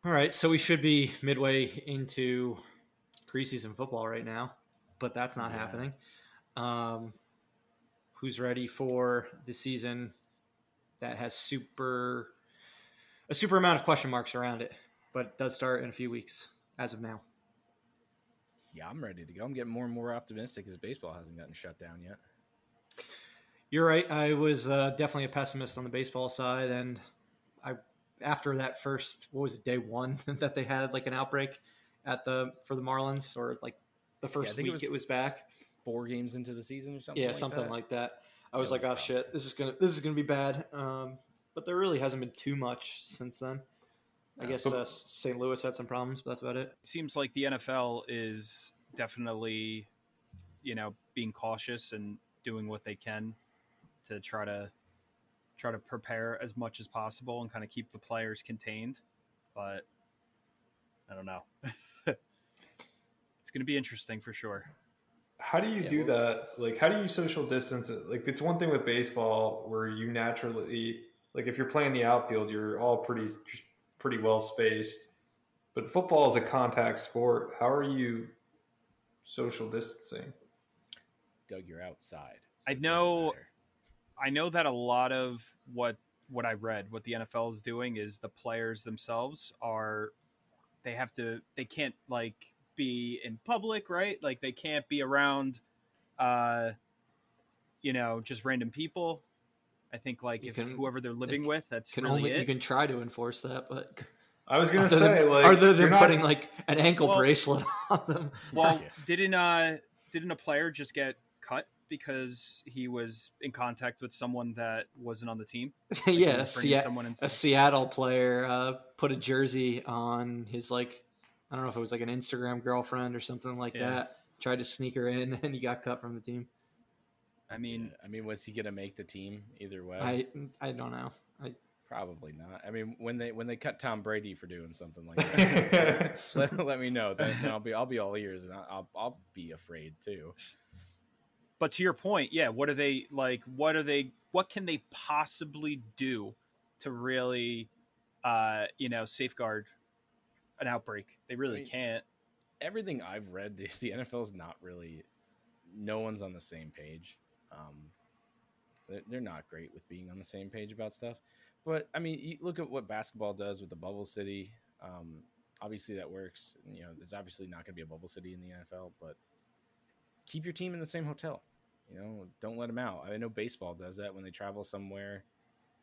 All right, so we should be midway into preseason football right now, but that's not happening. Who's ready for the season that has a super amount of question marks around it, but it does start in a few weeks as of now. Yeah, I'm ready to go. I'm getting more and more optimistic as baseball hasn't gotten shut down yet. You're right. I was definitely a pessimist on the baseball side, and after that first, what was it, day one that they had like an outbreak for the Marlins, or like the first week it was back. 4 games into the season or something. Yeah, something like that. I was like, oh shit, this is gonna be bad. But there really hasn't been too much since then. I guess St. Louis had some problems, but that's about it. It seems like the NFL is definitely, being cautious and doing what they can to try to prepare as much as possible and kind of keep the players contained. But I don't know. It's going to be interesting for sure. How do you do that? Like, how do you social distance it? Like, it's one thing with baseball where you naturally, like, if you're playing the outfield, you're all pretty well spaced. But football is a contact sport. How are you social distancing? Doug, you're outside. So I know that a lot of what I read, what the NFL is doing is the players themselves they can't like be in public, right? Like they can't be around, just random people. I think like whoever they're living with, that's really it. You can try to enforce that, but I was going to say, like, other than putting like an ankle bracelet on them. Well, didn't a player just get cut because he was in contact with someone that wasn't on the team? Like yeah, a Seattle player put a jersey on his, like, I don't know if it was like an Instagram girlfriend or something like that. Tried to sneak her in, and he got cut from the team. I mean, was he gonna make the team either way? I don't know. Probably not. I mean, when they cut Tom Brady for doing something like that, let me know. Then I'll be all ears, and I'll be afraid too. But to your point, what are they like? What can they possibly do to really, safeguard an outbreak? They really can't. Everything I've read, the NFL is not really. No one's on the same page. They're not great with being on the same page about stuff. But I mean, you look at what basketball does with the bubble city. Obviously, that works. There's obviously not going to be a bubble city in the NFL, but keep your team in the same hotel. Don't let them out. I know baseball does that when they travel somewhere.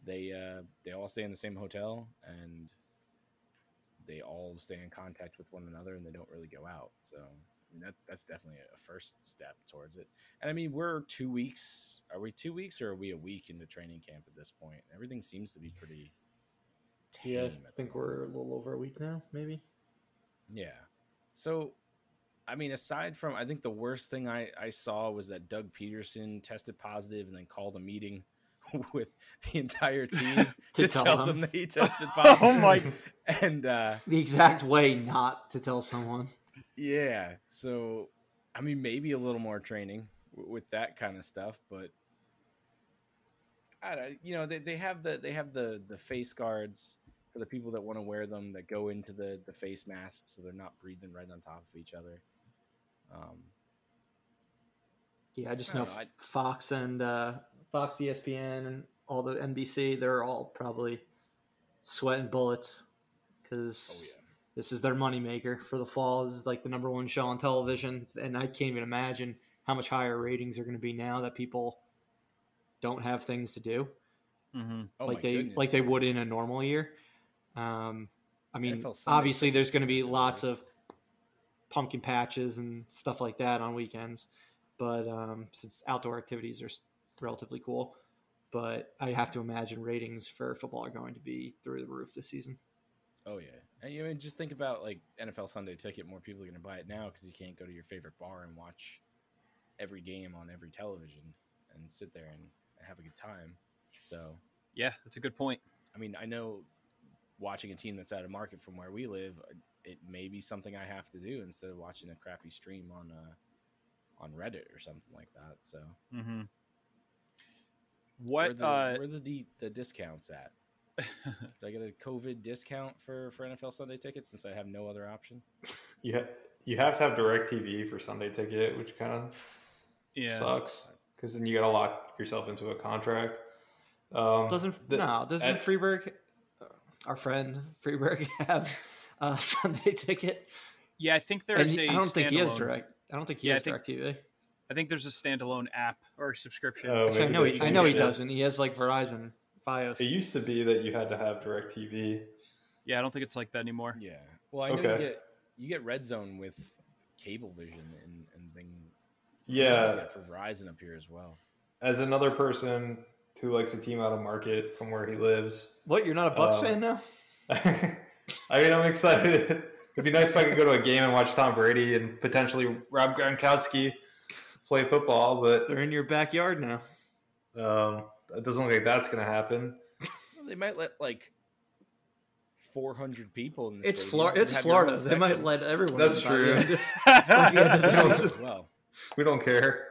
They all stay in the same hotel and they all stay in contact with one another, and they don't really go out. So that's definitely a first step towards it. And I mean, we're 2 weeks. Are we 2 weeks, or are we a week into training camp at this point? Everything seems to be pretty tame. Yeah, I think we're a little over a week now, maybe. Yeah. So, I mean, aside from, I think the worst thing I saw was that Doug Peterson tested positive and then called a meeting with the entire team to tell them that he tested positive. Oh my! And the exact way not to tell someone. Yeah. So, I mean, maybe a little more training with that kind of stuff, but I don't. They have the face guards for the people that want to wear them that go into the face masks, so they're not breathing right on top of each other. I just know Fox and Fox, ESPN, and all the NBC, they're all probably sweating bullets because this is their moneymaker for the fall. This is like the number one show on television, and I can't even imagine how much higher ratings are going to be now that people don't have things to do, like they would in a normal year. I mean, obviously, there's going to be lots of pumpkin patches and stuff like that on weekends, but since outdoor activities are relatively cool, but I have to imagine ratings for football are going to be through the roof this season. Oh yeah, and just think about like NFL Sunday Ticket. More people are going to buy it now because you can't go to your favorite bar and watch every game on every television and sit there and have a good time. So yeah, that's a good point. I mean, I know watching a team that's out of market from where we live, it may be something I have to do instead of watching a crappy stream on Reddit or something like that. So where are the discounts at? Do I get a COVID discount for NFL Sunday tickets since I have no other option? You have to have DirecTV for Sunday ticket, which kind of sucks because then you got to lock yourself into a contract. Doesn't Freeberg, our friend Freeberg, have a Sunday ticket? Yeah, I think there's I don't think he has direct. I don't think he has DirecTV. I think there's a standalone app or subscription. Actually, I know he doesn't. He has like Verizon, Fios. It used to be that you had to have DirecTV. Yeah, I don't think it's like that anymore. Yeah. Well, I know you get Red Zone with Cablevision and thing. Yeah. For Verizon up here as well. As another person who likes a team out of market from where he lives. What? You're not a Bucks fan now? I mean, I'm excited. It'd be nice if I could go to a game and watch Tom Brady and potentially Rob Gronkowski play football, but they're in your backyard now. It doesn't look like that's going to happen. They might let like 400 people in the It's Florida. They might let everyone. That's true. Well, we don't care.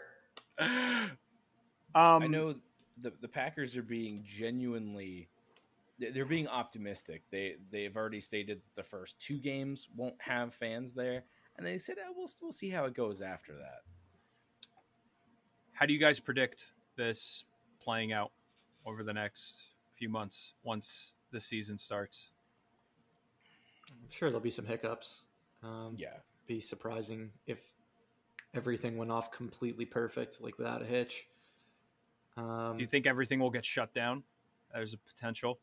I know the Packers are being they're being optimistic. They've already stated that the first 2 games won't have fans there, and they said we'll see how it goes after that. How do you guys predict this playing out over the next few months once the season starts? I'm sure there'll be some hiccups. Be surprising if everything went off completely perfect, like without a hitch. Do you think everything will get shut down? There's a potential.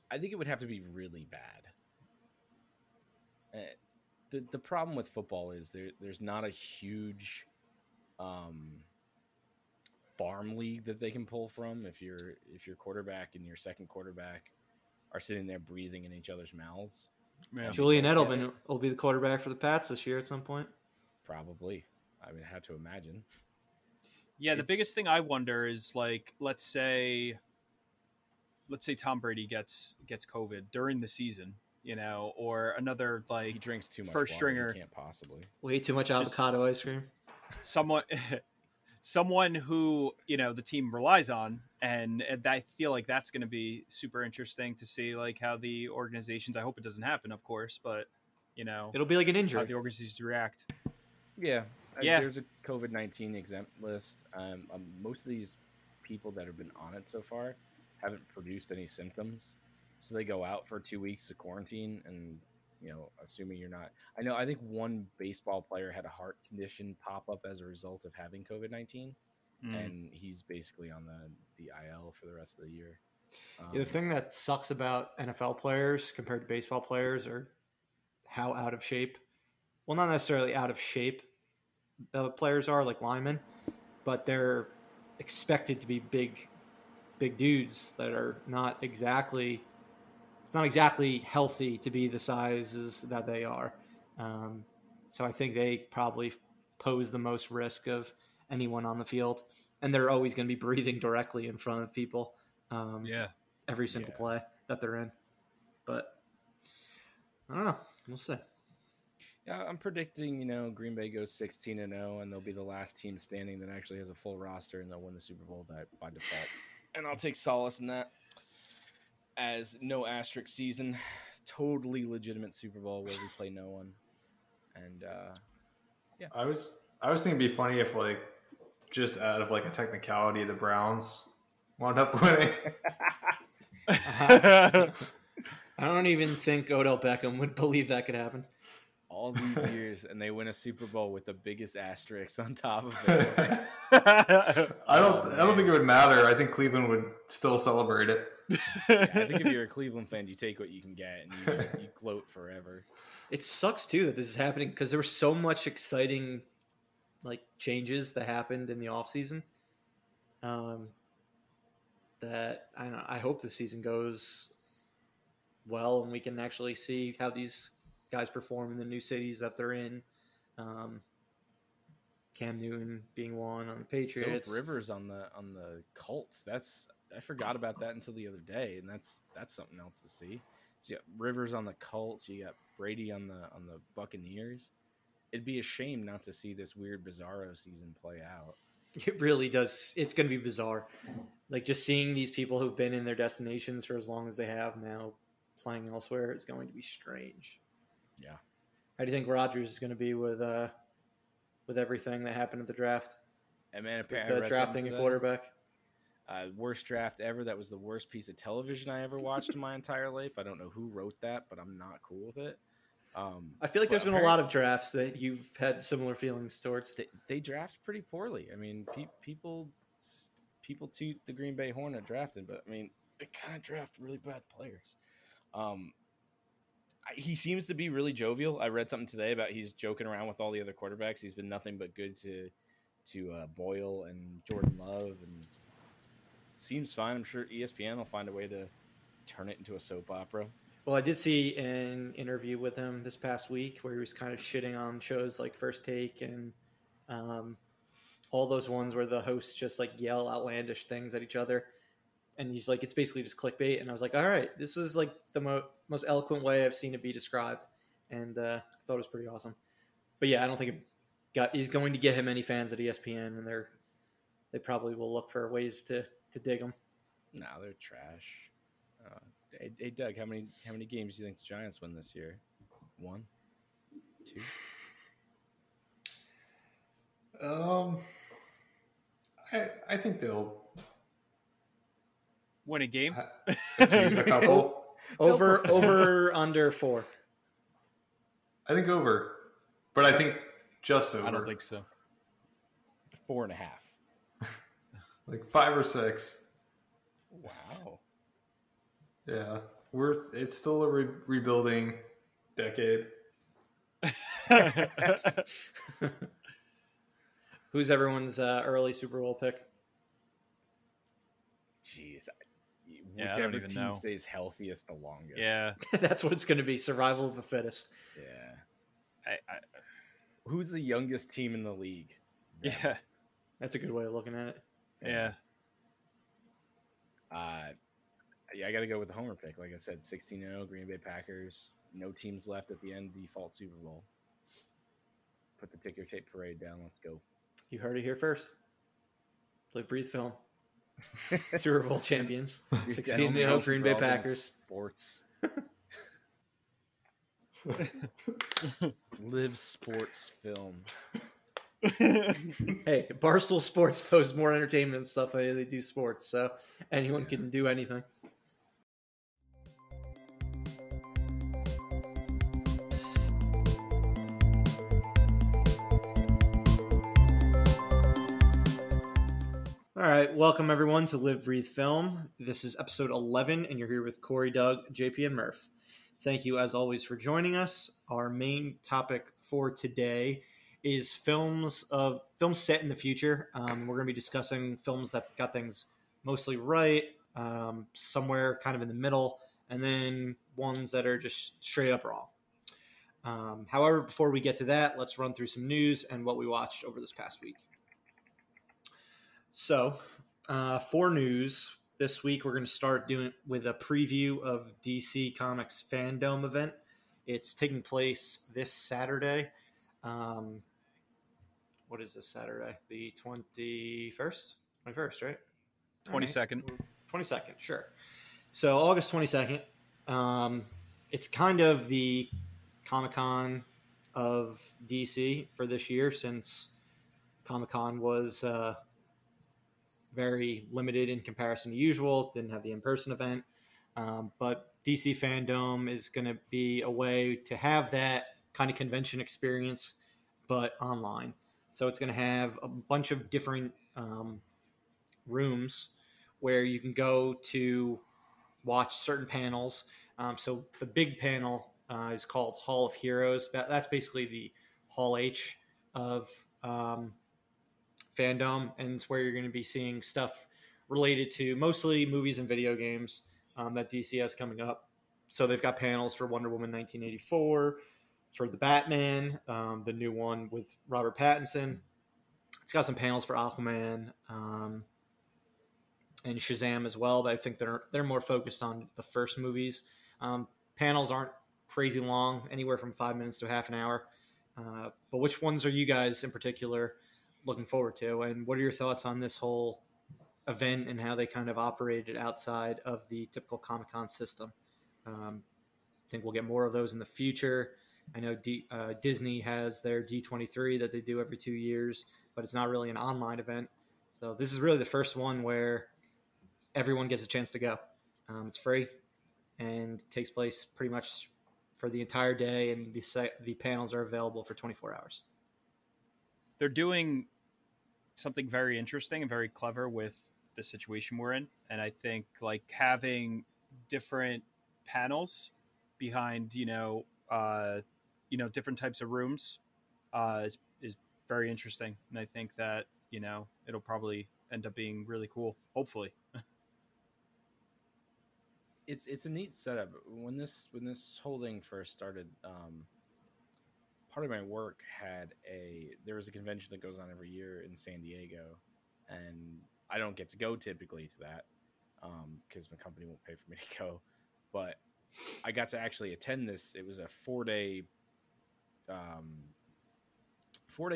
I think it would have to be really bad. The problem with football is there's not a huge farm league that they can pull from. If your quarterback and your second quarterback are sitting there breathing in each other's mouths. Yeah. Julian Edelman will be the quarterback for the Pats this year at some point. Probably. I mean, I have to imagine. Yeah, the biggest thing I wonder is, like, let's say Tom Brady gets COVID during the season, or another, like, he drinks too much first water. stringer. He can't possibly. Way too much avocado ice cream. Someone who, the team relies on, and I feel like that's going to be super interesting to see, like, how the organizations, I hope it doesn't happen, of course, but, it'll be like an injury. How the organizations react. Yeah. There's a COVID-19 exempt list. Most of these people that have been on it so far haven't produced any symptoms. So they go out for 2 weeks of quarantine and, assuming you're not. I think one baseball player had a heart condition pop up as a result of having COVID-19. And he's basically on the IL for the rest of the year. The thing that sucks about NFL players compared to baseball players are how out of shape. Well, not necessarily out of shape the players are, like linemen, but they're expected to be big dudes that are not exactly. It's not exactly healthy to be the sizes that they are. So I think they probably pose the most risk of anyone on the field, and they're always going to be breathing directly in front of people. Every single play that they're in. But I don't know. We'll see. Yeah, I'm predicting, Green Bay goes 16-0, and they'll be the last team standing that actually has a full roster, and they'll win the Super Bowl by default. And I'll take solace in that as no asterisk season, totally legitimate Super Bowl where we play no one. And I was thinking it'd be funny if, like, just out of like a technicality, the Browns wound up winning. I don't even think Odell Beckham would believe that could happen. All these years, and they win a Super Bowl with the biggest asterisk on top of it. I don't think it would matter. I think Cleveland would still celebrate it. I think if you're a Cleveland fan, you take what you can get and you gloat forever. It sucks too that this is happening because there was so much exciting changes that happened in the offseason. That I hope the season goes well and we can actually see how these guys perform in the new cities that they're in. Cam Newton being one on the Patriots. Phillip Rivers on the Colts. I forgot about that until the other day, and that's something else to see. So you got Rivers on the Colts. You got Brady on the Buccaneers. It'd be a shame not to see this weird Bizarro season play out. It really does. It's going to be bizarre. Like, just seeing these people who've been in their destinations for as long as they have now playing elsewhere is going to be strange. Yeah. How do you think Rodgers is going to be with everything that happened at the draft? And man, apparently drafting a quarterback. Worst draft ever. That was the worst piece of television I ever watched in my entire life. I don't know who wrote that, but I'm not cool with it. I feel like there's been a lot of drafts that you've had similar feelings towards. They draft pretty poorly. I mean, people toot the Green Bay Hornet drafting, but I mean, they kind of draft really bad players. He seems to be really jovial. I read something today about he's joking around with all the other quarterbacks. He's been nothing but good to Boyle and Jordan Love, and seems fine. I'm sure ESPN will find a way to turn it into a soap opera. Well, I did see an interview with him this past week where he was kind of shitting on shows like First Take and all those ones where the hosts just like yell outlandish things at each other. And he's like, it's basically just clickbait. And I was like, all right, this was like the most eloquent way I've seen it be described. And I thought it was pretty awesome. But yeah, I don't think he's going to get him any fans at ESPN, and they probably will look for ways to dig him. No, they're trash. Hey Doug, how many games do you think the Giants win this year? 1, 2? I think they'll win a game. A couple. Over under 4. I think over, but I think just over. I don't think so. 4.5. Like 5 or 6. Wow. Yeah, it's still a rebuilding decade. Who's everyone's early Super Bowl pick? Jeez, whichever team know. Stays healthiest the longest. Yeah, that's what it's going to be. Survival of the fittest. Yeah. Who's the youngest team in the league? Yeah, that's a good way of looking at it. Yeah. I got to go with the homer pick. Like I said, 16-0 Green Bay Packers. No teams left at the end of the default Super Bowl. Put the ticker tape parade down. Let's go. You heard it here first. Live, breathe, film. Super Bowl champions. 16-0 Green Bay Packers. Sports. Live sports film. Hey, Barstool Sports posts more entertainment stuff than they do sports, so anyone can do anything. All right, welcome everyone to Live, Breathe, Film. This is episode 11, and you're here with Corey, Doug, JP, and Murph. Thank you, as always, for joining us. Our main topic for today is films set in the future. We're going to be discussing films that got things mostly right, somewhere kind of in the middle, and then ones that are just straight up wrong. However, before we get to that, let's run through some news and what we watched over this past week. So, for news, this week we're going to start doing with a preview of DC Comics FanDome event. It's taking place this Saturday. What is this Saturday? The 21st? 21st, right? 22nd. 22nd, sure. So August 22nd. It's kind of the Comic-Con of DC for this year, since Comic-Con was very limited in comparison to usual. Didn't have the in-person event. But DC FanDome is going to be a way to have that kind of convention experience, but online. So it's going to have a bunch of different rooms where you can go to watch certain panels. So the big panel is called Hall of Heroes. That's basically the Hall H of FanDome, and it's where you're going to be seeing stuff related to mostly movies and video games that DC has coming up. So they've got panels for Wonder Woman 1984, for the Batman, the new one with Robert Pattinson. It's got some panels for Aquaman and Shazam as well, but I think they're more focused on the first movies. Panels aren't crazy long, anywhere from 5 minutes to half an hour. But which ones are you guys in particular looking forward to. And what are your thoughts on this whole event and how they kind of operated outside of the typical Comic-Con system? I think we'll get more of those in the future. I know Disney has their D23 that they do every 2 years, but it's not really an online event. So this is really the first one where everyone gets a chance to go. It's free and takes place pretty much for the entire day, and the panels are available for 24 hours. They're doing something very interesting and very clever with the situation we're in, and I think like having different panels behind different types of rooms is very interesting, and I think that it'll probably end up being really cool, hopefully. It's a neat setup. When this whole thing first started, part of my work there was a convention that goes on every year in San Diego, and I don't get to go typically to that because my company won't pay for me to go, but I got to actually attend this. It was a 4-day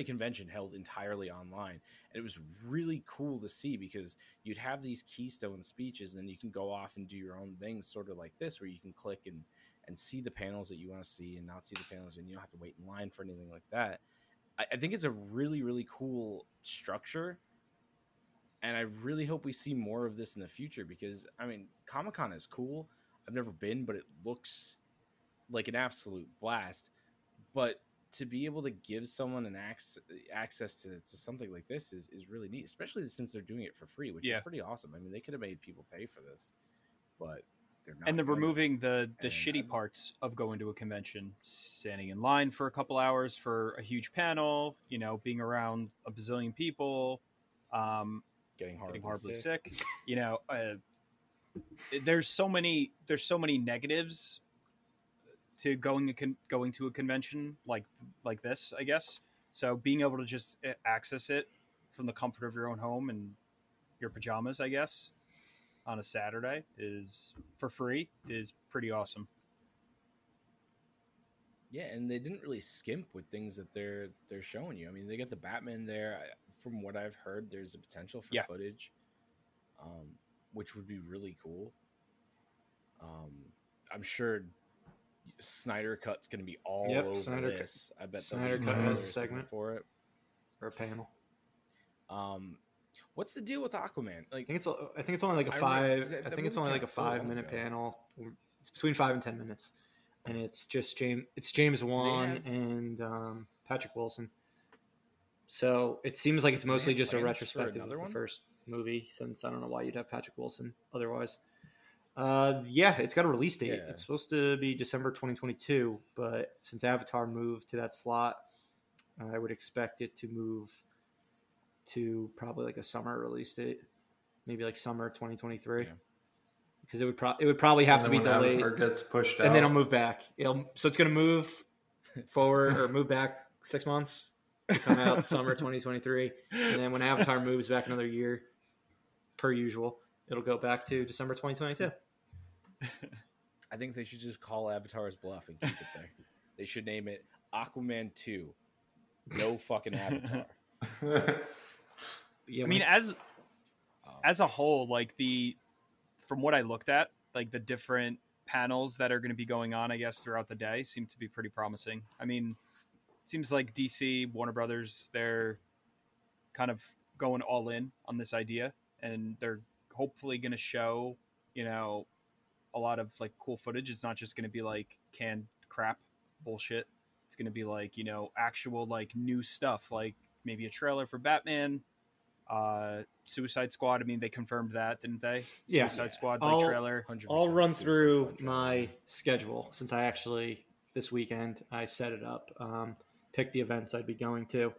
convention held entirely online, and it was really cool to see because you'd have these keystone speeches, and then you can go off and do your own things, sort of like this, where you can click and see the panels that you want to see and not see the panels, and you don't have to wait in line for anything like that. I think it's a really, really cool structure, and I really hope we see more of this in the future because, I mean, Comic-Con is cool. I've never been, but it looks like an absolute blast. But to be able to give someone an access to something like this is really neat, especially since they're doing it for free, which is pretty awesome. I mean, they could have made people pay for this, but they're not. And they're removing the shitty parts of going to a convention, standing in line for a couple hours for a huge panel, being around a bazillion people, getting horribly sick. There's so many negatives to going to a convention like this, I guess. So being able to just access it from the comfort of your own home and your pajamas, I guess, on a Saturday is for free is pretty awesome. Yeah, and they didn't really skimp with things that they're showing you. I mean, they got the Batman there. From what I've heard, there's a potential for footage, which would be really cool. I'm sure Snyder Cut's going to be all over Snyder this. I bet Snyder Cut has a segment for it or a panel. What's the deal with Aquaman? Like, I think it's only like a 5-minute panel. It's between 5 and 10 minutes, and it's just James Wan and Patrick Wilson. So it seems like it's mostly just a retrospective of the first movie, since I don't know why you'd have Patrick Wilson otherwise. It's got a release date. Yeah. It's supposed to be December 2022, but since Avatar moved to that slot, I would expect it to move to probably like a summer release date, maybe like summer 2023, because it would probably have to be delayed. Avatar gets pushed out, and then it'll move back. So it's going to move forward or move back 6 months to come out summer 2023, and then when Avatar moves back another year, per usual, it'll go back to December 2022. I think they should just call Avatar's bluff and keep it there. They should name it Aquaman 2. No fucking Avatar. I mean, as a whole, like from what I looked at, like the different panels that are going to be going on, I guess, throughout the day seem to be pretty promising. I mean, it seems like DC, Warner Brothers, they're kind of going all in on this idea, and they're hopefully going to show, a lot of like cool footage. It's not just going to be like canned crap bullshit. It's going to be like, actual like new stuff, like maybe a trailer for Batman, Suicide Squad. I mean, they confirmed that, didn't they? Suicide Squad trailer. I'll run through my schedule since I actually this weekend I set it up, picked the events I'd be going to.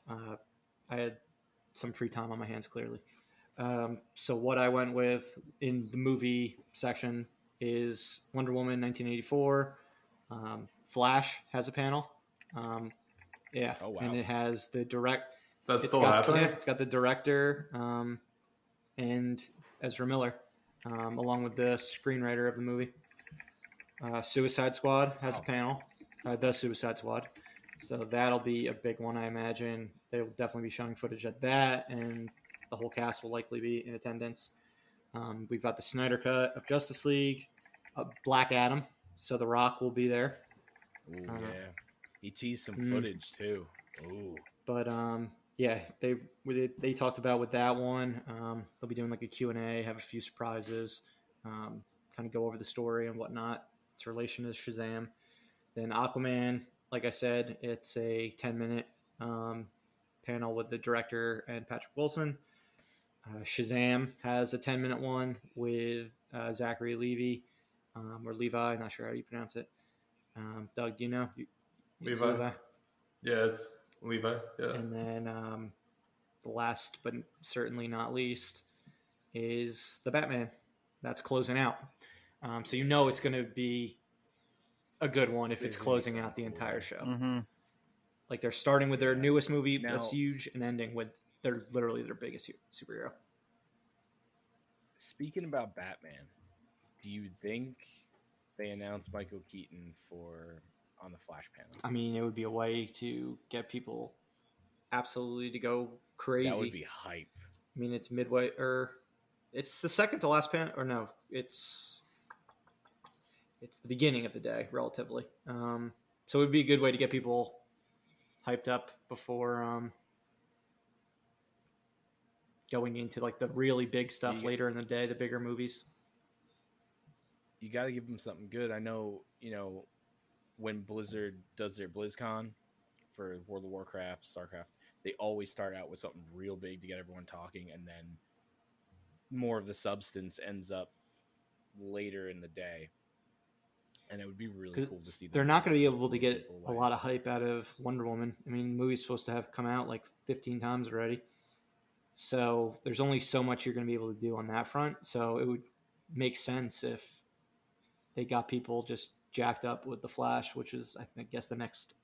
I had some free time on my hands, clearly. So what I went with in the movie section is Wonder Woman 1984. Flash has a panel. Oh, wow. And it has the direct. That's still happening? Yeah, it's got the director and Ezra Miller, along with the screenwriter of the movie. Suicide Squad has a panel. The Suicide Squad. So that'll be a big one, I imagine. They will definitely be showing footage at that, and the whole cast will likely be in attendance. We've got the Snyder Cut of Justice League, Black Adam, so The Rock will be there. Ooh, yeah. He teased some footage too. Ooh. But yeah, they talked about with that one. They'll be doing like a Q&A, have a few surprises, kind of go over the story and whatnot. Its relation to Shazam. Then Aquaman, like I said, it's a 10-minute panel with the director and Patrick Wilson. Shazam has a 10-minute one with Zachary Levi, or Levi, not sure how you pronounce it. Doug, do you know? Levi? Yeah, it's Levi. Yeah. And then the last, but certainly not least, is the Batman. That's closing out. So you know it's going to be a good one if it's closing out the entire show. Mm-hmm. Like they're starting with their newest movie that's huge and ending with their biggest superhero. Speaking about Batman, do you think they announced Michael Keaton on the Flash panel? I mean, it would be a way to get people absolutely to go crazy. That would be hype. I mean, it's midway, or it's the second to last panel, or no, it's the beginning of the day, relatively. So it would be a good way to get people hyped up before going into like the really big stuff later in the day, the bigger movies. You got to give them something good. I know, when Blizzard does their BlizzCon for World of Warcraft, StarCraft, they always start out with something real big to get everyone talking, and then more of the substance ends up later in the day. And it would be really cool to see. They're not going to be able to get a lot of hype out of Wonder Woman. I mean, the movie's supposed to have come out like 15 times already. So there's only so much you're going to be able to do on that front. So it would make sense if they got people just jacked up with the Flash, which is, I guess, the next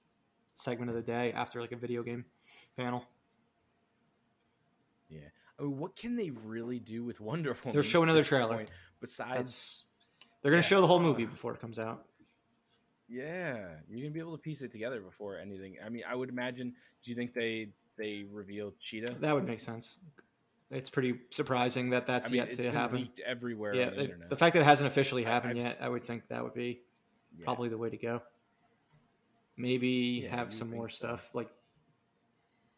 segment of the day after like a video game panel. Yeah. I mean, what can they really do with Wonder Woman? They'll show another trailer. Besides... They're going to show the whole movie before it comes out. Yeah, you're going to be able to piece it together before anything. I mean, I would imagine, do you think they revealed Cheetah? That would make sense. It's pretty surprising that's yet to happen. Leaked everywhere on the internet. The fact that it hasn't officially happened yet, I would think that would be probably the way to go. Maybe have some more stuff like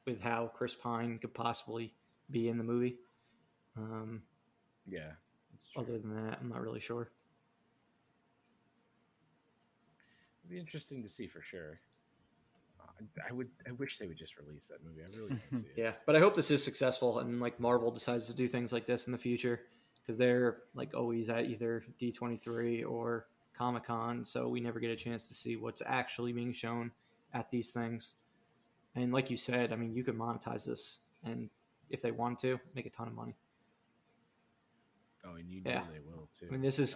with how Chris Pine could possibly be in the movie. Yeah. Other than that, I'm not really sure. Be interesting to see for sure. I wish they would just release that movie. I really want to see it. Yeah, but I hope this is successful and like Marvel decides to do things like this in the future because they're like always at either D23 or Comic-Con, so we never get a chance to see what's actually being shown at these things. And like you said, I mean, you could monetize this and if they want to, make a ton of money. Oh, and you know they will too. I mean, this is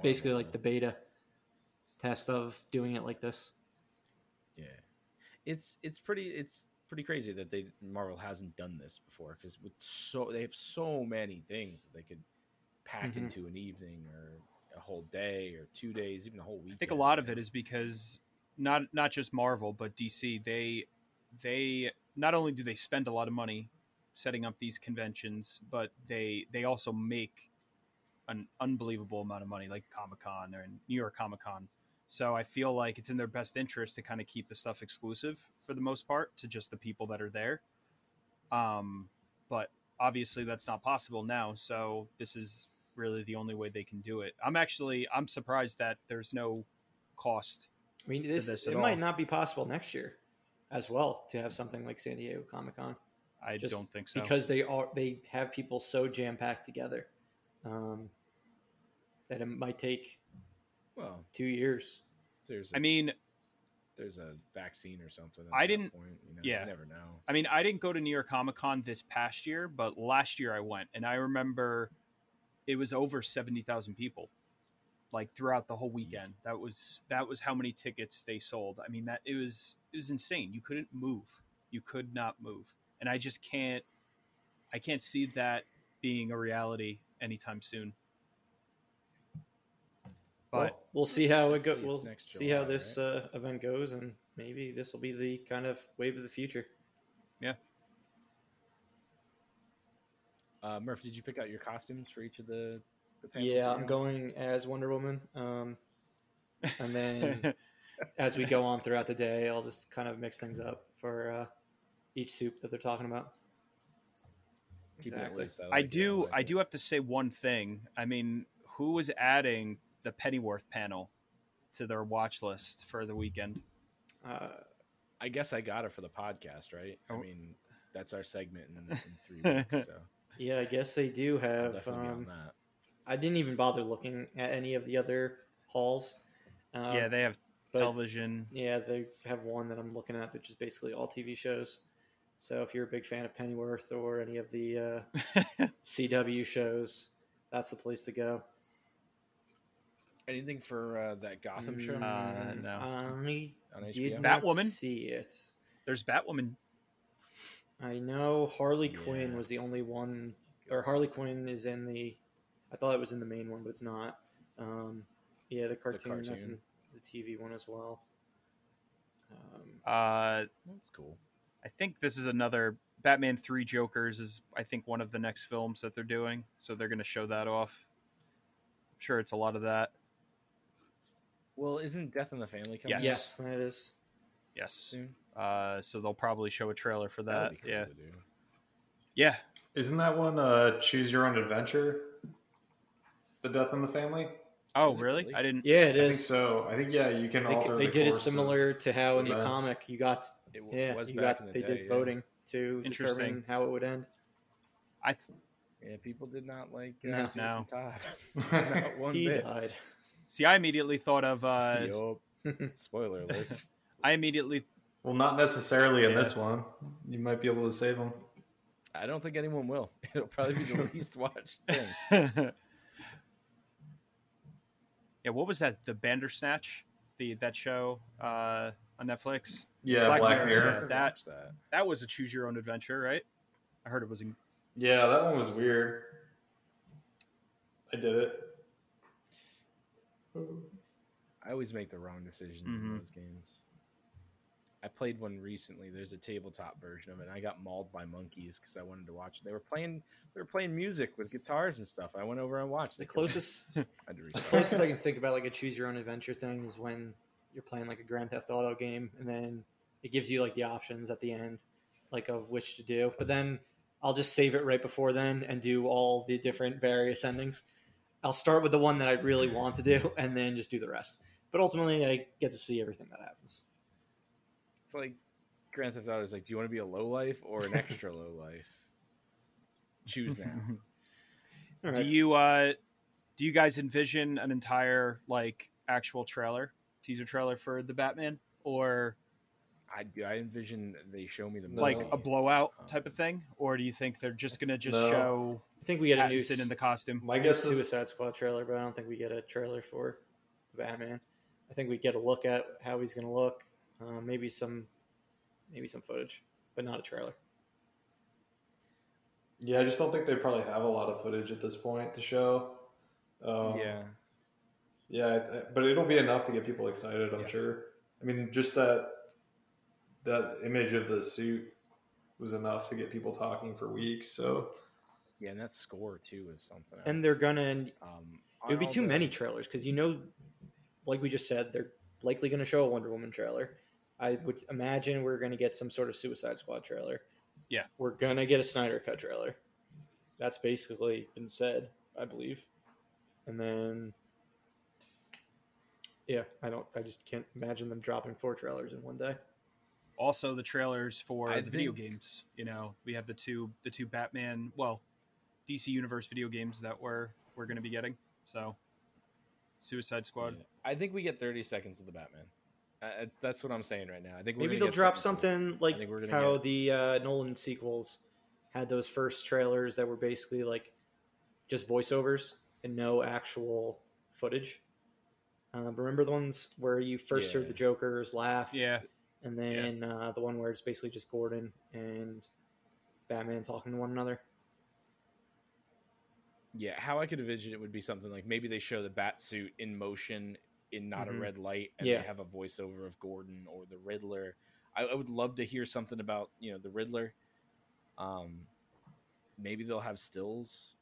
basically like the beta test of doing it like this. Yeah, it's pretty crazy that Marvel hasn't done this before because they have so many things that they could pack into an evening or a whole day or 2 days, even a whole week. I think a lot of it is because not just Marvel but DC. They not only do they spend a lot of money setting up these conventions, but they also make an unbelievable amount of money, like Comic-Con or New York Comic-Con. So I feel like it's in their best interest to kind of keep the stuff exclusive for the most part to just the people that are there. But obviously that's not possible now. So this is really the only way they can do it. I'm surprised that there's no cost. I mean, it might not be possible next year as well to have something like San Diego Comic-Con. I don't think so. Because they have people so jam-packed together that it might take 2 years. There's a vaccine or something. You never know. I mean, I didn't go to New York Comic-Con this past year, but last year I went, and I remember it was over 70,000 people, like throughout the whole weekend. That was how many tickets they sold. I mean, it was insane. You couldn't move. You could not move, and I just can't. I can't see that being a reality anytime soon. But we'll see how it goes. It's We'll next see July, how this right? event goes, and maybe this will be the kind of wave of the future. yeah, Murph, did you pick out your costumes for each of the panels? Yeah, I'm going as Wonder Woman. And then as we go on throughout the day, I'll just kind of mix things up for each soup that they're talking about. Exactly. I do have to say one thing. I mean, who is adding the Pennyworth panel to their watch list for the weekend? I guess I got it for the podcast, right? Oh. I mean, that's our segment in 3 weeks. So yeah, I guess they do I'll have. definitely be on that. I didn't even bother looking at any of the other halls. Yeah, they have television. Yeah, they have one that I'm looking at, which is basically all TV shows. So if you're a big fan of Pennyworth or any of the CW shows, that's the place to go. Anything for that Gotham show? No. I On HBO? did not Batwoman? see it. There's Batwoman. I know Harley Quinn was the only one, or Harley Quinn is in the. I thought it was in the main one, but it's not. Yeah, the cartoon. That's in the TV one as well. That's cool. I think this is another Batman 3 Jokers is I think one of the next films that they're doing, so they're going to show that off. I'm sure it's a lot of that. Well, isn't Death in the Family coming? Yes, that is. Yes. Soon? So they'll probably show a trailer for that. Cool yeah. to do. Yeah. Isn't that one Choose Your Own Adventure? The Death in the Family? Oh, really? I didn't. Yeah, it is. I think so. I think you can alter. They the did it course similar of to how in the events. comic you got. It Yeah, was you back got. in the They day, did voting to Interesting. determine how it would end. Yeah, people did not like No. Jason Todd. Not one He bit. died. See, I immediately thought of. Yup. Spoiler alerts. I immediately. Well, not necessarily in this one. You might be able to save them. I don't think anyone will. It'll probably be the least watched thing. Yeah, what was that? The Bandersnatch, that show on Netflix. Yeah, Black Mirror. Yeah, that was a choose your own adventure, right? I heard it was. Yeah, that one was weird. I did it. I always make the wrong decisions in those games. I played one recently. There's a tabletop version of it. And I got mauled by monkeys because I wanted to watch it. They were playing music with guitars and stuff. I went over and watched. The closest I can think about like a choose your own adventure thing is when you're playing like a Grand Theft Auto game and then it gives you like the options at the end, like of which to do. But then I'll just save it right before then and do all the different various endings. I'll start with the one that I really want to do and then just do the rest. But ultimately, I get to see everything that happens. It's like Grand Theft Auto is like, do you want to be a low life or an extra low life? Choose now. Right. Do you guys envision an entire like actual teaser trailer for the Batman, or I envision they show me the movie. like a blowout type of thing, or do you think they're just going to show? I think we get a new Pattinson in the costume. My guess is Suicide Squad trailer, but I don't think we get a trailer for the Batman. I think we get a look at how he's going to look, maybe some footage, but not a trailer. Yeah, I just don't think they probably have a lot of footage at this point to show. Yeah, but it'll be enough to get people excited, I'm sure. I mean, just that image of the suit was enough to get people talking for weeks. So yeah, and that score too is something else. And they're gonna. It would be too many many. trailers because like we just said, they're likely going to show a Wonder Woman trailer. I would imagine we're going to get some sort of Suicide Squad trailer. Yeah. We're going to get a Snyder Cut trailer. That's basically been said, I believe. And then, yeah, I just can't imagine them dropping 4 trailers in one day. Also, the trailers for the video games. You know, we have the two Batman, DC Universe video games that we're going to be getting. So, Suicide Squad. Yeah. I think we get 30 seconds of the Batman. That's what I'm saying right now. I think maybe they'll drop something like how the Nolan sequels had those first trailers that were basically like just voiceovers and no actual footage. Remember the ones where you first heard the Joker's laugh? Yeah. And then the one where it's basically just Gordon and Batman talking to one another. Yeah, how I could envision it would be something like maybe they show the bat suit in motion in not a red light, and they have a voiceover of Gordon or the Riddler. I would love to hear something about, the Riddler. Maybe they'll have stills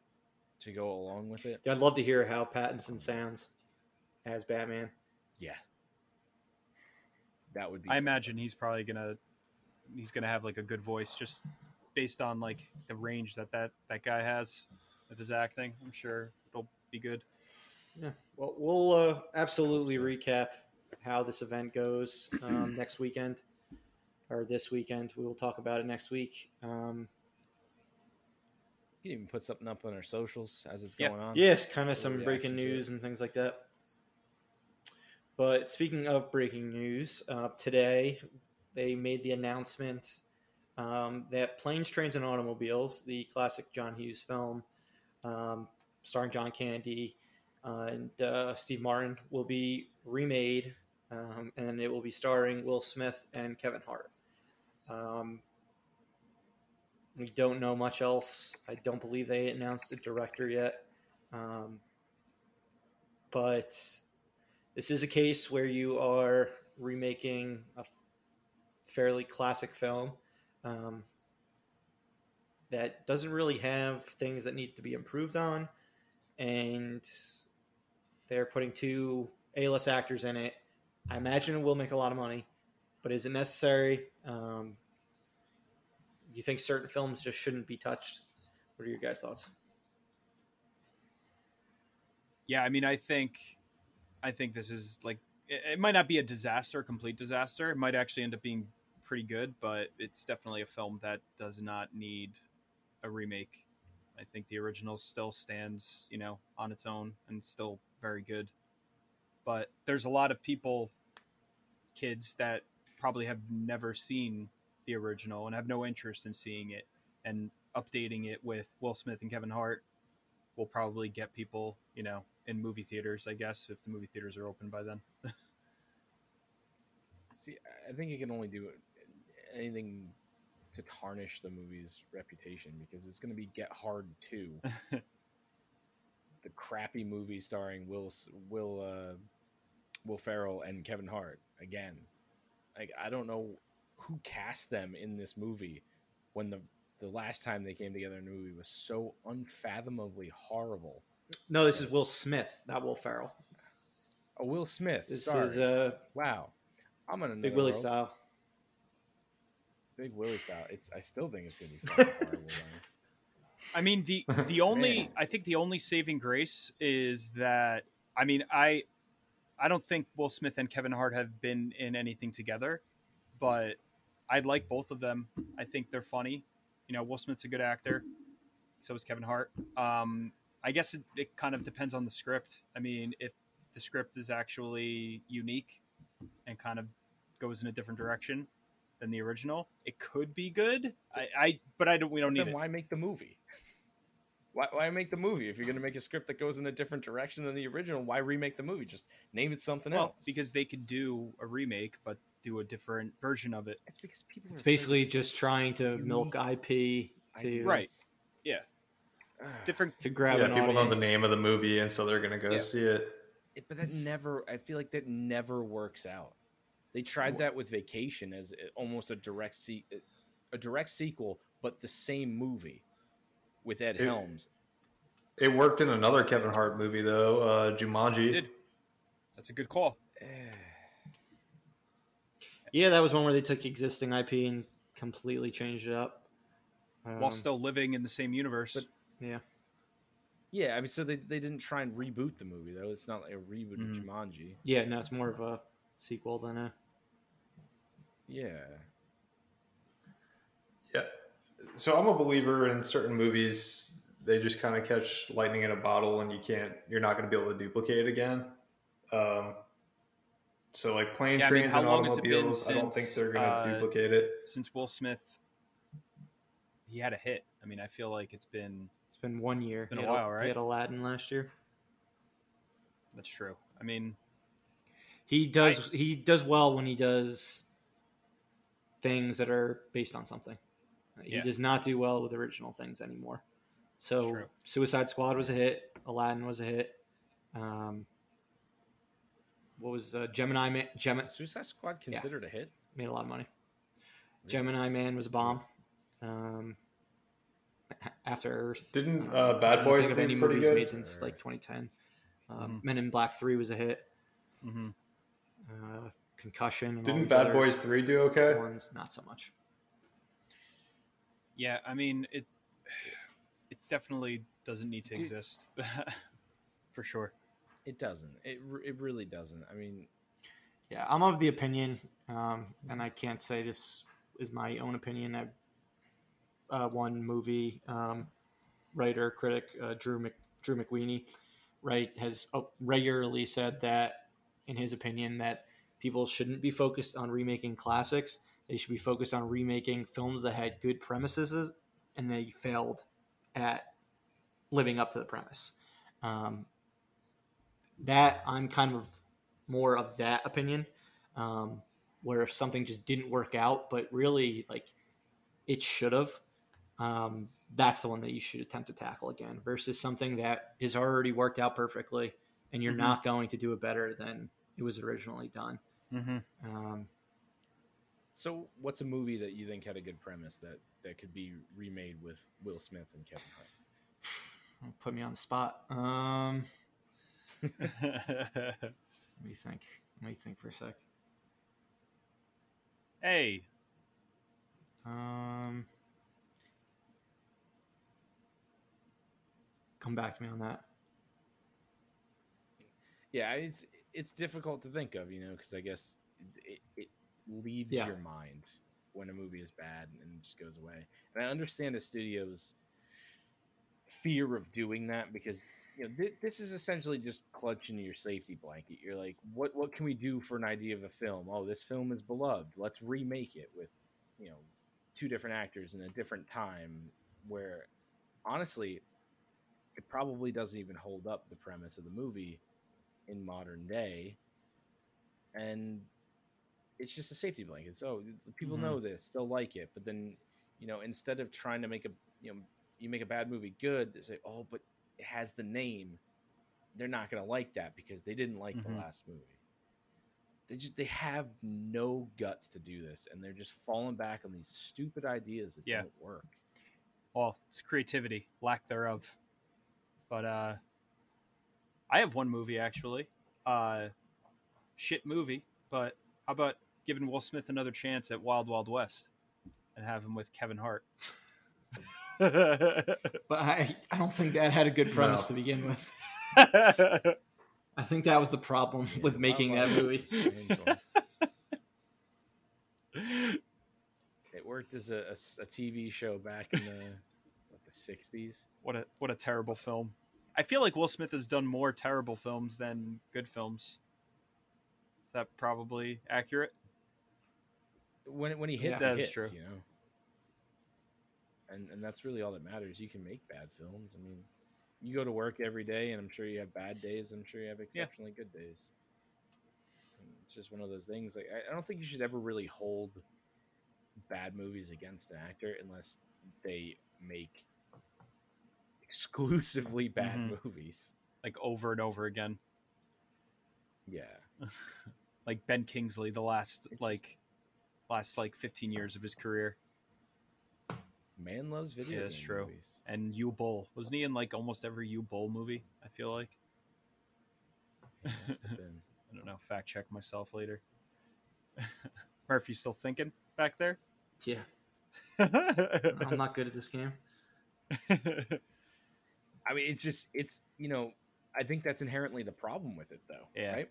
to go along with it. Yeah, I'd love to hear how Pattinson sounds as Batman. Yeah, that would be. I imagine he's probably gonna have like a good voice, just based on like the range that guy has with his acting. I'm sure it'll be good. Yeah, well, we'll absolutely recap how this event goes next weekend, or this weekend. We will talk about it next week. You can even put something up on our socials as it's going on. Yes, kind of some breaking news and things like that. But speaking of breaking news, today they made the announcement that Planes, Trains, and Automobiles, the classic John Hughes film starring John Candy and Steve Martin, will be remade, and it will be starring Will Smith and Kevin Hart. We don't know much else. I don't believe they announced a director yet. But this is a case where you are remaking a fairly classic film that doesn't really have things that need to be improved on. And they're putting two A-list actors in it. I imagine it will make a lot of money. But is it necessary? You think certain films just shouldn't be touched? What are your guys' thoughts? Yeah, I mean, I think this is like, it might not be a disaster, a complete disaster. It might actually end up being pretty good, but it's definitely a film that does not need a remake. I think the original still stands, on its own and still very good. But there's a lot of kids that probably have never seen the original and have no interest in seeing it, and updating it with Will Smith and Kevin Hart will probably get people, in movie theaters, I guess, if the movie theaters are open by then. See, I think you can only do anything to tarnish the movie's reputation, because it's going to be Get Hard 2. The crappy movie starring Will Ferrell and Kevin Hart again. Like, I don't know who cast them in this movie when the last time they came together in a movie was so unfathomably horrible. No, this is Will Smith, not Will Ferrell. Oh, Will Smith. This Sorry. is wow. I'm on another Big Willie world. style. Big Willie style. I still think it's gonna be fucking horrible. I mean, the only I think the only saving grace is that, I mean, I don't think Will Smith and Kevin Hart have been in anything together, but I like both of them. I think they're funny. Will Smith's a good actor. So is Kevin Hart. I guess it kind of depends on the script. I mean, if the script is actually unique and kind of goes in a different direction than the original, it could be good. We don't need it. Why make the movie? Why make the movie? If you're going to make a script that goes in a different direction than the original, why remake the movie? Just name it something else. Because they could do a remake, but do a different version of it. It's because people. It's basically just trying to milk IP to right. Yeah. Different to grab an people audience. know the name of the movie, and so they're going to go see it. But I feel like that never works out. They tried that with Vacation as almost a direct sequel, but the same movie with Ed Helms. It worked in another Kevin Hart movie, though, Jumanji. It did. That's a good call. Yeah, that was one where they took existing IP and completely changed it up. While still living in the same universe. But, yeah. Yeah, I mean, so they didn't try and reboot the movie, though. It's not like a reboot of Jumanji. Yeah, no, it's more of a sequel than a... Yeah. Yeah. So I'm a believer in certain movies, they just kind of catch lightning in a bottle and you're not going to be able to duplicate it again. So like Planes, Trains, and Automobiles, I don't think they're going to duplicate it. Since Will Smith, he had a hit. I mean, I feel like it's been 1 year. It's been a while, right? He had Aladdin last year. That's true. I mean, he does well when he does things that are based on something. He does not do well with original things anymore. So Suicide Squad was a hit. Aladdin was a hit. What was Gemini Man? Suicide Squad considered a hit? Made a lot of money. Really? Gemini Man was a bomb. After Earth. Didn't Bad Boys do any pretty movies good? made since like 2010. Men in Black 3 was a hit. Mm-hmm. Concussion. And Didn't Bad Boys 3 do okay? Ones, not so much. Yeah, I mean, it definitely doesn't need to exist. For sure. It doesn't. It really doesn't. I mean... Yeah, I'm of the opinion, and I can't say this is my own opinion. One movie writer, critic, Drew McWeeny, right, has regularly said that, in his opinion, that people shouldn't be focused on remaking classics. They should be focused on remaking films that had good premises and they failed at living up to the premise. That I'm kind of more of that opinion, where if something just didn't work out, but really like it should have, that's the one that you should attempt to tackle again versus something that has already worked out perfectly and you're not going to do it better than it was originally done. So what's a movie that you think had a good premise that could be remade with Will Smith and Kevin Hart? Put me on the spot. Let me think for a sec. Hey. Come back to me on that. Yeah, it's difficult to think of, because I guess it leaves your mind when a movie is bad and just goes away. And I understand the studio's fear of doing that because this is essentially just clutching your safety blanket. You're like, what can we do for an idea of a film? Oh, this film is beloved. Let's remake it with two different actors in a different time. Where honestly, it probably doesn't even hold up the premise of the movie in modern day, and it's just a safety blanket. So people know this, they'll like it, but then instead of trying to make you make a bad movie good, they say, oh, but it has the name. They're not going to like that because they didn't like the last movie. They have no guts to do this, and they're just falling back on these stupid ideas that don't work. Well, it's creativity, lack thereof. But I have one movie actually, shit movie. But how about giving Will Smith another chance at Wild Wild West and have him with Kevin Hart? But I don't think that had a good premise to begin with. I think that was the problem with making that movie. It worked as a TV show back in the 60s. What a terrible film. I feel like Will Smith has done more terrible films than good films. Is that probably accurate? When he hits, that he is hits, true. And that's really all that matters. You can make bad films. I mean, you go to work every day, and I'm sure you have bad days. I'm sure you have exceptionally good days. And it's just one of those things. Like I don't think you should ever really hold bad movies against an actor unless they make exclusively bad movies, like over and over again. Yeah, like Ben Kingsley, the last 15 years of his career. Man loves video that's game true. movies. And Uwe Boll, wasn't he in like almost every Uwe Boll movie? I feel like. He must have been. I don't know. Fact check myself later. Murph, you still thinking back there? Yeah. I'm not good at this game. I mean, it's I think that's inherently the problem with it, though. Yeah. Right?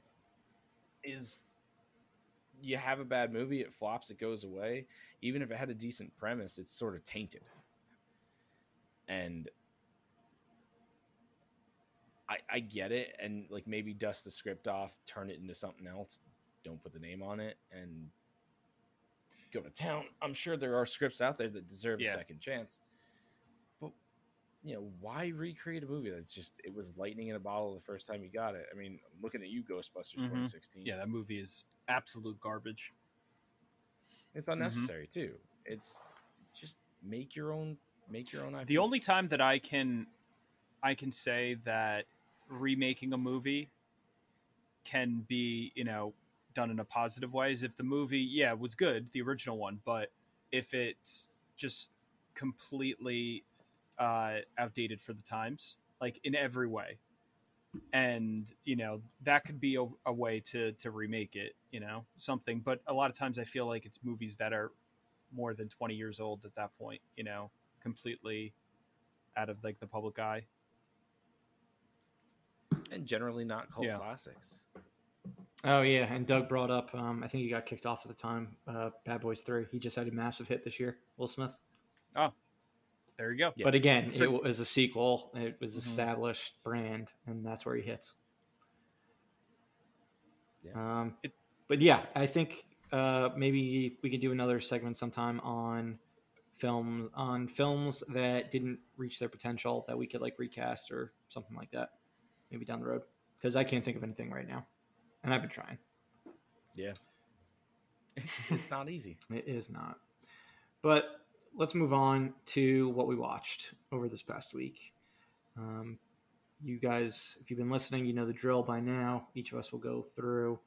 Is you have a bad movie, it flops, it goes away. Even if it had a decent premise, it's sort of tainted. And I get it, and like maybe dust the script off, turn it into something else, don't put the name on it, and go to town. I'm sure there are scripts out there that deserve a second chance. But why recreate a movie that's just it was lightning in a bottle the first time you got it? I mean, I'm looking at you, Ghostbusters 2016. Yeah, that movie is absolute garbage. It's unnecessary too. It's just make your own Make your own IP. The only time that I can say that remaking a movie can be, done in a positive way is if the movie, was good, the original one, but if it's just completely outdated for the times, like in every way. And, that could be a way to remake it, something. But a lot of times I feel like it's movies that are more than 20 years old at that point, completely out of like the public eye. And generally not cult classics. Oh, yeah. And Doug brought up, I think he got kicked off at the time, Bad Boys 3. He just had a massive hit this year, Will Smith. Oh, there you go. Yeah. But again, it was a sequel. It was established brand, and that's where he hits. Yeah. But yeah, I think maybe we could do another segment sometime on films that didn't reach their potential that we could like recast or something like that. Maybe down the road, because I can't think of anything right now, and I've been trying. Yeah, it's not easy. It is not. But let's move on to what we watched over this past week. You guys, if you've been listening, you know the drill by now. Each of us will go through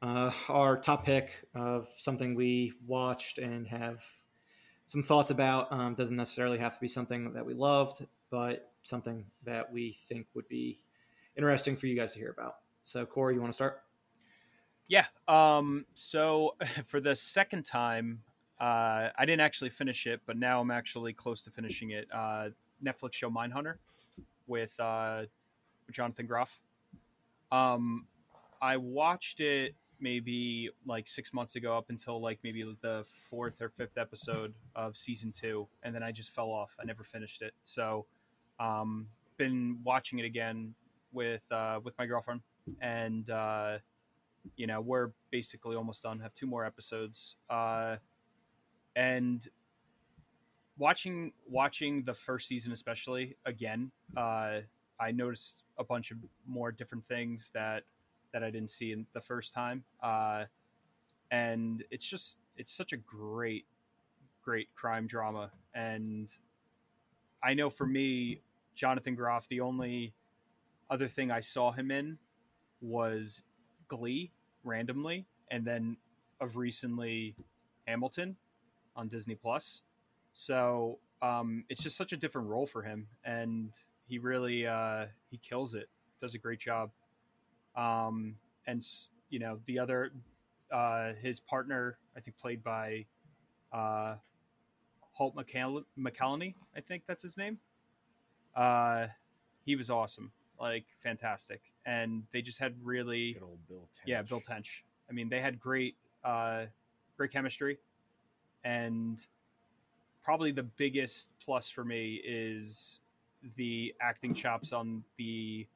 our top pick of something we watched and have some thoughts about. Doesn't necessarily have to be something that we loved, but something that we think would be interesting for you guys to hear about. So, Corey, you want to start? Yeah. So for the second time, I didn't actually finish it, but now I'm actually close to finishing it. Netflix show Mindhunter with Jonathan Groff. I watched it maybe like 6 months ago up until like maybe the 4th or 5th episode of season 2. And then I just fell off. I never finished it. So, been watching it again with my girlfriend, and we're basically almost done. Have 2 more episodes, and watching the first season especially again, I noticed a bunch of more different things that I didn't see in the first time, and it's such a great crime drama. And I know for me, Jonathan Groff, the only other thing I saw him in was Glee randomly, and then of recently Hamilton on Disney Plus. So it's just such a different role for him, and he really he kills it. Does a great job. And the other his partner, I think played by Holt McCallany, I think that's his name. He was awesome. Like fantastic, and they just had really good old Bill Tench. Yeah, Bill Tench. I mean, they had great chemistry, and probably the biggest plus for me is the acting chops on the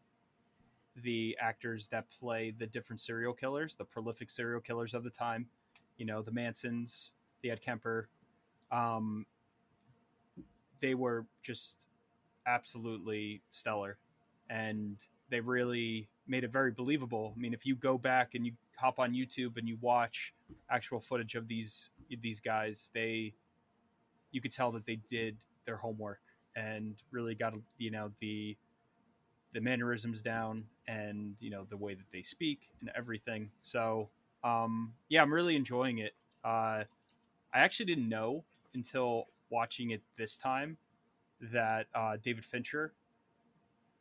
actors that play the different serial killers, the prolific serial killers of the time. The Mansons, the Ed Kemper. They were just absolutely stellar. And they really made it very believable. I mean, if you go back and you hop on YouTube and you watch actual footage of these guys, you could tell that they did their homework and really got the mannerisms down, and the way that they speak and everything. So I'm really enjoying it. I actually didn't know until watching it this time that David Fincher.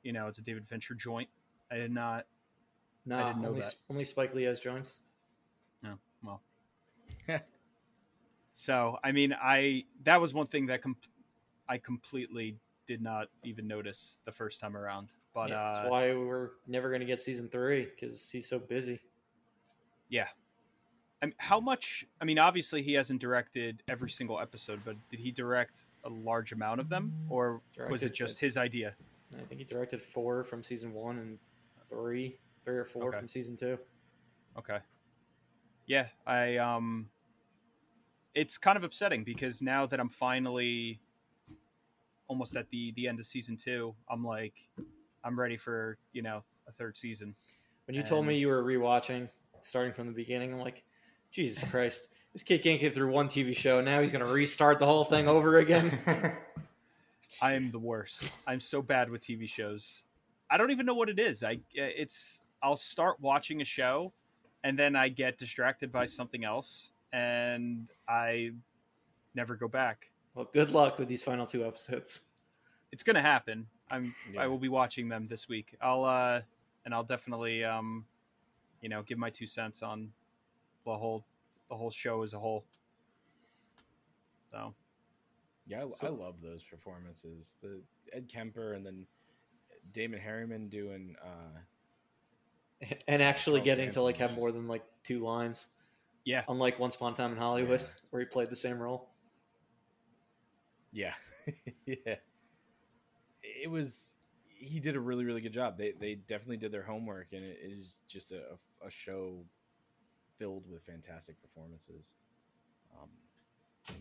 It's a David Fincher joint. I did not. No, I didn't know that. Only Spike Lee has joints. Oh, well. So, I mean, that was one thing that I completely did not even notice the first time around. But that's why we're never going to get season 3, because he's so busy. Yeah. How much? I mean, obviously he hasn't directed every single episode, but did he direct a large amount of them, or was it just his idea? I think he directed 4 from season 1 and 3 or 4 from season 2. Okay. Yeah, it's kind of upsetting because now that I'm finally almost at the end of season 2, I'm ready for, a 3rd season. When you told me you were rewatching starting from the beginning, I'm like, Jesus Christ, this kid can't get through one TV show. Now he's going to restart the whole thing over again. I am the worst. I'm so bad with TV shows. I don't even know what it is. I'll start watching a show, and then I get distracted by something else, and I never go back. Well, good luck with these final 2 episodes. It's gonna happen. I will be watching them this week. I'll definitely give my 2 cents on the whole show as a whole. So yeah, I love those performances. The Ed Kemper and then Damon Harriman doing and actually Charles getting Manson to like have was more than like 2 lines. yeah, Unlike Once Upon a Time in Hollywood, where he played the same role. yeah. Yeah. He did a really, really good job. They definitely did their homework, and it is just a show filled with fantastic performances.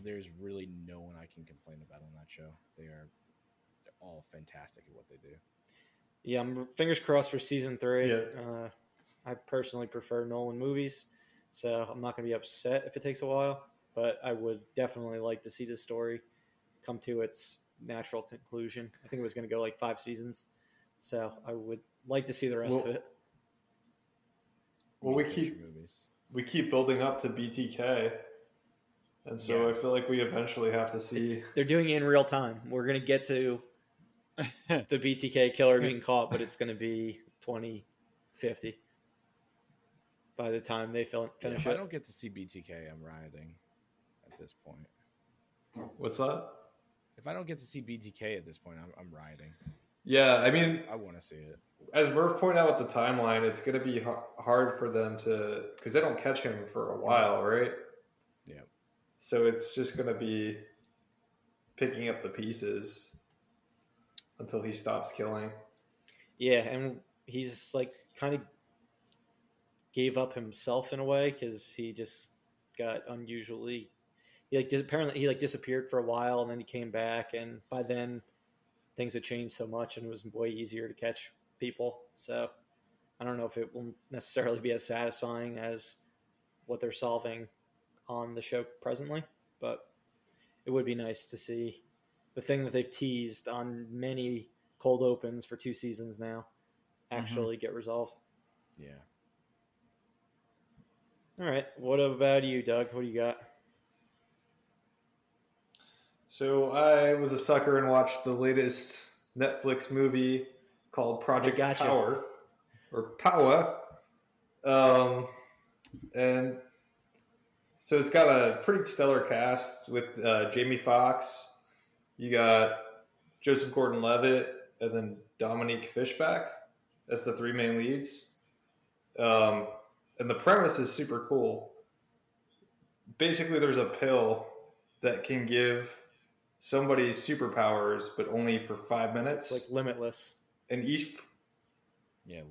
There's really no one I can complain about on that show. They're all fantastic at what they do. Yeah, I'm fingers crossed for season 3. Yeah. I personally prefer Nolan movies, so I'm not going to be upset if it takes a while, but I would definitely like to see this story come to its natural conclusion. I think it was going to go like 5 seasons, so I would like to see the rest of it. Well, we keep building up to BTK, and so I feel like we eventually have to see. They're doing it in real time. We're going to get to the BTK killer being caught, but it's going to be 2050 by the time they finish it. If I don't get to see BTK, I'm rioting at this point. What's that? If I don't get to see BTK at this point, I'm rioting. Yeah, I mean, I want to see it. As Murph pointed out with the timeline, it's going to be hard for them to, because they don't catch him for a while, right? Yeah. So it's just going to be picking up the pieces until he stops killing. Yeah, and he's like kind of gave up himself in a way because he just got unusually. Apparently he disappeared for a while and then he came back, and by then things had changed so much and it was way easier to catch people. So I don't know if it will necessarily be as satisfying as what they're solving on the show presently, but it would be nice to see the thing that they've teased on many cold opens for 2 seasons now actually get resolved. Yeah. All right. What about you, Doug? What do you got? So I was a sucker and watched the latest Netflix movie called Project Power or Power. And so it's got a pretty stellar cast with Jamie Foxx. You got Joseph Gordon-Levitt and then Dominique Fishback as the 3 main leads. And the premise is super cool. Basically, there's a pill that can give somebody superpowers, but only for 5 minutes. So it's like limitless. And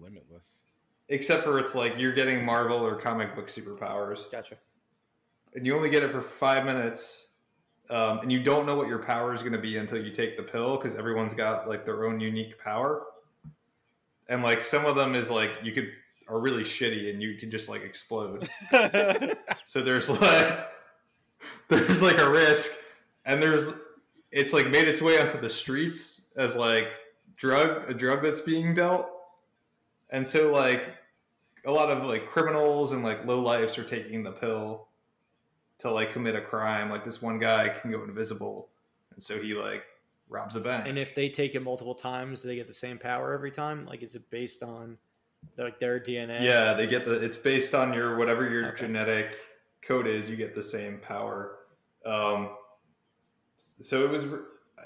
limitless. Except for it's like you're getting Marvel or comic book superpowers. Gotcha. And you only get it for 5 minutes. And you don't know what your power is going to be until you take the pill, because everyone's got like their own unique power. And like some of them is like are really shitty and you can just like explode. So there's like a risk, and it's like made its way onto the streets as like a drug that's being dealt. And so like a lot of like criminals and like low lifes are taking the pill to like commit a crime. Like this one guy can go invisible, and so he like robs a bank. And if they take it multiple times, do they get the same power every time? Like, is it based on their DNA? Yeah, they get it's based on whatever your genetic code is. You get the same power. So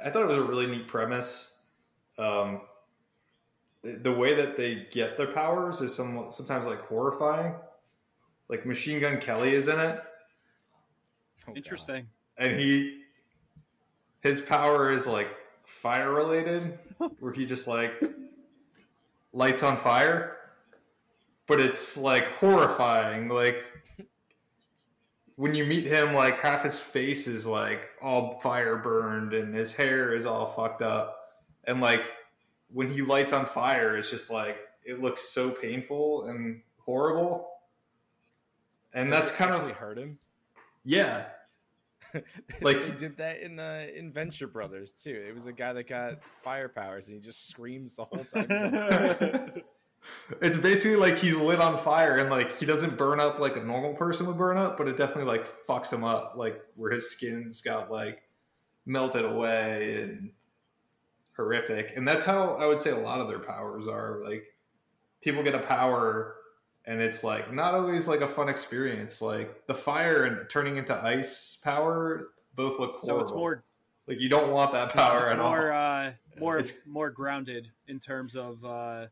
I thought it was a really neat premise. The way that they get their powers is sometimes like horrifying. Like Machine Gun Kelly is in it. Interesting. God. And his power is like fire related, where he just like lights on fire, but it's like horrifying. Like when you meet him, like half his face is like all fire burned and his hair is all fucked up. And like when he lights on fire, it's just like, it looks so painful and horrible. And that's kind of hurt him. Yeah. Like they did that in Venture Brothers too. It was a guy that got fire powers and he just screams the whole time. It's basically like he's lit on fire and like he doesn't burn up like a normal person would burn up, but it definitely like fucks him up, like where his skin's got like melted away and horrific. And that's how I would say a lot of their powers are. Like people get a power and it's like not always like a fun experience. Like the fire and turning into ice power both look horrible. So it's more like you don't want that power at all. It's more grounded in terms of the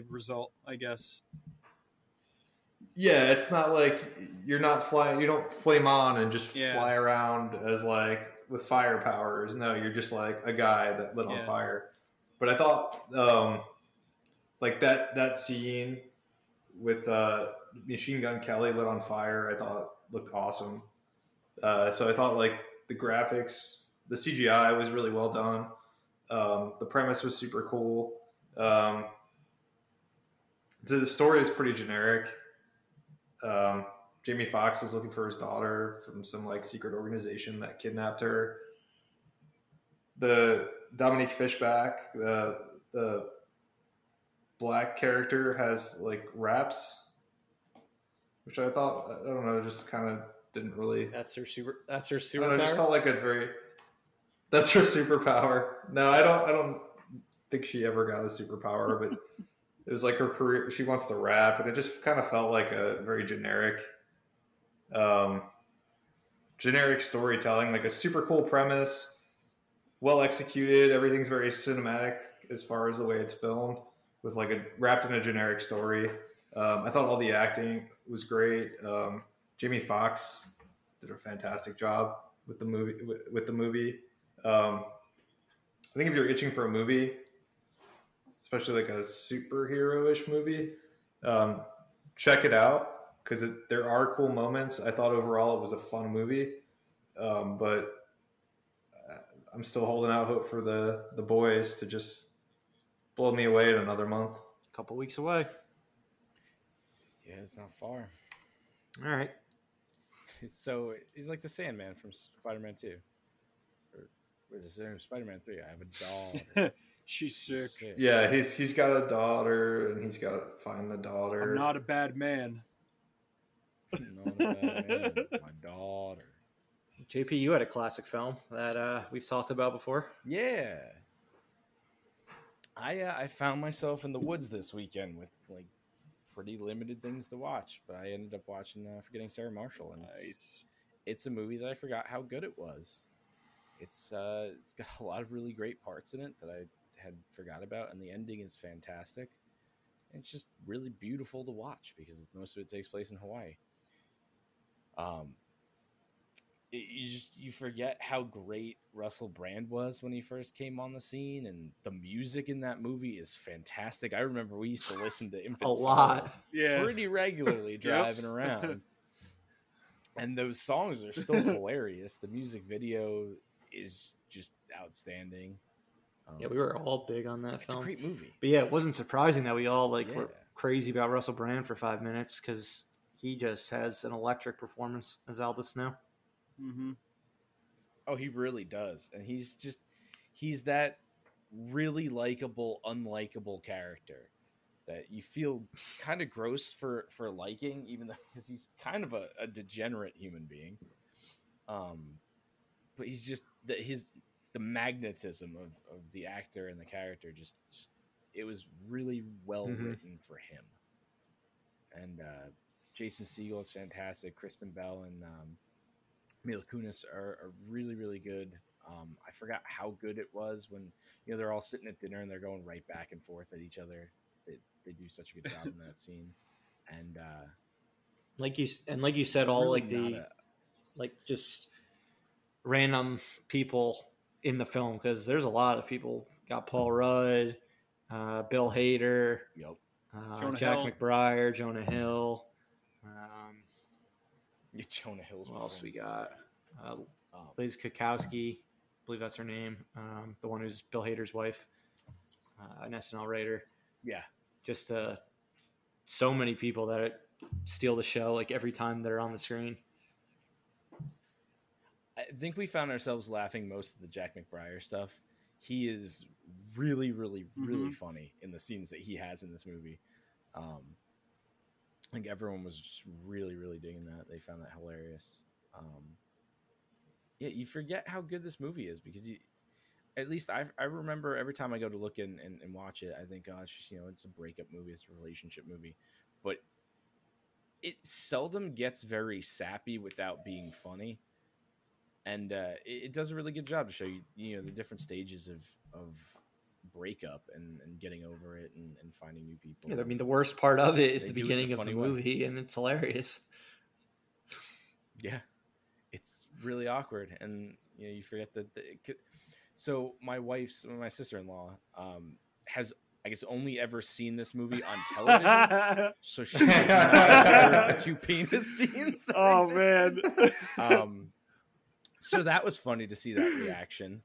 result, I guess. Yeah, it's not like you're not flying. You don't flame on and just fly around as like with fire powers. No, you're just like a guy that lit on fire. But I thought like that scene with Machine Gun Kelly lit on fire, I thought looked awesome. So I thought like the graphics, the CGI was really well done. The premise was super cool. So the story is pretty generic. Jamie Foxx is looking for his daughter from some like secret organization that kidnapped her. The Dominique Fishback, the black character, has like raps, which I thought, I don't know, just kind of didn't really. That's her superpower. I just felt like that's her superpower. No, I don't think she ever got a superpower, but it was like her career. She wants to rap, and it just kind of felt like a very generic storytelling, like a super cool premise, well executed. Everything's very cinematic as far as the way it's filmed, with like wrapped in a generic story. I thought all the acting was great. Jamie Foxx did a fantastic job with the movie. I think if you're itching for a movie, especially like a superhero-ish movie, check it out, because there are cool moments. I thought overall it was a fun movie, but I'm still holding out hope for the boys to just blow me away in another month. A couple weeks away. Yeah, it's not far. All right. So he's like the Sandman from Spider-Man 2. Or what is it? Spider-Man 3. I have a daughter. She's sick. Yeah, he's got a daughter, and he's got to find the daughter. I'm not a bad man. Not a bad man. My daughter. JP, you had a classic film that we've talked about before. Yeah. I found myself in the woods this weekend with like pretty limited things to watch, but I ended up watching Forgetting Sarah Marshall, and it's a movie that I forgot how good it was. It's got a lot of really great parts in it that I had forgot about, and the ending is fantastic. And it's just really beautiful to watch because most of it takes place in Hawaii. You forget how great Russell Brand was when he first came on the scene, and the music in that movie is fantastic. I remember we used to listen to Infant a lot, pretty regularly driving around, and those songs are still hilarious. The music video is just outstanding. Yeah, we were all big on that film. It's a great movie. But yeah, it wasn't surprising that we all were crazy about Russell Brand for 5 minutes, because he just has an electric performance as Aldous Snow. Mm-hmm. Oh, he really does. And he's that really likable, unlikable character that you feel kind of gross for liking, even though because he's kind of a degenerate human being. But he's just the magnetism of the actor and the character just it was really well written for him. And Jason Segel is fantastic. Kristen Bell and Mila Kunis are really, really good. I forgot how good it was when they're all sitting at dinner and they're going right back and forth at each other. They do such a good job in that scene. And like you said, all really like just random people in the film, because there's a lot of people. Got Paul Rudd, Bill Hader, Jack McBrayer, Jonah Hill. Jonah Hill's. What else we got? Liz Kukowski, I believe that's her name. The one who's Bill Hader's wife, an SNL writer. Yeah, just so many people that steal the show like every time they're on the screen. I think we found ourselves laughing most of the Jack McBrayer stuff. He is really, really, really funny in the scenes that he has in this movie. I think everyone was just really, really digging that. They found that hilarious. Yeah, you forget how good this movie is because at least I remember every time I go to look and watch it, I think, oh, it's just, it's a breakup movie, it's a relationship movie, but it seldom gets very sappy without being funny. And it does a really good job to show you, the different stages of breakup and getting over it and finding new people. Yeah, I mean, the worst part of it is the beginning of the movie, and it's hilarious. Yeah, it's really awkward, and you forget that. So my sister-in-law, has, I guess, only ever seen this movie on television. So she doesn't know the two penis scenes. Oh man. So that was funny to see that reaction.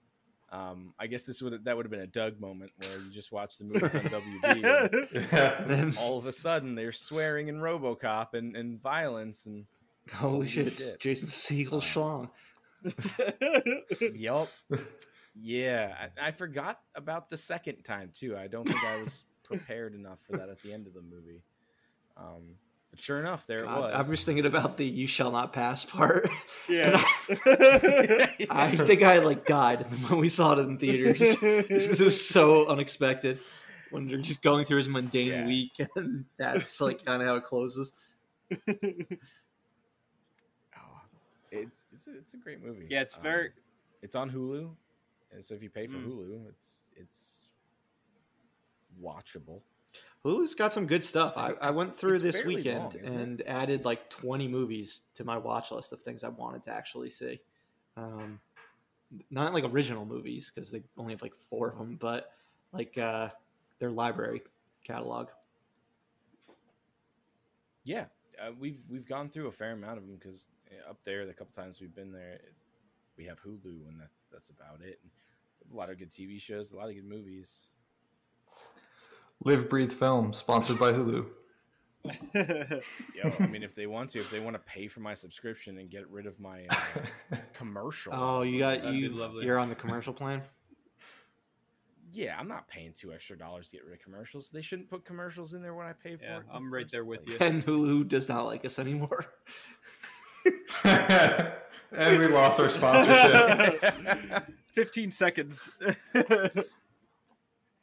I guess that would have been a Doug moment where you just watch the movies on WB, and then all of a sudden they're swearing in RoboCop and violence and holy shit. It's Jason Segel's schlong. Yup. Yeah, I forgot about the second time too. I don't think I was prepared enough for that at the end of the movie. But sure enough, there it was. I was thinking about the "You shall not pass" part. Yeah, I think I died when we saw it in theaters just because it was so unexpected. When they're just going through his mundane week, and that's kind of how it closes. It's a great movie. Yeah, it's very. It's on Hulu, and so if you pay for Hulu, it's watchable. Hulu's got some good stuff. I went through this weekend and added 20 movies to my watch list of things I wanted to actually see. Not original movies because they only have 4 of them, but their library catalog. Yeah, we've gone through a fair amount of them because up there the couple times we've been there, we have Hulu, and that's about it. And a lot of good TV shows, a lot of good movies. Live, Breathe Film, sponsored by Hulu. I mean, if they want to pay for my subscription and get rid of my commercials. Oh, you're on the commercial plan? Yeah, I'm not paying $2 extra to get rid of commercials. They shouldn't put commercials in there when I pay for it. I'm right there with you. And Hulu does not like us anymore. And we lost our sponsorship. 15 seconds.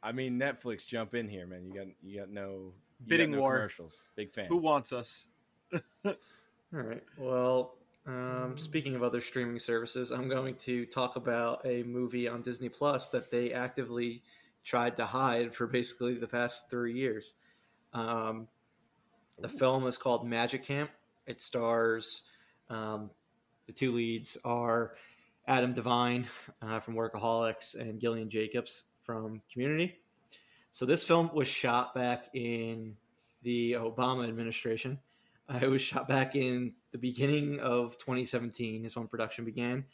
I mean, Netflix, jump in here, man. You got no bidding war commercials. Big fan. Who wants us? All right. Well, speaking of other streaming services, I'm going to talk about a movie on Disney Plus that they actively tried to hide for basically the past 3 years. The film is called Magic Camp. It stars the two leads are Adam Devine from Workaholics and Gillian Jacobs from Community. So this film was shot back in the Obama administration. It was shot back in the beginning of 2017 is when production began,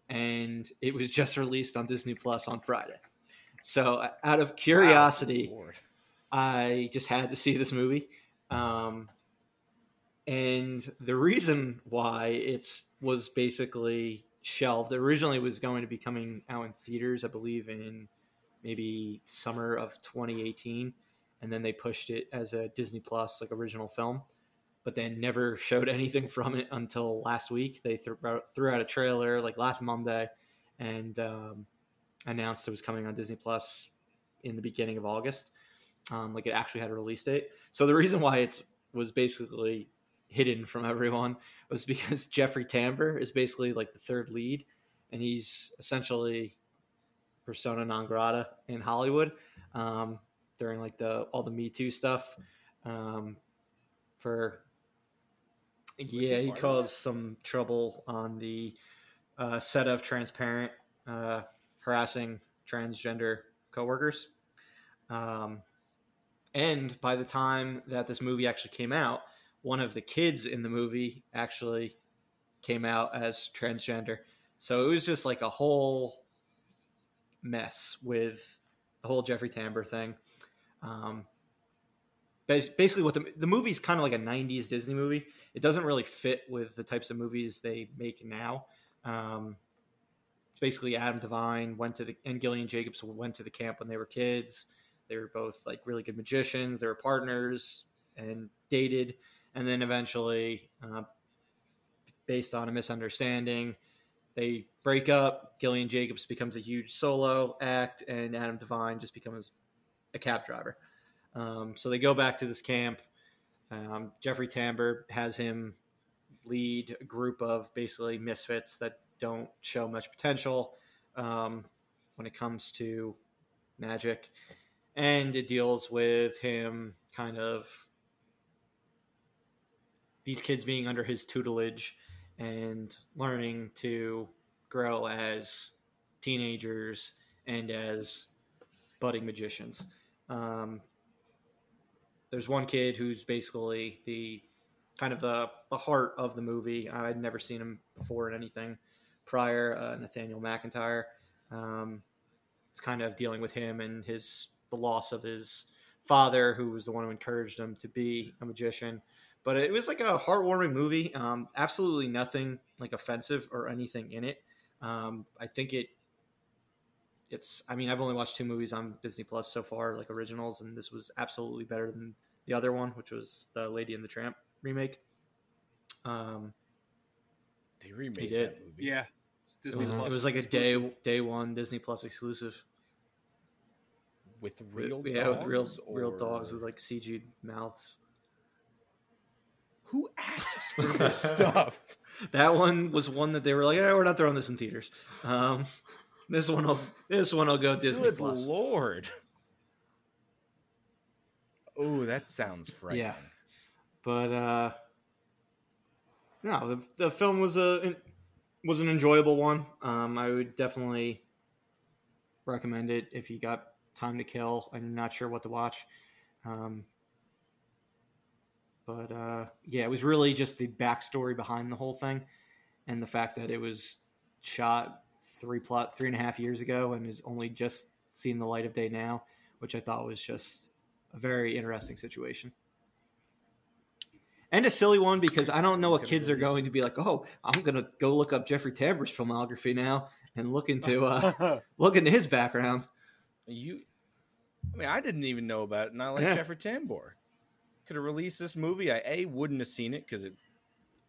and it was just released on Disney Plus on Friday. So out of curiosity, I just had to see this movie. And the reason why it was basically shelved, originally was going to be coming out in theaters, I believe, in maybe summer of 2018. And then they pushed it as a Disney Plus original film, but then never showed anything from it until last week. They threw out a trailer last Monday and announced it was coming on Disney Plus in the beginning of August. It actually had a release date. So the reason why it was basically hidden from everyone was because Jeffrey Tambor is basically the third lead, and he's essentially persona non grata in Hollywood during all the Me Too stuff. He caused some trouble on the set of Transparent, harassing transgender coworkers. And by the time that this movie actually came out, one of the kids in the movie actually came out as transgender. So it was just a whole mess with the whole Jeffrey Tambor thing. Basically what the movie's kind of like a 90s Disney movie. It doesn't really fit with the types of movies they make now. basically Adam Devine and Gillian Jacobs went to the camp when they were kids. They were both like really good magicians. They were partners and dated. And then eventually, based on a misunderstanding, they break up. Gillian Jacobs becomes a huge solo act, and Adam Devine just becomes a cab driver. So they go back to this camp. Jeffrey Tambor has him lead a group of basically misfits that don't show much potential when it comes to magic. And it deals with him kind of these kids being under his tutelage and learning to grow as teenagers and as budding magicians. There's one kid who's basically the kind of the heart of the movie. I'd never seen him before in anything prior. Nathaniel McIntyre. It's kind of dealing with him and the loss of his father, who was the one who encouraged him to be a magician. But it was like a heartwarming movie. Absolutely nothing like offensive or anything in it. I think I've only watched 2 movies on Disney Plus so far, like originals, and this was absolutely better than the other one, which was the Lady and the Tramp remake. They remade did. that movie. Yeah. It's Disney Plus. It was like exclusive. a day one Disney Plus exclusive. With real dogs? Yeah, with real dogs with like CG mouths. Who asks for this stuff? That one was one that they were like, we're not throwing this in theaters. This one will go Disney Good Plus. Lord. Oh, that sounds frightening. Yeah. But no, the film was an enjoyable one. I would definitely recommend it if you got time to kill and you're not sure what to watch. But yeah, it was really just the backstory behind the whole thing, and the fact that it was shot 3.5 years ago and is only just seeing the light of day now, which I thought was just a very interesting situation. And a silly one, because I don't know what kids are going to be like, oh, I'm going to go look up Jeffrey Tambor's filmography now and look into his background. I didn't even know about it, and I like Jeffrey Tambor. Could have released this movie. I A, wouldn't have seen it because it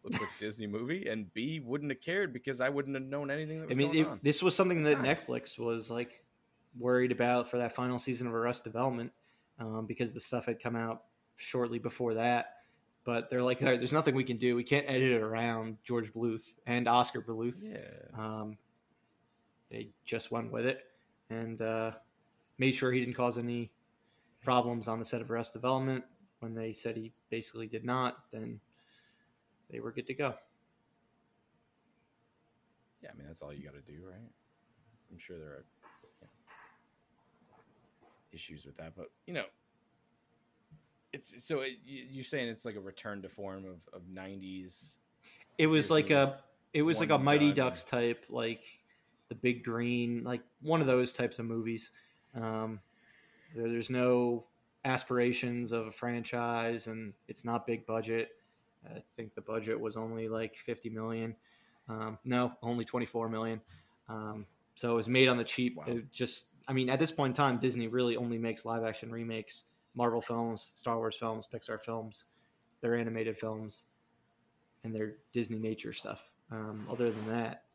looks like a Disney movie, and B, wouldn't have cared because I wouldn't have known anything that was going on. This was something that Netflix was like worried about for that final season of Arrested Development, because the stuff had come out shortly before that. But they're like, there's nothing we can do. We can't edit it around George Bluth and Oscar Bluth. Yeah. They just went with it and made sure he didn't cause any problems on the set of Arrested Development. When they said he basically did not, then they were good to go. Yeah, that's all you got to do, right? I'm sure there are issues with that, but you're saying it's like a return to form of 90s. It was like a Mighty Ducks type, like The Big Green, like one of those types of movies. There's no aspirations of a franchise, and it's not big budget. I think the budget was only like $50 million. No, only $24 million. So it was made on the cheap. Wow. At this point in time, Disney really only makes live action remakes, Marvel films, Star Wars films, Pixar films, their animated films, and their Disney nature stuff. Other than that,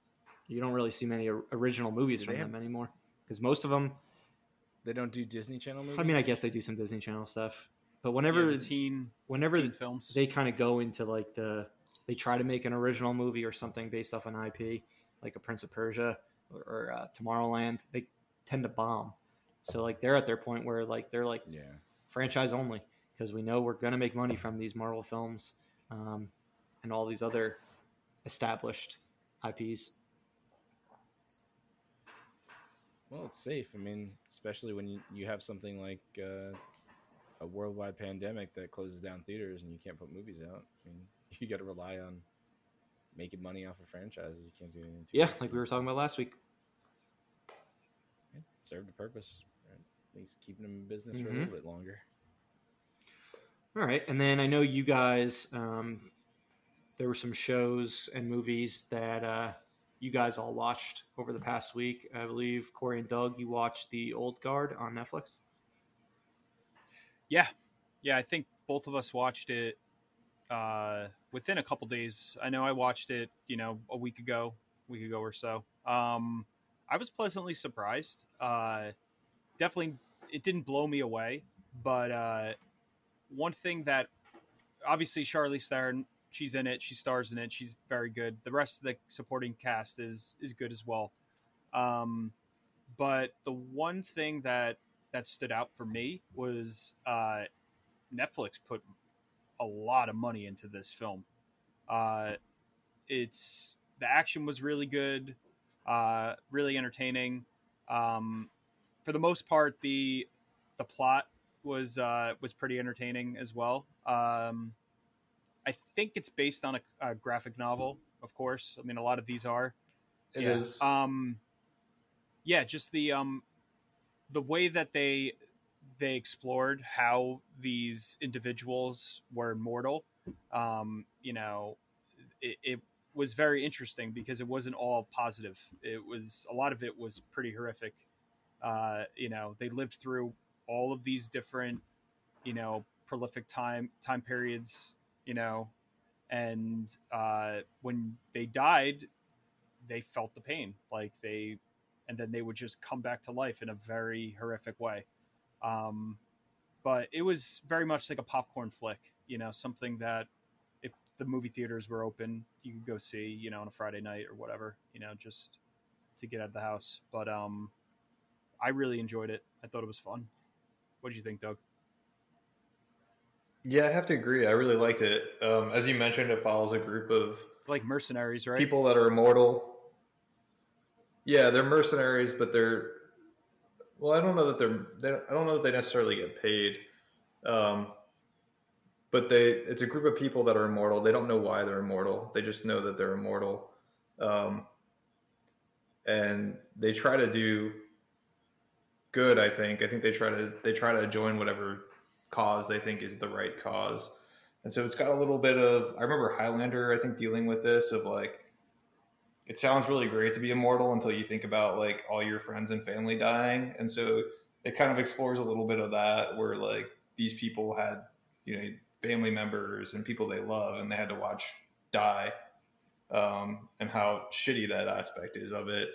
you don't really see many original movies from them anymore, because most of them, they don't do Disney Channel movies? I guess they do some Disney Channel stuff. But whenever teen films, they kind of go into like they try to make an original movie or something based off an IP, like a Prince of Persia or Tomorrowland, they tend to bomb. So like they're at their point where like they're like franchise only, because we know we're going to make money from these Marvel films and all these other established IPs. Well, it's safe. Especially when you have something like a worldwide pandemic that closes down theaters and you can't put movies out. You got to rely on making money off of franchises. You can't do anything. Like we were talking about last week. It served a purpose. At least keeping them in business for a little bit longer. All right. And then I know you guys, there were some shows and movies that you guys all watched over the past week. I believe Corey and Doug, you watched The Old Guard on Netflix. Yeah, I think both of us watched it within a couple days. I know I watched it, a week ago or so. I was pleasantly surprised. Definitely, it didn't blow me away, but one thing that obviously Charlize Theron, she's in it, she stars in it, she's very good. The rest of the supporting cast is good as well. But the one thing that stood out for me was Netflix put a lot of money into this film. The action was really good, really entertaining. For the most part, the plot was pretty entertaining as well. I think it's based on a graphic novel, of course. I mean, a lot of these are. It is. Just the way that they explored how these individuals were immortal. It was very interesting because it wasn't all positive. A lot of it was pretty horrific. They lived through all of these different, prolific time periods, and when they died, they felt the pain, and then they would just come back to life in a very horrific way. But it was very much like a popcorn flick, something that if the movie theaters were open, you could go see, on a Friday night or whatever, just to get out of the house. But I really enjoyed it. I thought it was fun. What did you think, Doug? Yeah, I have to agree. I really liked it. As you mentioned, it follows a group of like mercenaries, right? People that are immortal. Yeah, they're mercenaries, but they're. Well, I don't know that I don't know that they necessarily get paid. But it's a group of people that are immortal. They don't know why they're immortal. They just know that they're immortal. And they try to do good, I think. I think they try to join whatever cause they think is the right cause. And so it's got a little bit of, I remember Highlander, I think, dealing with this of like, it sounds really great to be immortal until you think about like all your friends and family dying. And so it kind of explores a little bit of that where like these people had, family members and people they love and they had to watch die, and how shitty that aspect is of it,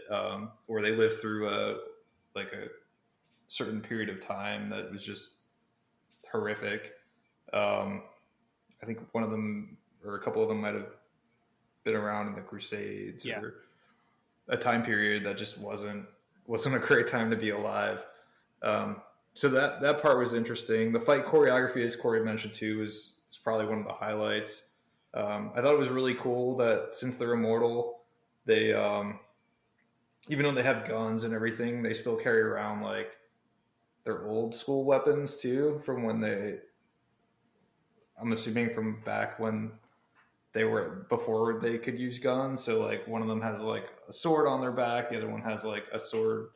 where they lived through a certain period of time that was just horrific. I think one of them or a couple of them might have been around in the Crusades or a time period that just wasn't a great time to be alive. So that part was interesting. The fight choreography, as Corey mentioned too, was probably one of the highlights. I thought it was really cool that since they're immortal, they, even though they have guns and everything, they still carry around like their old school weapons too, from when I'm assuming from back when before they could use guns. So like one of them has like a sword on their back, the other one has like a sword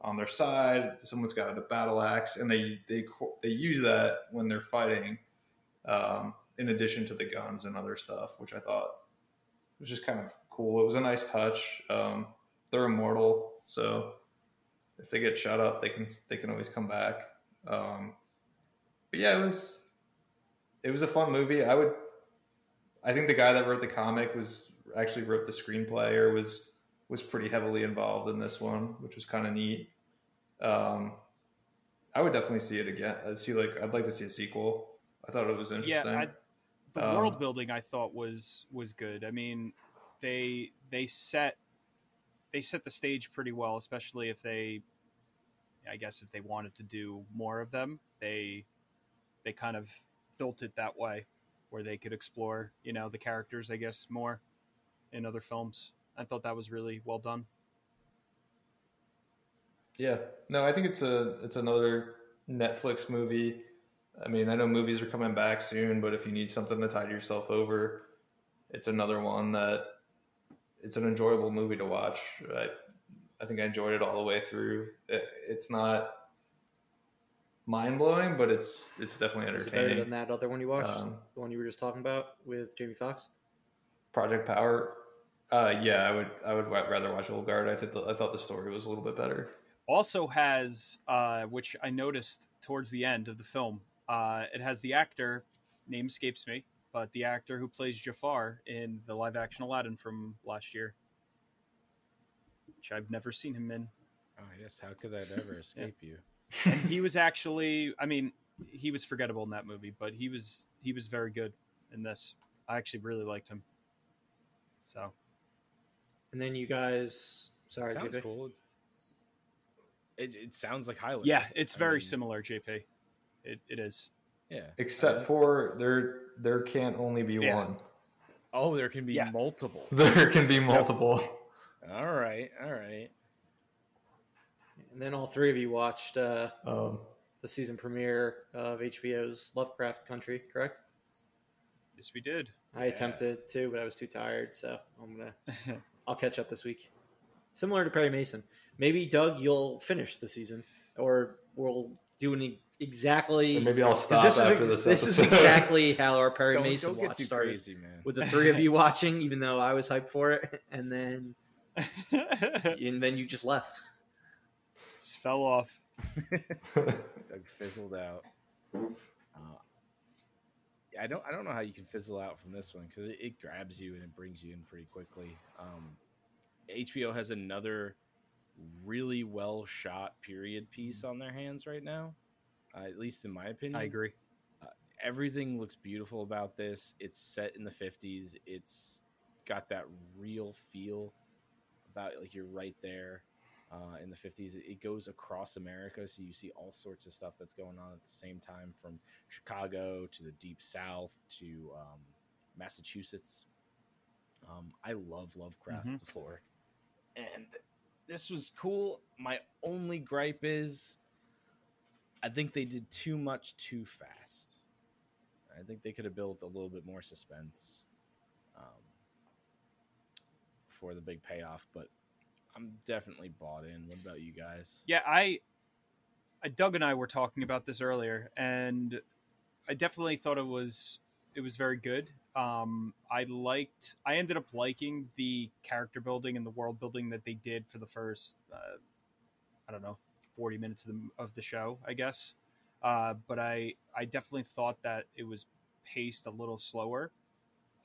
on their side, someone's got a battle axe, and they use that when they're fighting, in addition to the guns and other stuff, which I thought was just kind of cool. It was a nice touch. They're immortal, so if they get shot up, they can always come back. But yeah, it was a fun movie. I think the guy that wrote the comic actually wrote the screenplay or was pretty heavily involved in this one, which was kind of neat. I would definitely see it again. I'd like to see a sequel. I thought it was interesting. Yeah, the world building I thought was good. I mean, they set the stage pretty well, especially if they wanted to do more of them. They kind of built it that way where they could explore, the characters, I guess, more in other films. I thought that was really well done. Yeah, no, I think it's another Netflix movie. I mean, I know movies are coming back soon, but if you need something to tide yourself over, it's another one that it's an enjoyable movie to watch. I think I enjoyed it all the way through. It's not mind-blowing, but it's definitely entertaining. Is it better than that other one you watched? The one you were just talking about with Jamie Foxx? Project Power. Yeah, I would rather watch Old Guard. I thought the story was a little bit better. Also has, which I noticed towards the end of the film, it has the actor, name escapes me, but the actor who plays Jafar in the live action Aladdin from last year, which I've never seen him in. Oh, yes. How could that ever escape you? And he was actually, I mean, he was forgettable in that movie, but he was very good in this. I actually really liked him. So. And then you guys, sorry, sounds JP. cool. It sounds like Highlander. Yeah, it's very similar, JP. It is. Yeah. Except for there can't only be one. Oh, there can be multiple. There can be multiple. All right. And then all three of you watched the season premiere of HBO's Lovecraft Country, correct? Yes, we did. I attempted to, but I was too tired, so I'll catch up this week. Similar to Perry Mason. Maybe, Doug, you'll finish the season, or we'll do exactly... Or maybe I'll stop after this episode. This is exactly how our Perry Mason watch started. Crazy, man. With the three of you watching, even though I was hyped for it, and then you just left. Just fell off. Doug fizzled out. I don't know how you can fizzle out from this one, because it grabs you and it brings you in pretty quickly. HBO has another really well shot period piece on their hands right now, at least in my opinion. I agree. Everything looks beautiful about this. It's set in the 50s. It's got that real feel about like you're right there in the 50s. It goes across America, so you see all sorts of stuff that's going on at the same time, from Chicago to the Deep South to Massachusetts. I love Lovecraft lore, and this was cool. My only gripe is I think they did too much too fast. I think they could have built a little bit more suspense for the big payoff, but I'm definitely bought in. What about you guys? Yeah, Doug and I were talking about this earlier, and I definitely thought it was very good. I ended up liking the character building and the world building that they did for the first, 40 minutes of the show, I guess. But I definitely thought that it was paced a little slower.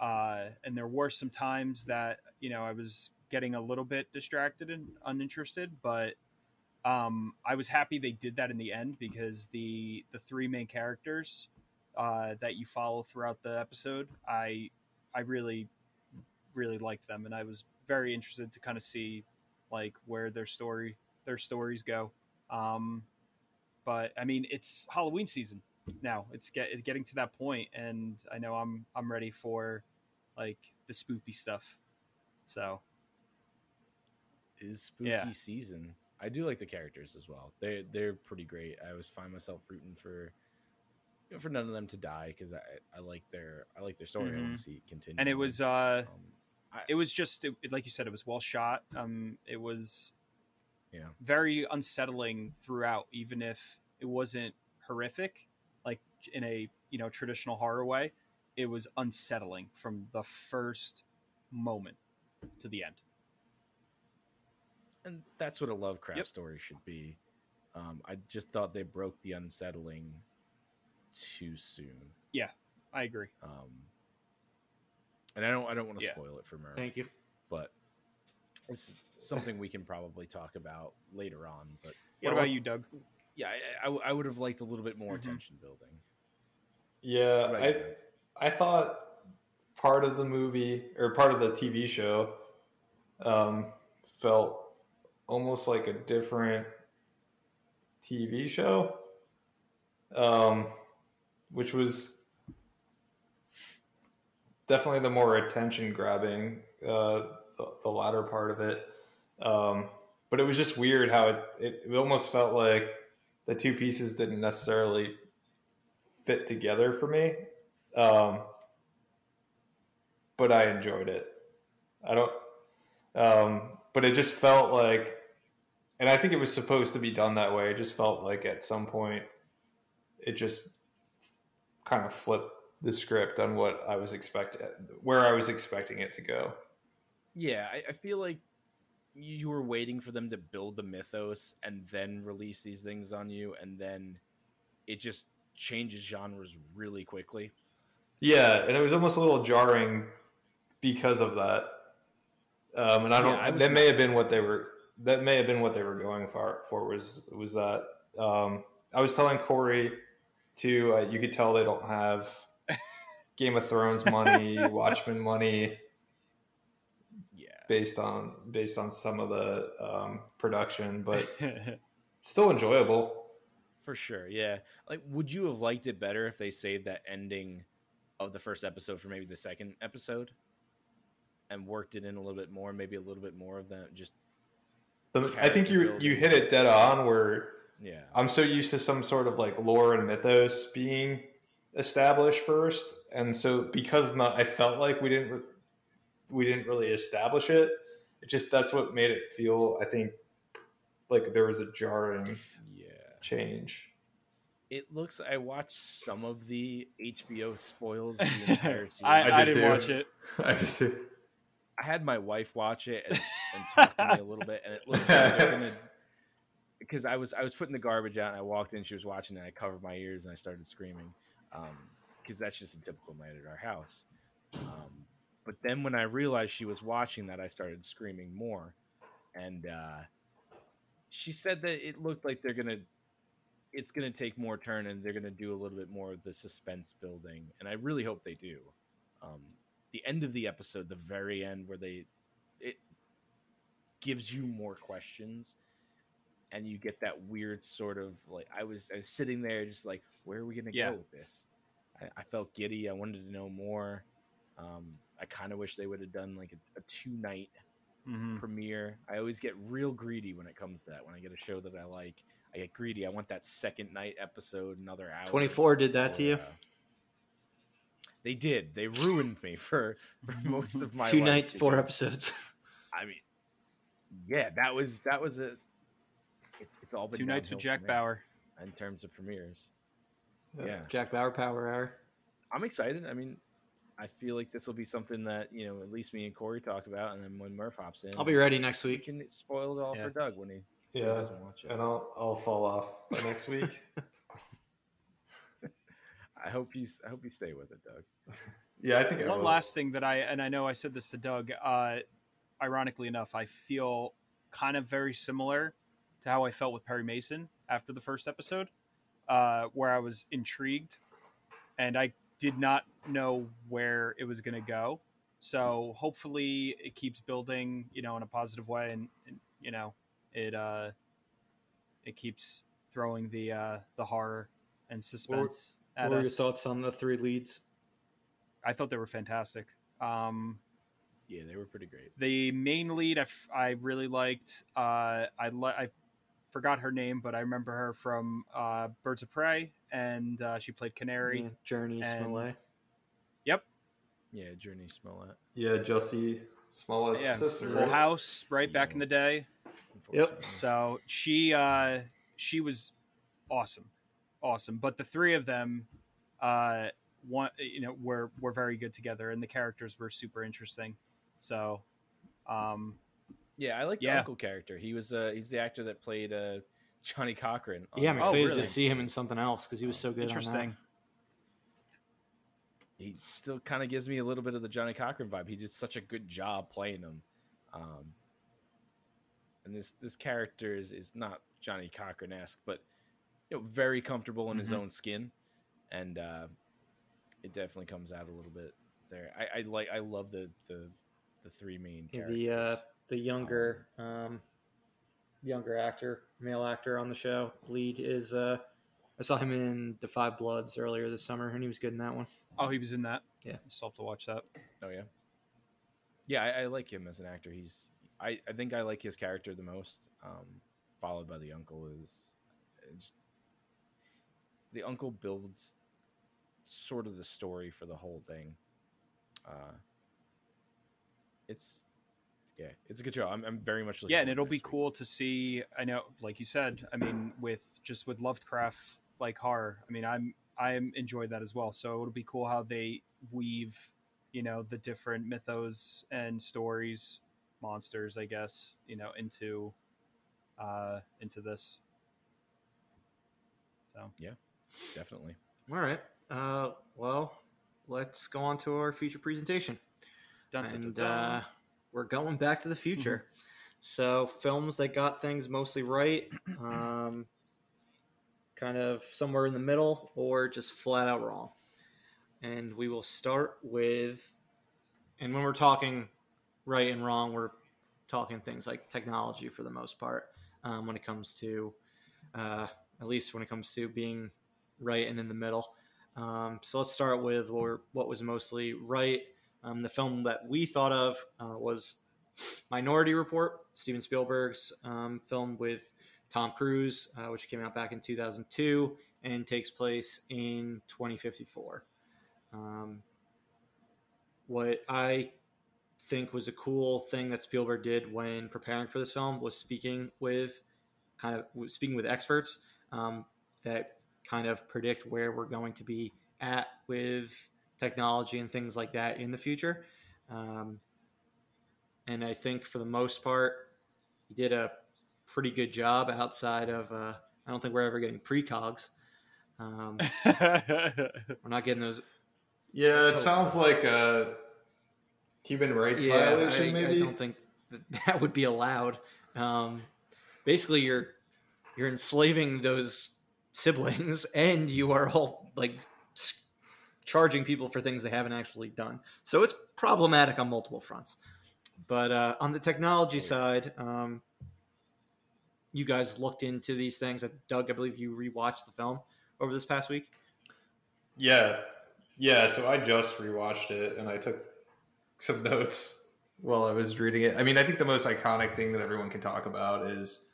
And there were some times that, I was getting a little bit distracted and uninterested, but I was happy they did that in the end, because the three main characters that you follow throughout the episode, I really, really liked them, and I was very interested to kind of see like where their stories go. But I mean, it's Halloween season now. It's getting to that point, and I know I'm ready for like the spoopy stuff. So is spooky season. I do like the characters as well. They're pretty great. I always find myself rooting for none of them to die, because I like their story. I want to see it continue. And it was it was just like you said, it was well shot. It was very unsettling throughout, even if it wasn't horrific, like in a traditional horror way. It was unsettling from the first moment to the end. And that's what a Lovecraft story should be. I just thought they broke the unsettling too soon. Yeah, I agree. And I don't want to spoil it for Murph. Thank you. But it's something we can probably talk about later on. But what about you, Doug? Yeah, I would have liked a little bit more tension building. Yeah, I thought part of the movie, or part of the TV show, felt almost like a different TV show, which was definitely the more attention grabbing, the latter part of it. But it was just weird how it almost felt like the two pieces didn't necessarily fit together for me. But I enjoyed it. But it just felt like, and I think it was supposed to be done that way. It just felt like at some point it just kind of flipped the script on what I was expecting, where I was expecting it to go. Yeah, I feel like you were waiting for them to build the mythos and then release these things on you, and then it just changes genres really quickly. Yeah, and it was almost a little jarring because of that. And I don't. That may have been what they were. That may have been what they were going for. Was that? I was telling Corey too. You could tell they don't have Game of Thrones money, Watchmen money. Yeah, based on some of the production, but still enjoyable for sure. Yeah, like, would you have liked it better if they saved that ending of the first episode for maybe the second episode and worked it in a little bit more, maybe a little bit more of that? Just I think you hit it dead on. Where yeah, I'm so used to some sort of like lore and mythos being established first, and so because I felt like we didn't really establish it. It just, that's what made it feel, I think, like there was a jarring change. It looks. I watched some of the HBO spoils the entire series. I didn't watch it. I just did. I had my wife watch it and talk to me a little bit, and it looks like they're gonna. Because I was putting the garbage out, and I walked in, she was watching, and I covered my ears and I started screaming, because that's just a typical night at our house. But then when I realized she was watching that, I started screaming more, and she said that it looked like it's gonna take more turn, and they're gonna do a little bit more of the suspense building, and I really hope they do. The end of the episode, the very end, where it gives you more questions, and you get that weird sort of like, I was sitting there just like, where are we gonna go with this? I felt giddy. I wanted to know more. I kind of wish they would have done like a 2-night premiere. I always get real greedy when it comes to that. When I get a show that I like, I get greedy. I want that second night episode, another hour. 24 did that to you? They did. They ruined me for most of my 2 life. nights, 4 episodes. I mean, yeah, that was a. It's all been 2 nights with Jack Bauer in terms of premieres. Yeah, Jack Bauer power hour. I'm excited. I mean, I feel like this will be something that, at least me and Corey talk about, and then when Murph hops in, I'll be ready next week. We can spoil it all for Doug when he doesn't watch it. And I'll fall off by next week. I hope you stay with it, Doug. Yeah, I think one last thing that I know I said this to Doug. Ironically enough, I feel kind of very similar to how I felt with Perry Mason after the first episode, where I was intrigued and I did not know where it was going to go. So hopefully it keeps building, in a positive way, and it keeps throwing the horror and suspense at us. What were your thoughts on the 3 leads? I thought they were fantastic. Yeah, they were pretty great. The main lead I really liked. I forgot her name, but I remember her from Birds of Prey, and she played Canary. Yeah, Journey Smollett. Yep. Yeah, Journey Smollett. Yeah, Jussie Smollett's sister. Full House, right back in the day. Yep. So she was awesome. But the 3 of them, were very good together, and the characters were super interesting. So, yeah, I like the uncle character. He's the actor that played Johnny Cochran. Yeah, I'm excited to see him in something else because he was so good. Interesting. On that. He still kind of gives me a little bit of the Johnny Cochran vibe. He did such a good job playing him. And this character is not Johnny Cochran-esque, but very comfortable in his own skin, and it definitely comes out a little bit there. I love the 3 main characters. The younger actor, male actor on the show, lead is I saw him in The Five Bloods earlier this summer, and he was good in that one. Oh, he was in that? Yeah. I still have to watch that. Oh, yeah? Yeah, I like him as an actor. I think I like his character the most, followed by the uncle. The uncle builds sort of the story for the whole thing. It's a good show. I'm very much looking. Yeah, and it'll be cool to see. I know, like you said, I mean, with Lovecraft like horror. I mean, I enjoyed that as well. So it'll be cool how they weave, the different mythos and stories monsters, I guess, into this. So yeah, definitely. All right. Well, let's go on to our future presentation. Dun, dun, dun, dun. We're going back to the future. Mm-hmm. So films that got things mostly right, kind of somewhere in the middle, or just flat out wrong. And we will start with, and when we're talking right and wrong, we're talking things like technology for the most part, when it comes to, at least when it comes to being right and in the middle. So let's start with what was mostly right. The film that we thought of was Minority Report, Steven Spielberg's film with Tom Cruise, which came out back in 2002 and takes place in 2054. What I think was a cool thing that Spielberg did when preparing for this film was speaking with experts that kind of predict where we're going to be at with technology and things like that in the future. And I think for the most part, he did a pretty good job outside of, I don't think we're ever getting precogs. We're not getting those. Yeah, it sounds like a human rights violation, maybe. I don't think that would be allowed. Basically, you're enslaving those siblings, and you are all like charging people for things they haven't actually done. So it's problematic on multiple fronts. But on the technology side, you guys looked into these things. Doug, I believe you rewatched the film over this past week. Yeah. So I just rewatched it, and I took some notes while I was reading it. I mean, I think the most iconic thing that everyone can talk about is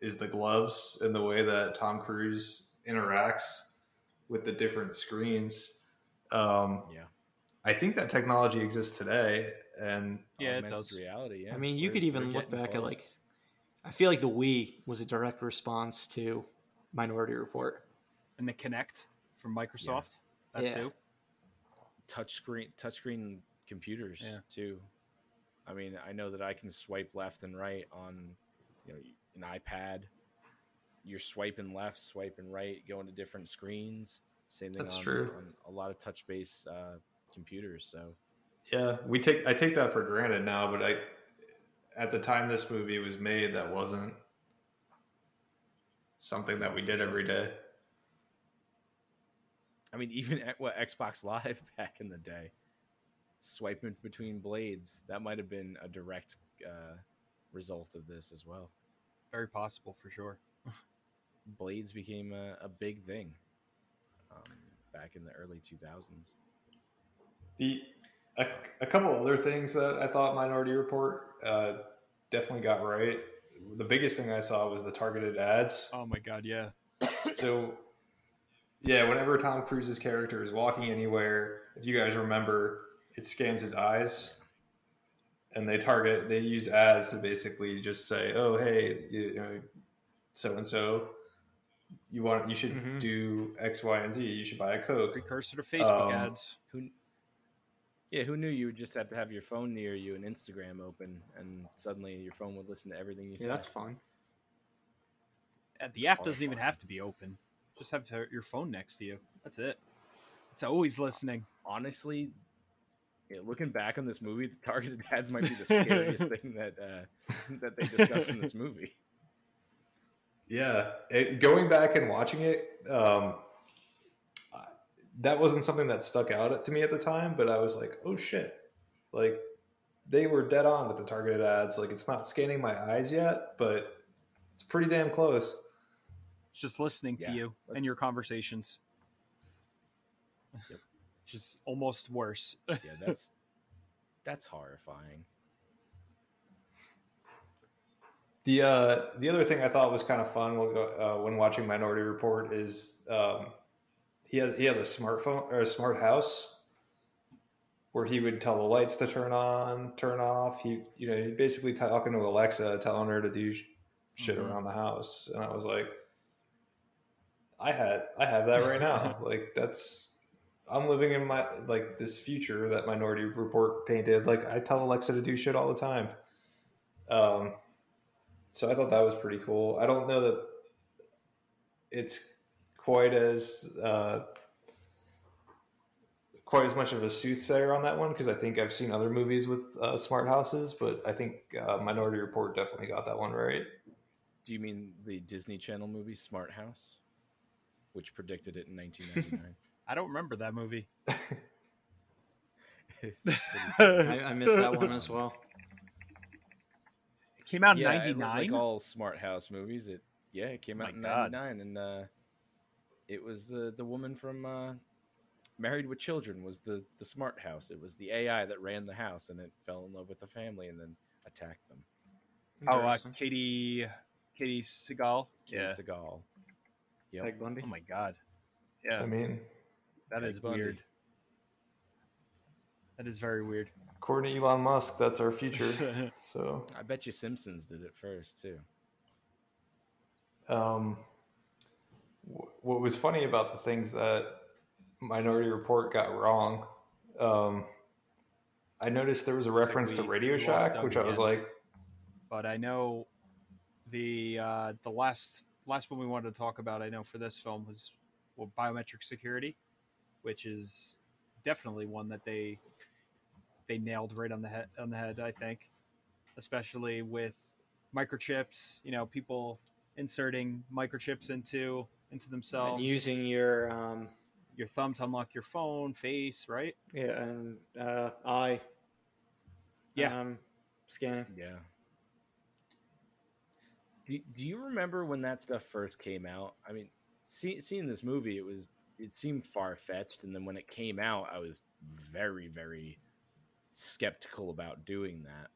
the gloves and the way that Tom Cruise interacts with the different screens. I think that technology exists today, and it does. Reality. Yeah. I mean, you could even look back at I feel like the Wii was a direct response to Minority Report, and the Kinect from Microsoft. Yeah. That too. Touchscreen computers too. I mean, I know that I can swipe left and right on, an iPad. You're swiping left, swiping right, going to different screens. Same thing on a lot of touch-based computers. So yeah, I take that for granted now, but at the time this movie was made, that wasn't something that we did every day. I mean, even at Xbox Live back in the day, swiping between blades, that might have been a direct result of this as well. Very possible, for sure. Blades became a big thing back in the early 2000s. A couple other things that I thought Minority Report definitely got right. The biggest thing I saw was the targeted ads. Oh my God, yeah. So, yeah, whenever Tom Cruise's character is walking anywhere, if you guys remember, it scans his eyes, and they use ads to basically just say, "Oh, hey, so and so, you should do X, Y, and Z. You should buy a Coke." Precursor to Facebook ads. Who knew you would just have to have your phone near you and Instagram open, and suddenly your phone would listen to everything you said. Yeah, that's fun. The app doesn't even have to be open. Just have your phone next to you. That's it. It's always listening. Honestly, looking back on this movie, the targeted ads might be the scariest thing that they discuss in this movie. Yeah, going back and watching it, that wasn't something that stuck out to me at the time, but I was like, oh shit, like they were dead on with the targeted ads. Like, it's not scanning my eyes yet, but it's pretty damn close. It's just listening to you and your conversations. Yep. Just almost worse. Yeah, that's horrifying. The other thing I thought was kind of fun when watching Minority Report is he had a smartphone or a smart house where he would tell the lights to turn on, turn off. He basically talking to Alexa, telling her to do shit around the house. And I was like, I have that right now. Like, I'm living in my, like, this future that Minority Report painted. Like, I tell Alexa to do shit all the time. So I thought that was pretty cool. I don't know that it's quite as much of a soothsayer on that one, because I think I've seen other movies with smart houses, but I think Minority Report definitely got that one right. Do you mean the Disney Channel movie Smart House, which predicted it in 1999? I don't remember that movie. I missed that one as well. It came out in Yeah, 99? like all Smart House movies. It came out in 99, and it was the woman from Married with Children was the Smart House. It was the AI that ran the house, and it fell in love with the family and then attacked them. Oh, Katie Seagal. Katie Seagal. Yep. Peg Bundy. Oh my god. Yeah. I mean, that is weird. That is very weird. According to Elon Musk, that's our future. So I bet you Simpsons did it first too. What was funny about the things that Minority Report got wrong, I noticed there was a reference to Radio Shack, which I was like, but I know the last one we wanted to talk about, I know for this film was biometric security, which is definitely one that they nailed right on the head, I think, especially with microchips, people inserting microchips into themselves and using your thumb to unlock your phone, face, right? Yeah, and eye. Yeah. Scanning. Yeah. Do you remember when that stuff first came out? I mean, seeing this movie, it seemed far-fetched, and then when it came out, I was very, very skeptical about doing that.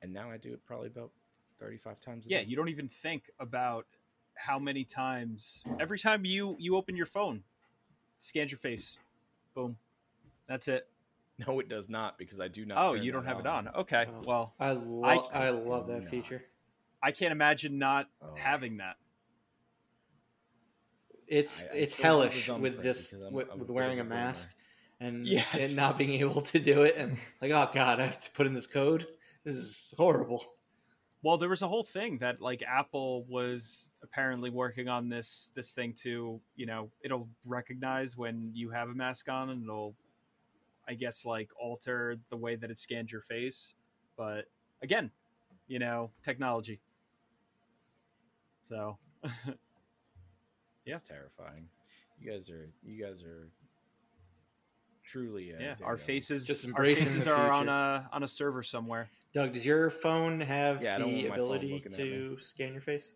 And now I do it probably about 35 times a day. Yeah, you don't even think about how many times, every time you open your phone, scans your face. Boom. That's it. No, it does not, because I do not. Oh, you don't have it on. Okay, well. I love that feature. I can't imagine not having that. It's hellish with this with wearing a mask and not being able to do it, and like, oh god, I have to put in this code. This is horrible. Well, there was a whole thing that like Apple was apparently working on this thing to, it'll recognize when you have a mask on, and it'll, I guess, like alter the way that it scans your face. But again, technology. So it's terrifying. You guys are truly our faces just our faces are on a server somewhere. Doug, does your phone have the ability to scan your face?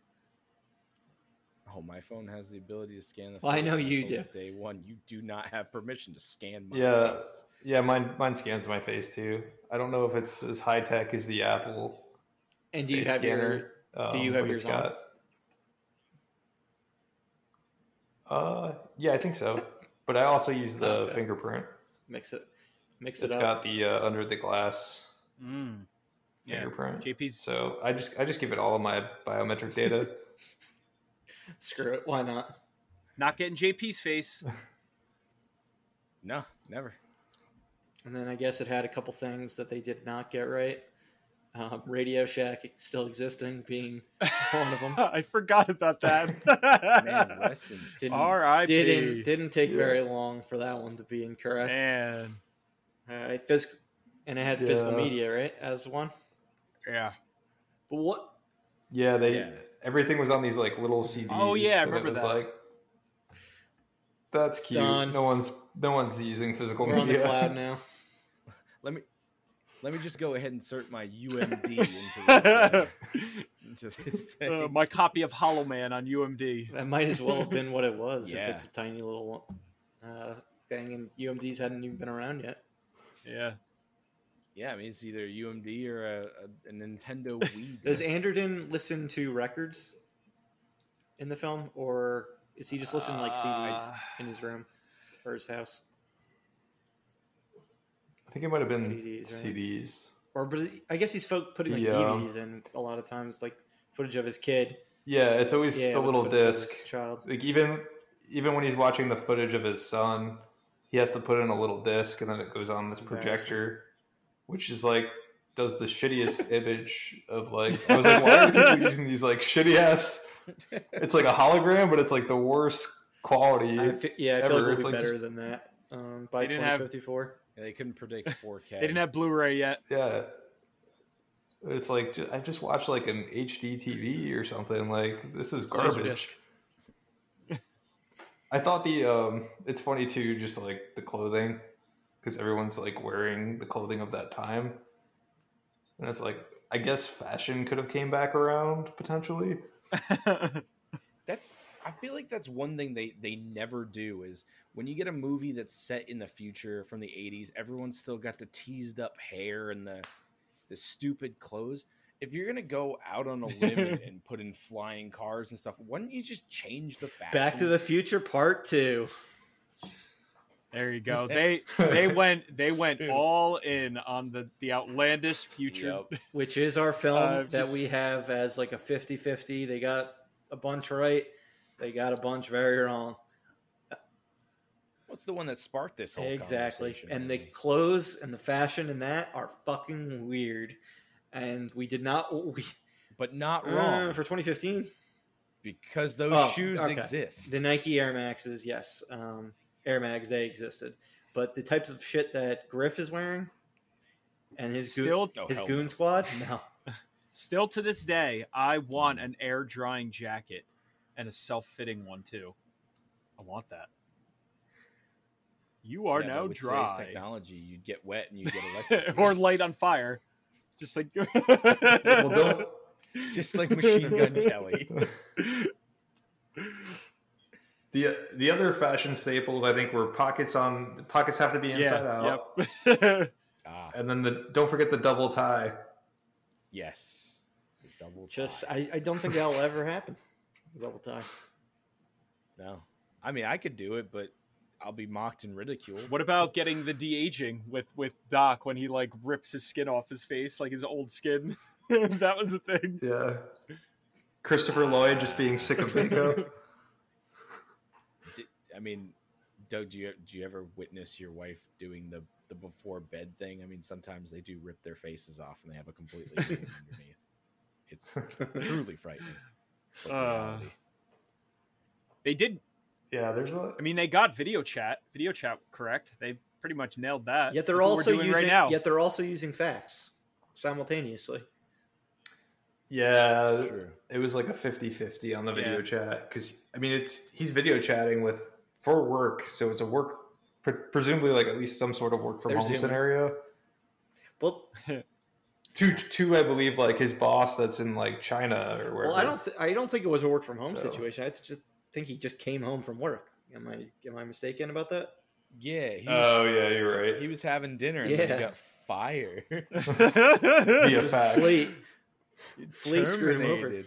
Oh, my phone has the ability to scan the face. Well, I know you do. Day one, you do not have permission to scan my face. Yeah, mine scans my face too. I don't know if it's as high tech as the Apple. And do you have scanner, do you have yours on? Yeah, I think so. But I also use the fingerprint. Mix it It's up. got the under the glass fingerprint. JP's. So I just give it all of my biometric data. Screw it. Why not? Not getting JP's face. No, never. And then I guess it had a couple things that they did not get right. Radio Shack still existing being one of them. I forgot about that. Man, rest in R.I.P. Didn't take very long for that one to be incorrect. Man. And it had physical media, right, as one? Yeah. But what? Yeah, everything was on these like little CDs. Oh yeah, I remember it was that. Like, that's cute. Done. No one's using physical We're media. on the cloud now. Let me just go ahead and insert my UMD into this thing. My copy of Hollow Man on UMD. That might as well have been what it was Yeah. if it's a tiny little thing, and UMDs hadn't even been around yet. Yeah. Yeah, I mean, it's either UMD or a Nintendo Wii. Does Anderton listen to records in the film, or is he just listening to like CDs in his room or his house? I think it might have been CDs. Or, but I guess he's putting like DVDs in a lot of times, like footage of his kid. Yeah, it's always the little disc. Child. Like even when he's watching the footage of his son, he has to put in a little disc, and then it goes on this projector, which is like does the shittiest image of like, I was like, why are people using these like shitty ass? It's like a hologram, but it's like the worst quality. I feel like it'll be better than that by 2054. They couldn't predict 4K. They didn't have Blu-ray yet. Yeah. It's like, I just watched like an HD TV or something. Like, this is garbage. I thought it's funny too, just like the clothing, because everyone's like wearing the clothing of that time. And it's like, I guess fashion could have came back around potentially. I feel like that's one thing they never do is when you get a movie that's set in the future from the 80s, everyone's still got the teased up hair and the stupid clothes. If you're going to go out on a limb and put in flying cars and stuff, why don't you just change the fashion? Back to the Future Part 2. There you go. They went all in on the outlandish future. Yep. Which is our film that we have as like a 50-50. They got a bunch right. They got a bunch very wrong. What's the one that sparked this whole conversation? And the clothes and the fashion in that are fucking weird. And we did not... but not wrong. For 2015? Because those shoes exist. The Nike Air Maxes, yes. Air Mags, they existed. But the types of shit that Griff is wearing and his goon squad, no. Still to this day, I want an air drying jacket and a self-fitting one too. I want that. You are now with dry. Today's technology, you'd get wet and you get electrocuted. Or light on fire. Just like just like Machine Gun Kelly. The other fashion staples, I think, were pockets have to be inside out. Yep. And then don't forget the double tie. Yes. The double tie. I don't think that'll ever happen. The double tie. No. I mean, I could do it, but I'll be mocked and ridiculed. What about getting the de-aging with Doc when he like rips his skin off his face, like his old skin? That was a thing. Yeah. Christopher Lloyd just being sick of makeup. I mean, Doug, do you ever witness your wife doing the before bed thing? I mean, sometimes they do rip their faces off and they have a completely new underneath. It's truly frightening. They did. Yeah, I mean, they got video chat correct. They pretty much nailed that. Yet they're also using fax simultaneously. Yeah, it was like a 50-50 on the video chat because I mean he's video chatting for work, so it's a work presumably like at least some sort of work from home scenario. Well, to I believe like his boss that's in like China or wherever. Well, I don't think it was a work from home situation. I just think he just came home from work. Am I mistaken about that? Yeah. Yeah, you're right. He was having dinner and then he got fired. Via fax. Fleet screwed him over.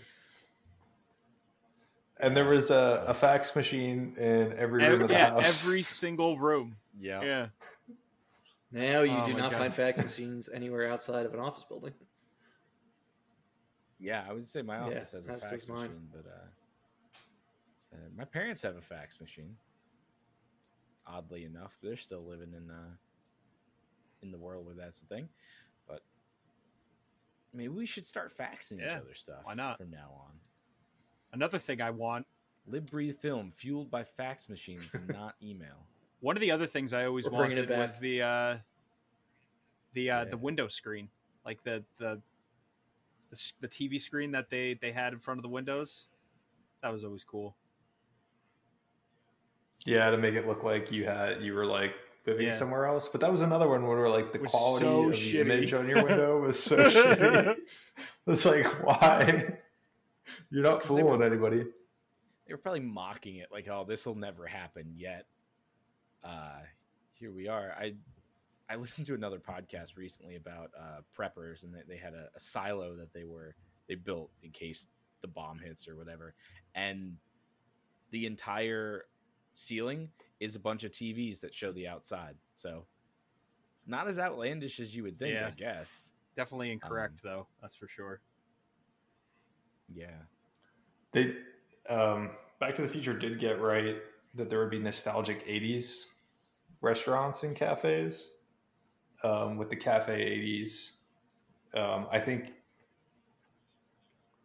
And there was a fax machine in every room of the house. Every single room. Yeah. Now you do not find fax machines anywhere outside of an office building. Yeah, I would say my office has a fax machine, but my parents have a fax machine. Oddly enough, they're still living in the world where that's the thing. But maybe we should start faxing each other stuff. Why not? From now on. Another thing I want. Live, breathe, film, fueled by fax machines and not email. One of the other things I always wanted was the window screen, like the TV screen that they had in front of the windows. That was always cool. Yeah, to make it look like you were like living somewhere else. But that was another one where like the quality of the image on your window was so shitty. It's like, why? You're not fooling anybody. They were probably mocking it, like, "Oh, this will never happen yet." Here we are. I listened to another podcast recently about preppers, and they had a silo that they built in case the bomb hits or whatever, and the entire ceiling is a bunch of TVs that show the outside. So it's not as outlandish as you would think, I guess. Definitely incorrect, though. That's for sure. Yeah. They Back to the Future did get right that there would be nostalgic 80s restaurants and cafes with the Cafe 80s I think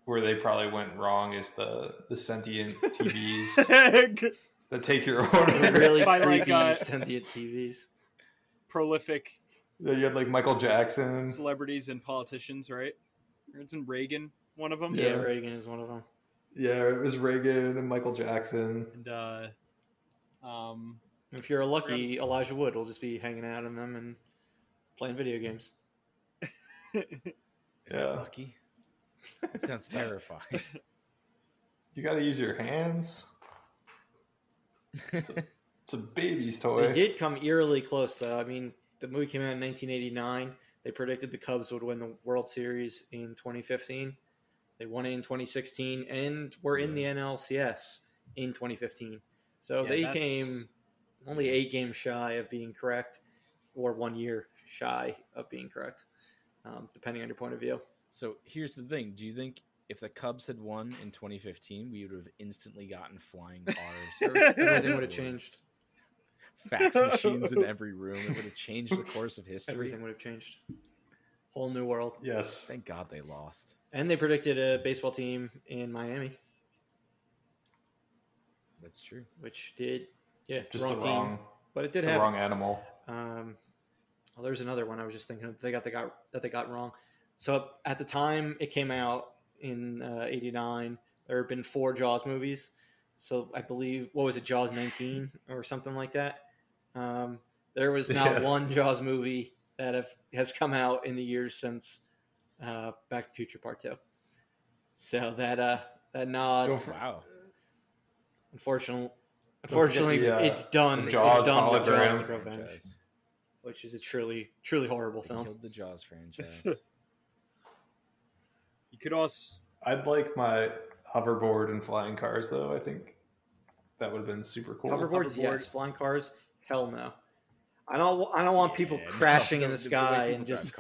where they probably went wrong is the sentient TVs that take your order. Really By, creepy like, sentient TVs. Prolific Yeah, you had like Michael Jackson. celebrities and politicians, right? Isn't Reagan one of them? Yeah, Reagan is one of them. Yeah, it was Reagan and Michael Jackson. And if you're lucky, Elijah Wood will just be hanging out in them and playing video games. Is that lucky? That sounds terrifying. You got to use your hands. It's a baby's toy. They did come eerily close, though. I mean, the movie came out in 1989. They predicted the Cubs would win the World Series in 2015. They won it in 2016 and were in the NLCS in 2015. So they came only 8 games shy of being correct, or 1 year shy of being correct, depending on your point of view. So here's the thing. Do you think if the Cubs had won in 2015, we would have instantly gotten flying cars? Everything would have changed. Fax machines in every room. It would have changed the course of history. Everything would have changed. Whole new world. Yes. Thank God they lost. And they predicted a baseball team in Miami. That's true. Which did, just wrong the team, wrong, but it did the happen. wrong animal. Well, there's another one I was just thinking of they got wrong. So at the time it came out in '89, there had been 4 Jaws movies. So I believe, what was it, Jaws 19 or something like that? There was not one Jaws movie that has come out in the years since Back to the Future Part 2. So that nod. Wow. Unfortunately, it's done. Jaws it's done with hologram. Jaws Revenge, which is a truly horrible film. Killed the Jaws franchise. you could also. I'd like my hoverboard and flying cars, though. I think that would have been super cool. Hoverboards, yes. Flying cars, hell no. I don't want people crashing in the sky and just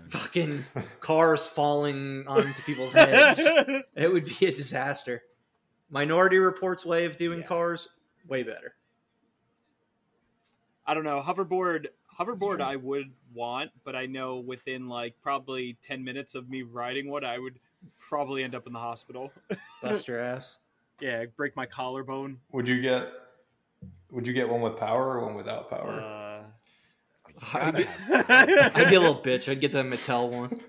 fucking cars falling onto people's heads. It would be a disaster. Minority Report's way of doing cars, way better. I don't know. Hoverboard I would want, but I know within like probably 10 minutes of me riding one, I would probably end up in the hospital. Bust your ass. Yeah, break my collarbone. Would you get one with power or one without power? I'd be a little bitch. I'd get the Mattel one.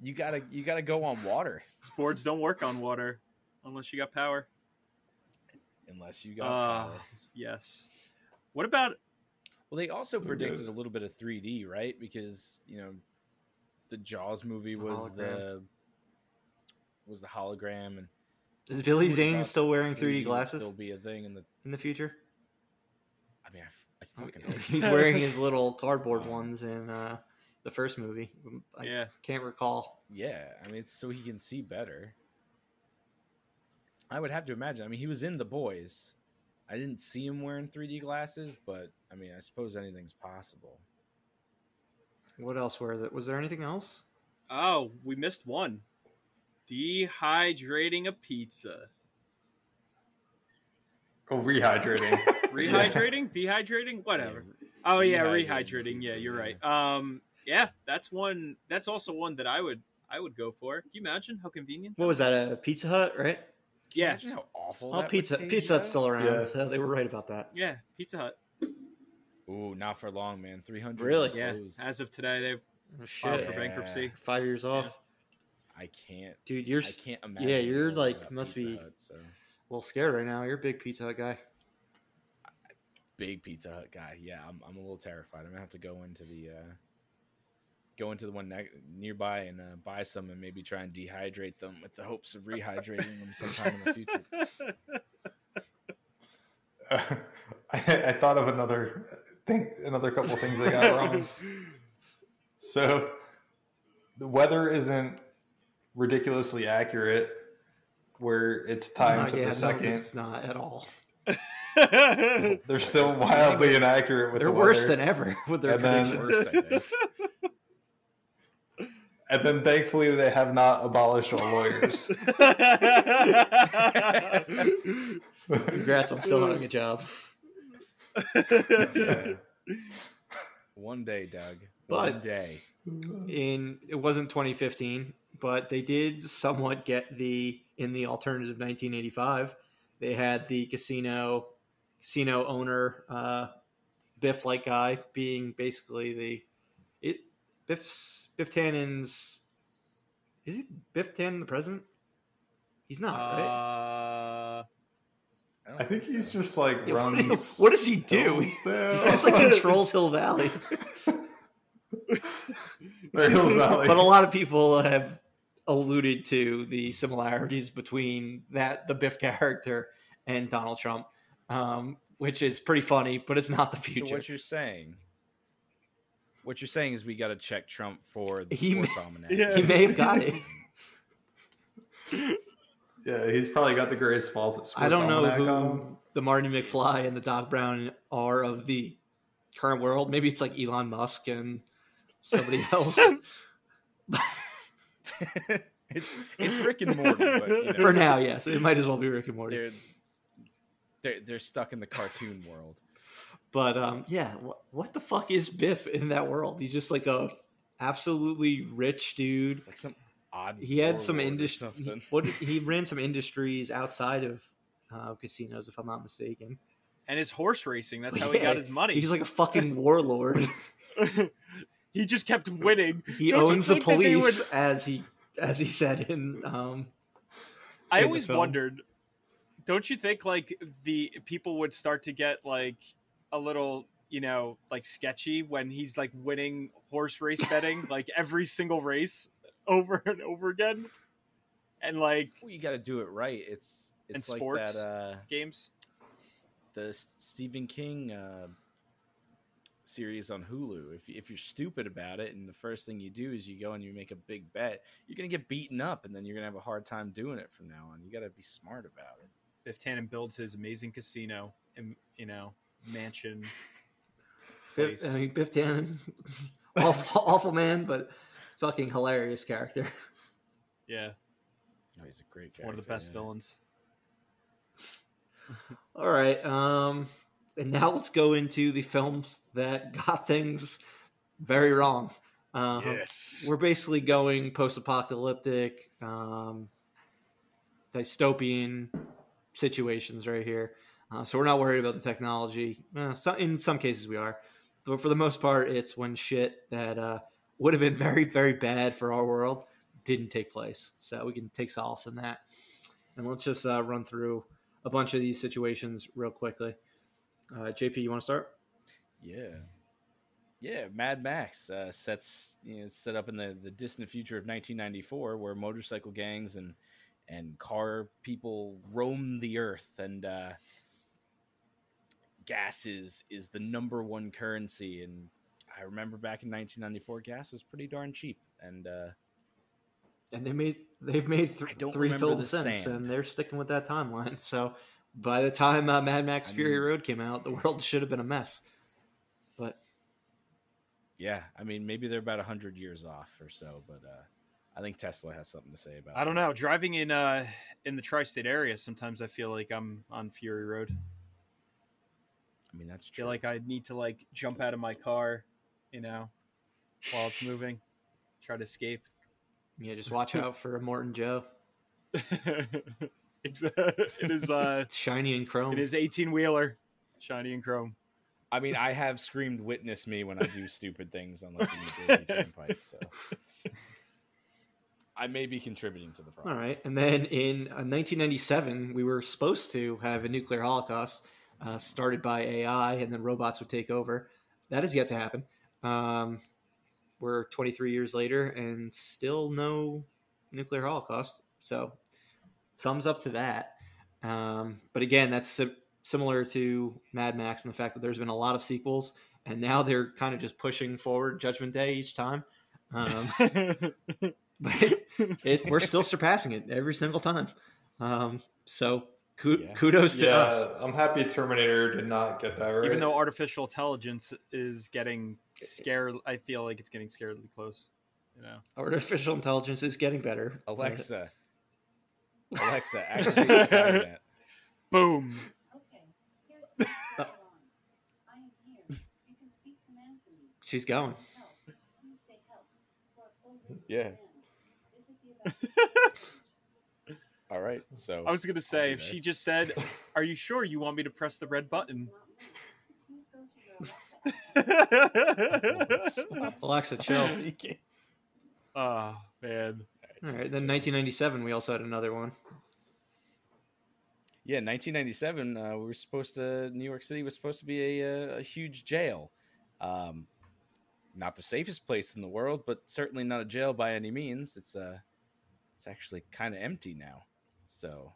You gotta go on water. Sports don't work on water unless you got power. Unless you got power. Yes. What about? Well, they also predicted a little bit of 3D, right? Because the Jaws movie was the hologram, and is Billy Zane still wearing 3D glasses? Still be a thing in the future. I mean, I fucking hope he's wearing his little cardboard ones in the first movie. I can't recall. Yeah, I mean, it's so he can see better. I would have to imagine. I mean, he was in The Boys. I didn't see him wearing 3D glasses, but I mean, I suppose anything's possible. What else was there anything else? Oh, we missed one. Dehydrating a pizza. Oh, rehydrating. Rehydrating? Dehydrating? Whatever. Oh yeah, rehydrating. Yeah, you're right. Yeah, that's one. That's also one that I would go for. Can you imagine how convenient? What was that? A Pizza Hut, right? Yeah. Imagine how awful. Oh, Pizza Hut's still around, so they were right about that. Yeah, Pizza Hut. Ooh, not for long, man. 300. Really? Yeah. As of today, they filed for bankruptcy. 5 years off. I can't. Dude, I can't imagine. Yeah, you're like must Pizza be Hut, so. a little scared right now. You're a big Pizza Hut guy. Big Pizza Hut guy. Yeah, I'm a little terrified. I'm gonna have to go into the one nearby and buy some and maybe try and dehydrate them with the hopes of rehydrating them sometime in the future. I thought of another couple things they got wrong. So the weather isn't ridiculously accurate where it's timed to the second. It's not at all. They're still wildly inaccurate with the weather. They're worse than ever with their predictions. And then thankfully they have not abolished all lawyers. Congrats on still having a job. One day, Doug. But One day. it wasn't 2015, but they did somewhat get in the alternative 1985. They had the casino owner, Biff-like guy, being basically Biff Tannen's. Is he Biff Tannen the president? He's not, right? I think he's just like runs. What does he do? He just like controls Hill Valley. Hills Valley. But a lot of people have alluded to the similarities between the Biff character and Donald Trump, which is pretty funny, but it's not the future. So what you're saying is we got to check Trump for the sports almanac. Yeah. He may have got it. Yeah, he's probably got the greatest sports I don't know who on. the Marty McFly and the Doc Brown are of the current world. Maybe it's like Elon Musk and somebody else. it's Rick and Morty. But, for now, yes. It might as well be Rick and Morty. They're stuck in the cartoon world. But yeah, what the fuck is Biff in that world? He's just like a absolutely rich dude. It's like some odd. He had some industry. He ran some industries outside of casinos, if I'm not mistaken. And his horse racing. That's how he got his money. He's like a fucking warlord. He just kept winning. He owns the police, as he said in. I always wondered. Don't you think like the people would start to get like a little, like sketchy when he's like winning horse race betting, like every single race over and over again, and like you got to do it right. It's like sports that, games. The Stephen King series on Hulu. If you're stupid about it, and the first thing you do is you go and you make a big bet, you're gonna get beaten up, and then you're gonna have a hard time doing it from now on. You got to be smart about it. Biff Tannen builds his amazing casino, and mansion. Biff Tannen, awful man, but fucking hilarious character. Yeah, he's a great character. One of the best villains. All right, and now let's go into the films that got things very wrong. Yes, we're basically going post-apocalyptic, dystopian situations right here. So we're not worried about the technology. In some cases we are, but for the most part, it's when shit that would have been very, very bad for our world didn't take place. So we can take solace in that. And let's just run through a bunch of these situations real quickly. JP, you want to start? Yeah. Mad Max set up in the distant future of 1994, where motorcycle gangs and car people roam the earth, and gas is the number one currency. And I remember back in 1994, gas was pretty darn cheap, and they've made three films since, and they're sticking with that timeline. So by the time Mad Max Fury Road came out, the world should have been a mess. But yeah, I mean, maybe they're about 100 years off or so, but I think Tesla has something to say about it. I don't know. Driving in the tri-state area, sometimes I feel like I'm on Fury Road. I mean, that's true. I feel like I need to like jump out of my car, while it's moving, try to escape. Yeah, just watch out for a Morton Joe. It is shiny and chrome. It is 18-wheeler, shiny and chrome. I mean, I have screamed "Witness me" when I do stupid things on like the New Jersey Turnpike, so I may be contributing to the problem. All right, and then in 1997, we were supposed to have a nuclear holocaust started by AI, and then robots would take over. That is yet to happen. We're 23 years later, and still no nuclear holocaust. So, thumbs up to that. But again, that's similar to Mad Max and the fact that there's been a lot of sequels, and now they're kind of just pushing forward Judgment Day each time. But we're still surpassing it every single time. So kudos to us. I'm happy Terminator did not get that right. Even though artificial intelligence is getting scared, I feel like it's getting scaredly close. Artificial intelligence is getting better. Alexa, activate Skynet. Boom. Okay, here's what's going on. I am here. You can speak command to me. She's going. Yeah. All right. So I was gonna say, if she just said, "Are you sure you want me to press the red button?" Stop. Alexa, chill. Oh man. All right. Then 1997, we also had another one. Yeah, 1997. We were supposed to. New York City was supposed to be a huge jail. Not the safest place in the world, but certainly not a jail by any means. It's actually kind of empty now. So,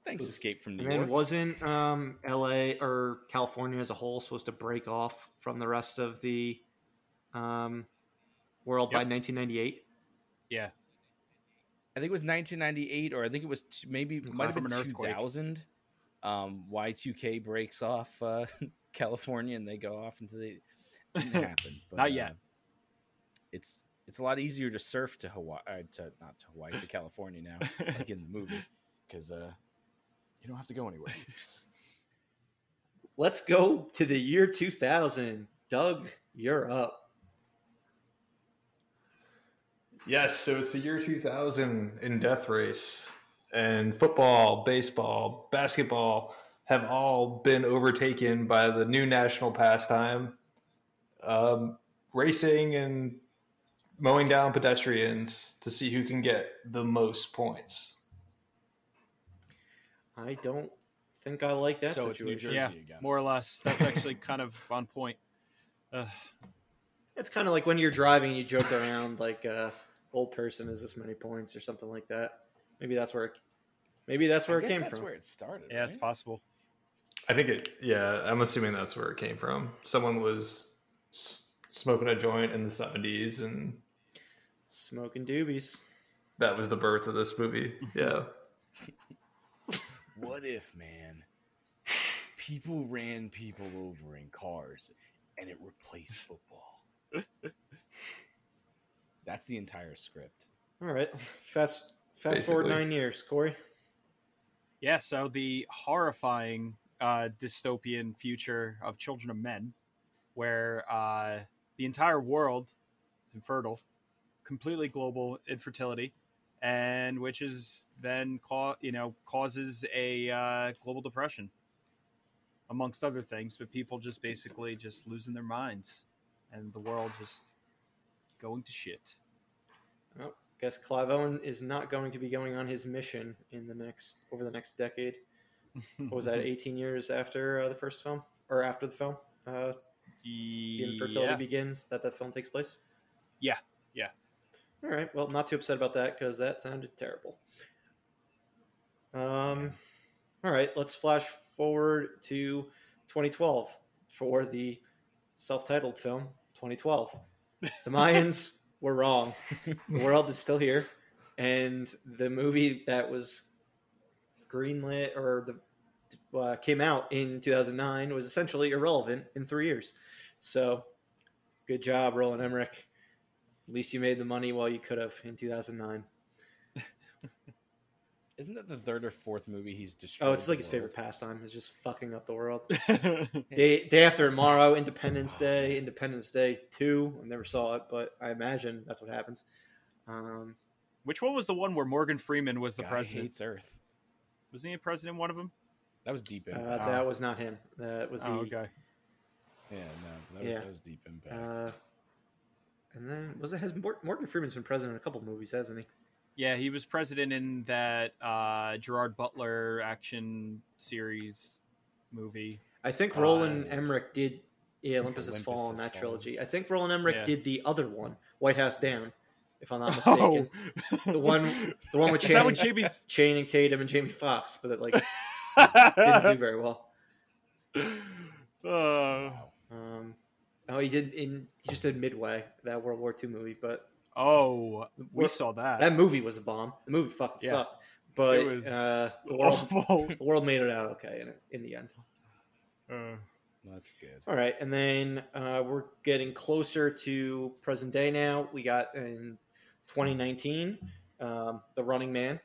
thanks, Escape from New York. And then wasn't L.A. or California as a whole supposed to break off from the rest of the world by 1998? Yeah. I think it was 1998, or I think it was might have been 2000. Y2K breaks off California, and they go off into the. Didn't happen. But, Not yet. It's a lot easier to surf to Hawaii, to California now, like in the movie, because you don't have to go anywhere. Let's go to the year 2000. Doug, you're up. Yes, so it's the year 2000 in Death Race, and football, baseball, basketball have all been overtaken by the new national pastime, racing and mowing down pedestrians to see who can get the most points. I don't think I like that So situation. it's New Jersey again. More or less. That's actually kind of on point. It's kind of like when you're driving and you joke around like old person is this many points or something like that. Maybe that's where it came That's from. where it started. Yeah, right? it's possible. I think I'm assuming that's where it came from. Someone was smoking a joint in the 70s, and Smoking doobies. that was the birth of this movie. Yeah. What if, man, people ran people over in cars and it replaced football? That's the entire script. All right. Fast Basically. forward 9 years, Corey. Yeah, so the horrifying dystopian future of Children of Men, where the entire world is infertile, completely global infertility, and which is then causes a global depression, amongst other things. But people just basically just losing their minds, and the world just going to shit. Well, guess Clive Owen is not going to be going on his mission over the next decade. What was that? 18 years after the first film, or after the film? The Infertility Begins. That film takes place. Yeah. All right. Well, not too upset about that because that sounded terrible. All right. Let's flash forward to 2012 for the self-titled film 2012. The Mayans were wrong. The world is still here, and the movie that was greenlit or came out in 2009 was essentially irrelevant in 3 years. So, good job, Roland Emmerich. At least you made the money while you could have in 2009. Isn't that the third or fourth movie he's destroyed? Oh, it's like his the favorite world? pastime. It's just fucking up the world. Day after tomorrow, Independence Day 2. I never saw it, but I imagine that's what happens. Which one was the one where Morgan Freeman was the Guy president? hates Earth. Wasn't he a president in one of them? That was Deep Impact. That was not him. That was the. Oh, okay. Yeah, no, that was Deep Impact. And then has Morgan Freeman's been president in a couple movies, hasn't he? Yeah, he was president in that Gerard Butler action series movie. I think Roland Emmerich did Olympus Has Fallen, that Fallen. trilogy. I think Roland Emmerich did the other one, White House Down, if I'm not Oh. mistaken. The one with Is that when Jamie... Channing Tatum and Jamie Foxx, but it didn't do very well. He just did Midway, that World War II movie, but we saw that. That movie was a bomb. The movie fucking sucked, but It was the world made it out okay in the end. That's good. All right, and then we're getting closer to present day now. We got in 2019, The Running Man.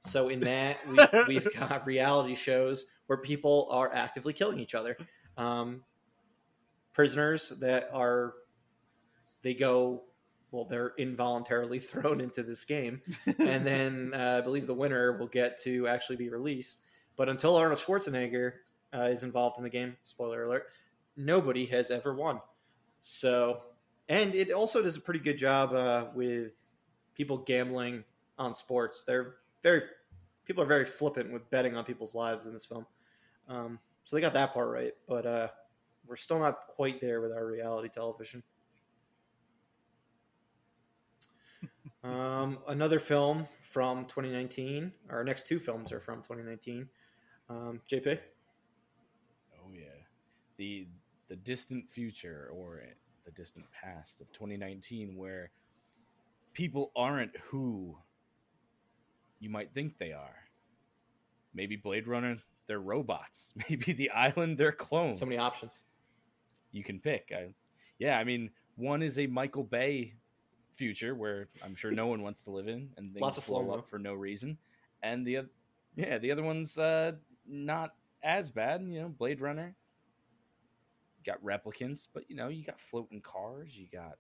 So in that, we've got reality shows where people are actively killing each other. Prisoners that they go they're involuntarily thrown into this game. And then I believe the winner will get to actually be released. But until Arnold Schwarzenegger is involved in the game, spoiler alert, nobody has ever won. So, and it also does a pretty good job with people gambling on sports. People are very flippant with betting on people's lives in this film. So they got that part right, but we're still not quite there with our reality television. Another film from 2019. Our next two films are from 2019. JP? Oh yeah, the distant future or the distant past of 2019, where people aren't who you might think they are. Maybe Blade Runner, they're robots. Maybe The Island, they're clones. So many options you can pick. I mean, one is a Michael Bay future where I'm sure no one wants to live in, and things lots of blow up for no reason. And the other one's not as bad. You know, Blade Runner. You got replicants, but you got floating cars. You got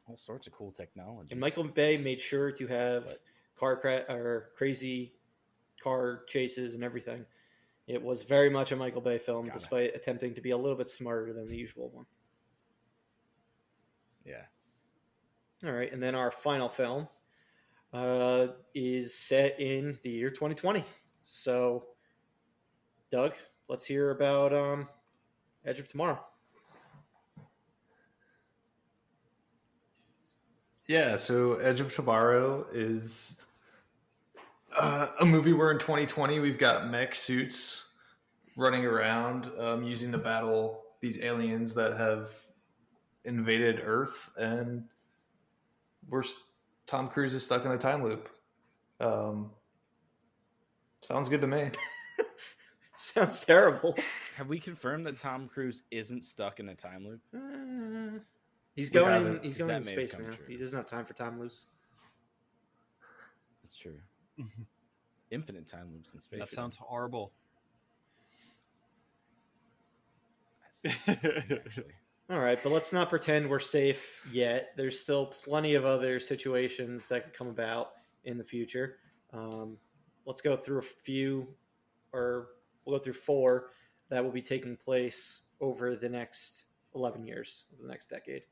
all sorts of cool technology. And Michael Bay made sure to have crazy car chases and everything. It was very much a Michael Bay film, despite attempting to be a little bit smarter than the usual one. Yeah. All right, and then our final film is set in the year 2020. So, Doug, let's hear about Edge of Tomorrow. Yeah, so Edge of Tomorrow is a movie where in 2020 we've got mech suits running around using to battle these aliens that have invaded Earth, and Tom Cruise is stuck in a time loop. Sounds good to me. Sounds terrible. Have we confirmed that Tom Cruise isn't stuck in a time loop? He's going into space now. True. He doesn't have time for time loops. That's true. Infinite time loops in space. That sounds horrible. Actually. All right, but let's not pretend we're safe yet. There's still plenty of other situations that can come about in the future. Let's go through a few, or we'll go through 4 that will be taking place over the next 11 years, over the next decade.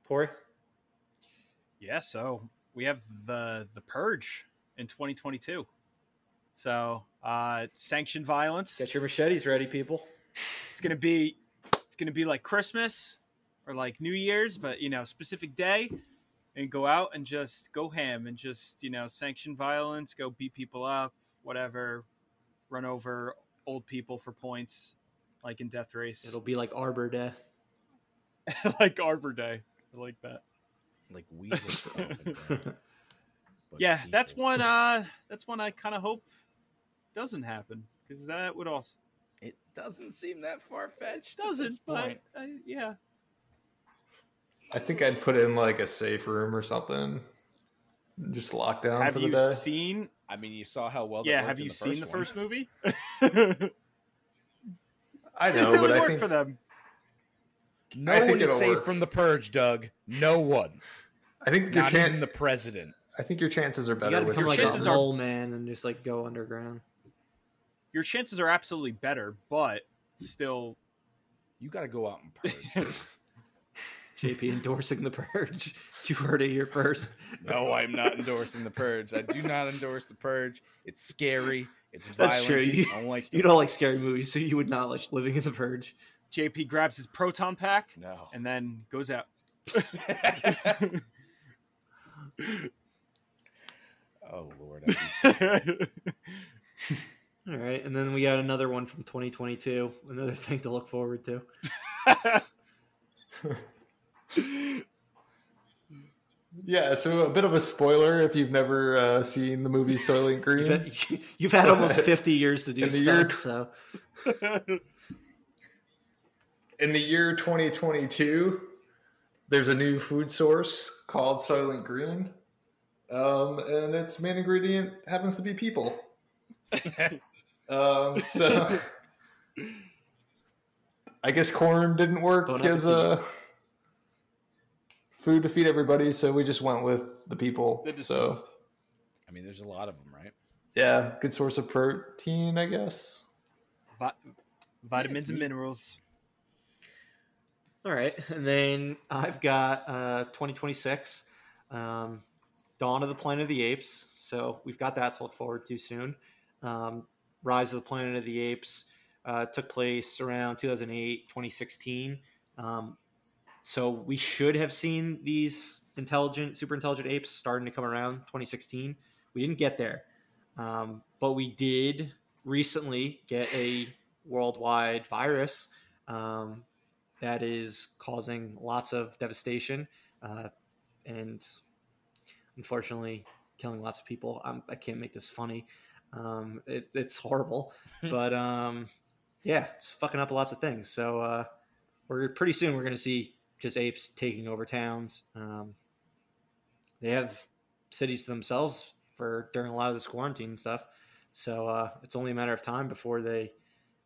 Corey? Yeah, so we have the Purge in 2022. So sanctioned violence. Get your machetes ready, people. It's gonna be like Christmas or like New Year's, but specific day, and go out and just go ham and just sanction violence, go beat people up, whatever, run over old people for points, like in Death Race. It'll be like Arbor Day. Like Arbor Day. I like that. Like Weasel. Yeah, that's one I kind of hope doesn't happen, because that would also. It doesn't seem that far-fetched. Doesn't, but yeah. I think I'd put in like a safe room or something. Just lock down for the day. Have you seen? I mean, you saw how well. Yeah, have you seen the first movie? I know, really but I worked think for them. No one is safe from the Purge, Doug. No one. I think not even the president. I think your chances are better. You gotta with become like chances a mole man and just like go underground. Your chances are absolutely better, but still, you got to go out and purge. JP endorsing the Purge. You heard it here first. No, I'm not endorsing the Purge. I do not endorse the Purge. It's scary. It's violent. That's true. You don't like scary movies, so you would not like living in the Purge. JP grabs his proton pack and then goes out. Oh, Lord. I'd be sick. All right, and then we got another one from 2022. Another thing to look forward to. Yeah, so a bit of a spoiler if you've never seen the movie Soylent Green. You've had almost 50 years to do stuff, so... In the year 2022, there's a new food source called Soylent Green, and its main ingredient happens to be people. So I guess corn didn't work because food to feed everybody, so we just went with the people. So, I mean, there's a lot of them, right? Yeah, good source of protein, I guess. Vitamins and minerals. All right, and then I've got 2026, Dawn of the Planet of the Apes. So we've got that to look forward to soon. Rise of the Planet of the Apes took place around 2008, 2016. So we should have seen these super intelligent apes starting to come around 2016. We didn't get there, but we did recently get a worldwide virus that is causing lots of devastation and unfortunately killing lots of people. I can't make this funny. It's horrible, but yeah, it's fucking up lots of things. So we're pretty soon we're going to see just apes taking over towns. They have cities to themselves during a lot of this quarantine and stuff. So it's only a matter of time before they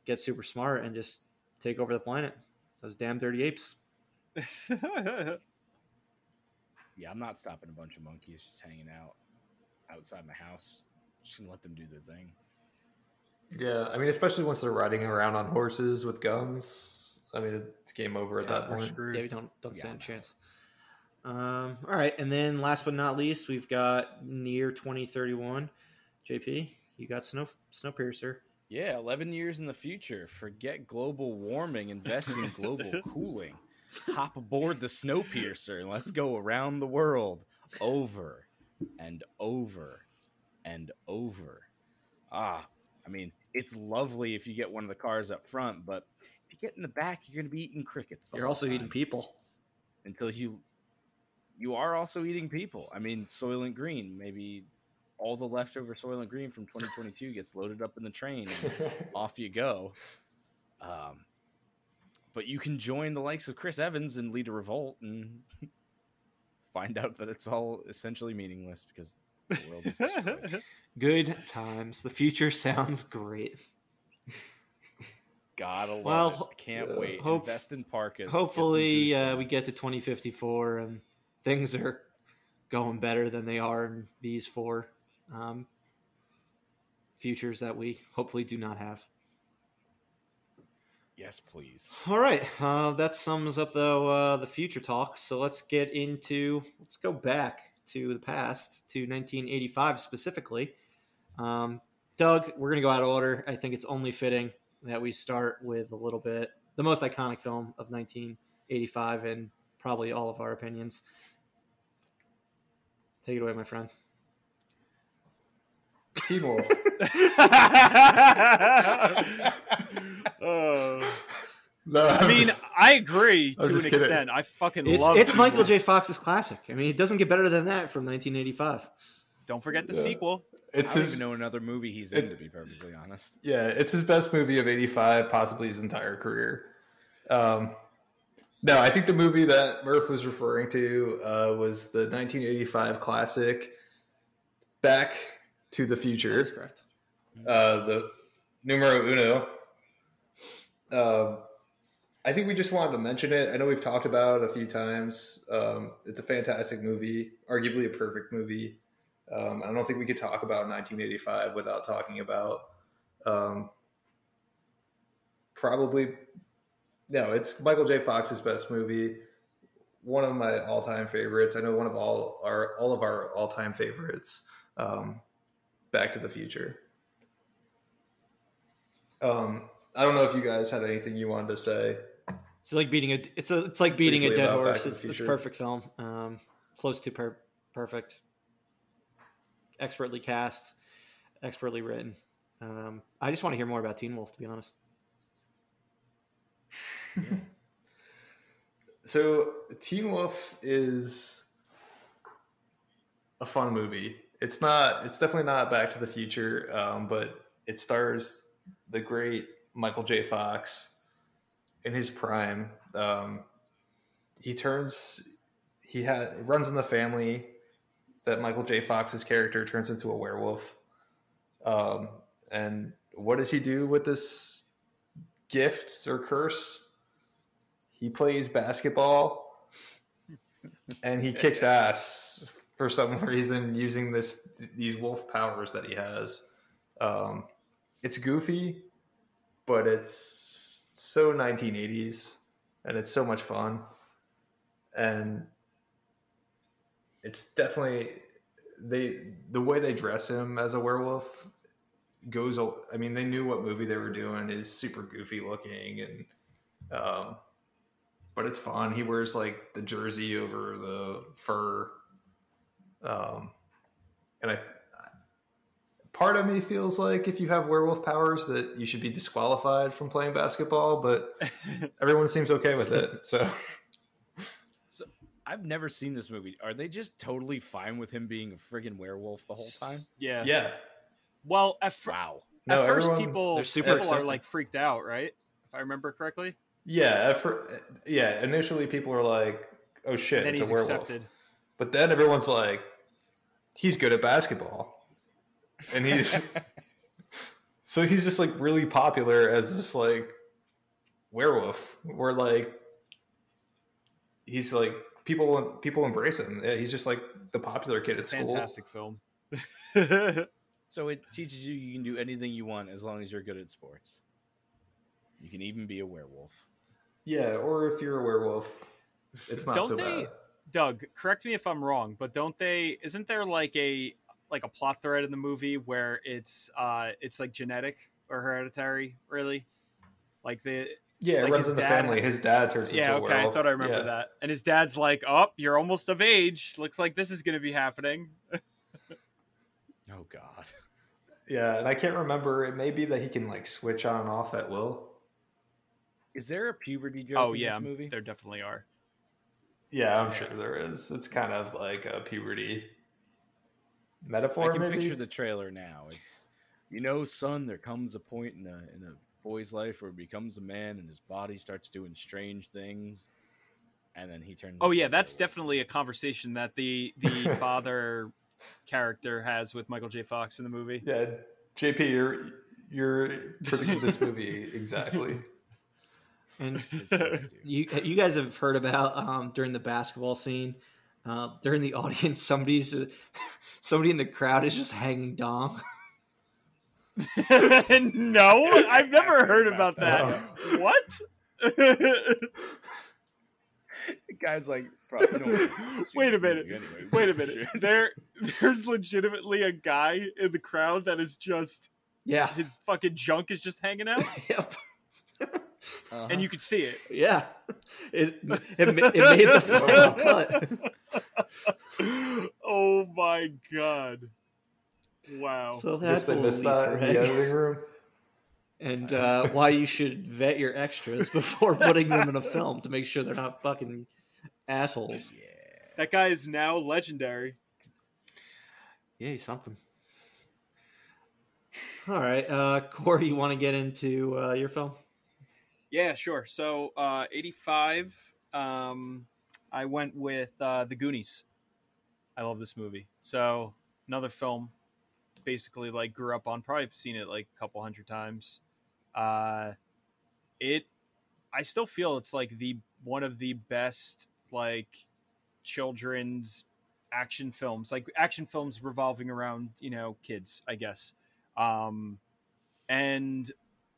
get super smart and just take over the planet. Those damn dirty apes. Yeah, I'm not stopping a bunch of monkeys just hanging out outside my house. Just gonna let them do their thing. Yeah, I mean, especially once they're riding around on horses with guns. I mean, it's game over at that point. Yeah, we don't stand a chance. All right, and then last but not least, we've got near 2031. JP, you got Snowpiercer. Yeah, 11 years in the future. Forget global warming. Invest in global cooling. Hop aboard the Snowpiercer and let's go around the world over and over and over. I mean, it's lovely if you get one of the cars up front, but if you get in the back, you're going to be eating crickets. You're also eating people. Until you are also eating people. I mean, Soylent Green, maybe all the leftover Soylent Green from 2022 gets loaded up in the train and off you go. But you can join the likes of Chris Evans and lead a revolt and find out that it's all essentially meaningless because the world is destroyed. Good times. The future sounds great. Gotta love it. Can't wait. Invest in Parkas. Hopefully we get to 2054 and things are going better than they are in these four futures that we hopefully do not have. Yes, please. All right. That sums up, though, the future talk. So let's go back to the past, to 1985 specifically. Doug, we're going to go out of order. I think it's only fitting that we start with the most iconic film of 1985 in probably all of our opinions. Take it away, my friend. Teen Wolf. No, I agree to an extent. I fucking love it. It's Michael J. Fox's classic. I mean, it doesn't get better than that from 1985. Don't forget the sequel. I don't even know another movie he's in, to be perfectly honest. Yeah, it's his best movie of 85, possibly his entire career. No, I think the movie that Murph was referring to was the 1985 classic Back to the Future. That's correct. The numero uno. I think we just wanted to mention it. I know we've talked about it a few times. It's a fantastic movie, arguably a perfect movie. I don't think we could talk about 1985 without talking about it's Michael J. Fox's best movie. One of my all-time favorites. I know one of all of our all-time favorites. Back to the Future. I don't know if you guys had anything you wanted to say. It's like beating a dead horse. It's a perfect film. Close to perfect. Expertly cast, expertly written. I just want to hear more about Teen Wolf, to be honest. Yeah. So Teen Wolf is a fun movie. It's definitely not Back to the Future, but it stars the great Michael J. Fox in his prime. He runs in the family that Michael J. Fox's character turns into a werewolf. And what does he do with this gift or curse? He plays basketball and he kicks ass for some reason using these wolf powers that he has. It's goofy, but it's so 1980s, and it's so much fun. And it's definitely the way they dress him as a werewolf goes. I mean, they knew what movie they were doing. Is super goofy looking, and but it's fun. He wears like the jersey over the fur, and part of me feels like if you have werewolf powers that you should be disqualified from playing basketball, but everyone seems okay with it. So I've never seen this movie. Are they just totally fine with him being a friggin' werewolf the whole time? Yeah. Yeah. Well, wow. At first, everyone, people are like freaked out, right? If I remember correctly. Yeah. Initially, people are like, "Oh shit, it's a werewolf." Accepted. But then everyone's like, "He's good at basketball," and so he's just like really popular as this like werewolf. Where like he's like people embrace him. Yeah, he's just like the popular kid at school. Fantastic film. So it teaches you can do anything you want as long as you're good at sports. You can even be a werewolf. Yeah, or if you're a werewolf, it's not so bad. Doug, correct me if I'm wrong, but isn't there like a plot thread in the movie where it's like genetic or hereditary, really? Like it runs in the family. His dad turns into a werewolf. I thought I remember that. And his dad's like, "Oh, you're almost of age. Looks like this is going to be happening." Oh God. Yeah, and I can't remember. It may be that he can like switch on and off at will. Is there a puberty joke in this movie? There definitely are. Yeah, I'm sure there is. It's kind of like a puberty metaphor. I can maybe? Picture the trailer now. It's, son, there comes a point in a boy's life where he becomes a man and his body starts doing strange things, and then he turns. Oh yeah, that's definitely a conversation that the father character has with Michael J. Fox in the movie. Yeah, JP, you're predicting this movie exactly. And you guys have heard about during the basketball scene, during the audience, somebody in the crowd is just hanging dong. No, I've never heard about that. What? The guy's like, wait a minute. Wait a minute. There's legitimately a guy in the crowd that is just his fucking junk is just hanging out. Yep. And you could see it. Yeah, it made the final cut. Oh my God! Wow. So that's a little Easter egg. Editing room. And why you should vet your extras before putting them in a film to make sure they're not fucking assholes. Yeah. That guy is now legendary. Yeah, he's something. All right, Corey, you want to get into your film? Yeah, sure. So, 85, I went with The Goonies. I love this movie. So, another film, basically, like, grew up on. Probably seen it, like, a couple hundred times. I still feel it's, like, one of the best, like, children's action films. Like, action films revolving around, kids, I guess. And,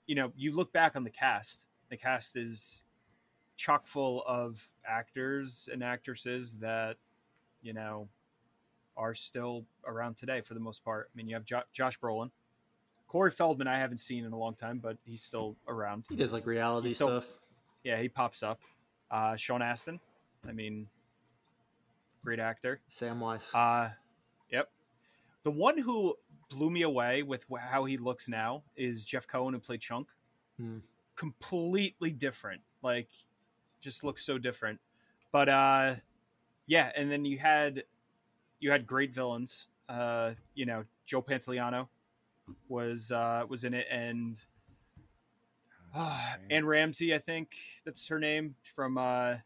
you look back on the cast. The cast is chock full of actors and actresses that, are still around today for the most part. I mean, you have Josh Brolin. Corey Feldman, I haven't seen in a long time, but he's still around. He does like reality stuff. Yeah, he pops up. Sean Astin. I mean, great actor. Samwise. Yep. The one who blew me away with how he looks now is Jeff Cohen, who played Chunk. Completely different, like just looks so different. But and then you had great villains. Joe Pantoliano was in it, and Anne Ramsey, I think that's her name, from that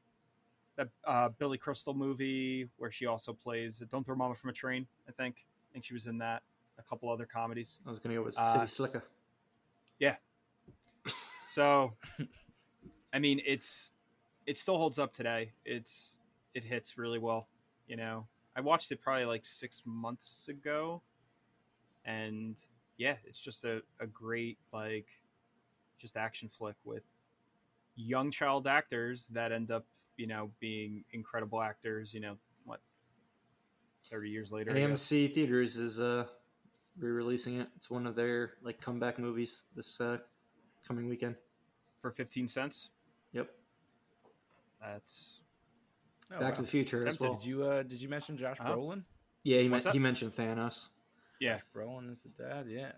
Billy Crystal movie where she also plays Don't Throw Mama from a Train. I think she was in that. A couple other comedies. I was gonna go with City Slicker. Yeah. So, I mean, it still holds up today. It's it hits really well. You know, I watched it probably like 6 months ago, and yeah, it's just a great like just action flick with young child actors that end up, you know, being incredible actors. You know, what 30 years later, AMC Theaters is re-releasing it. It's one of their like comeback movies this coming weekend for 15 cents. Yep. That's Back to the Future as well. Did you mention Josh Brolin? Yeah, he mentioned Thanos. Yeah, Josh Brolin is the dad. Yeah,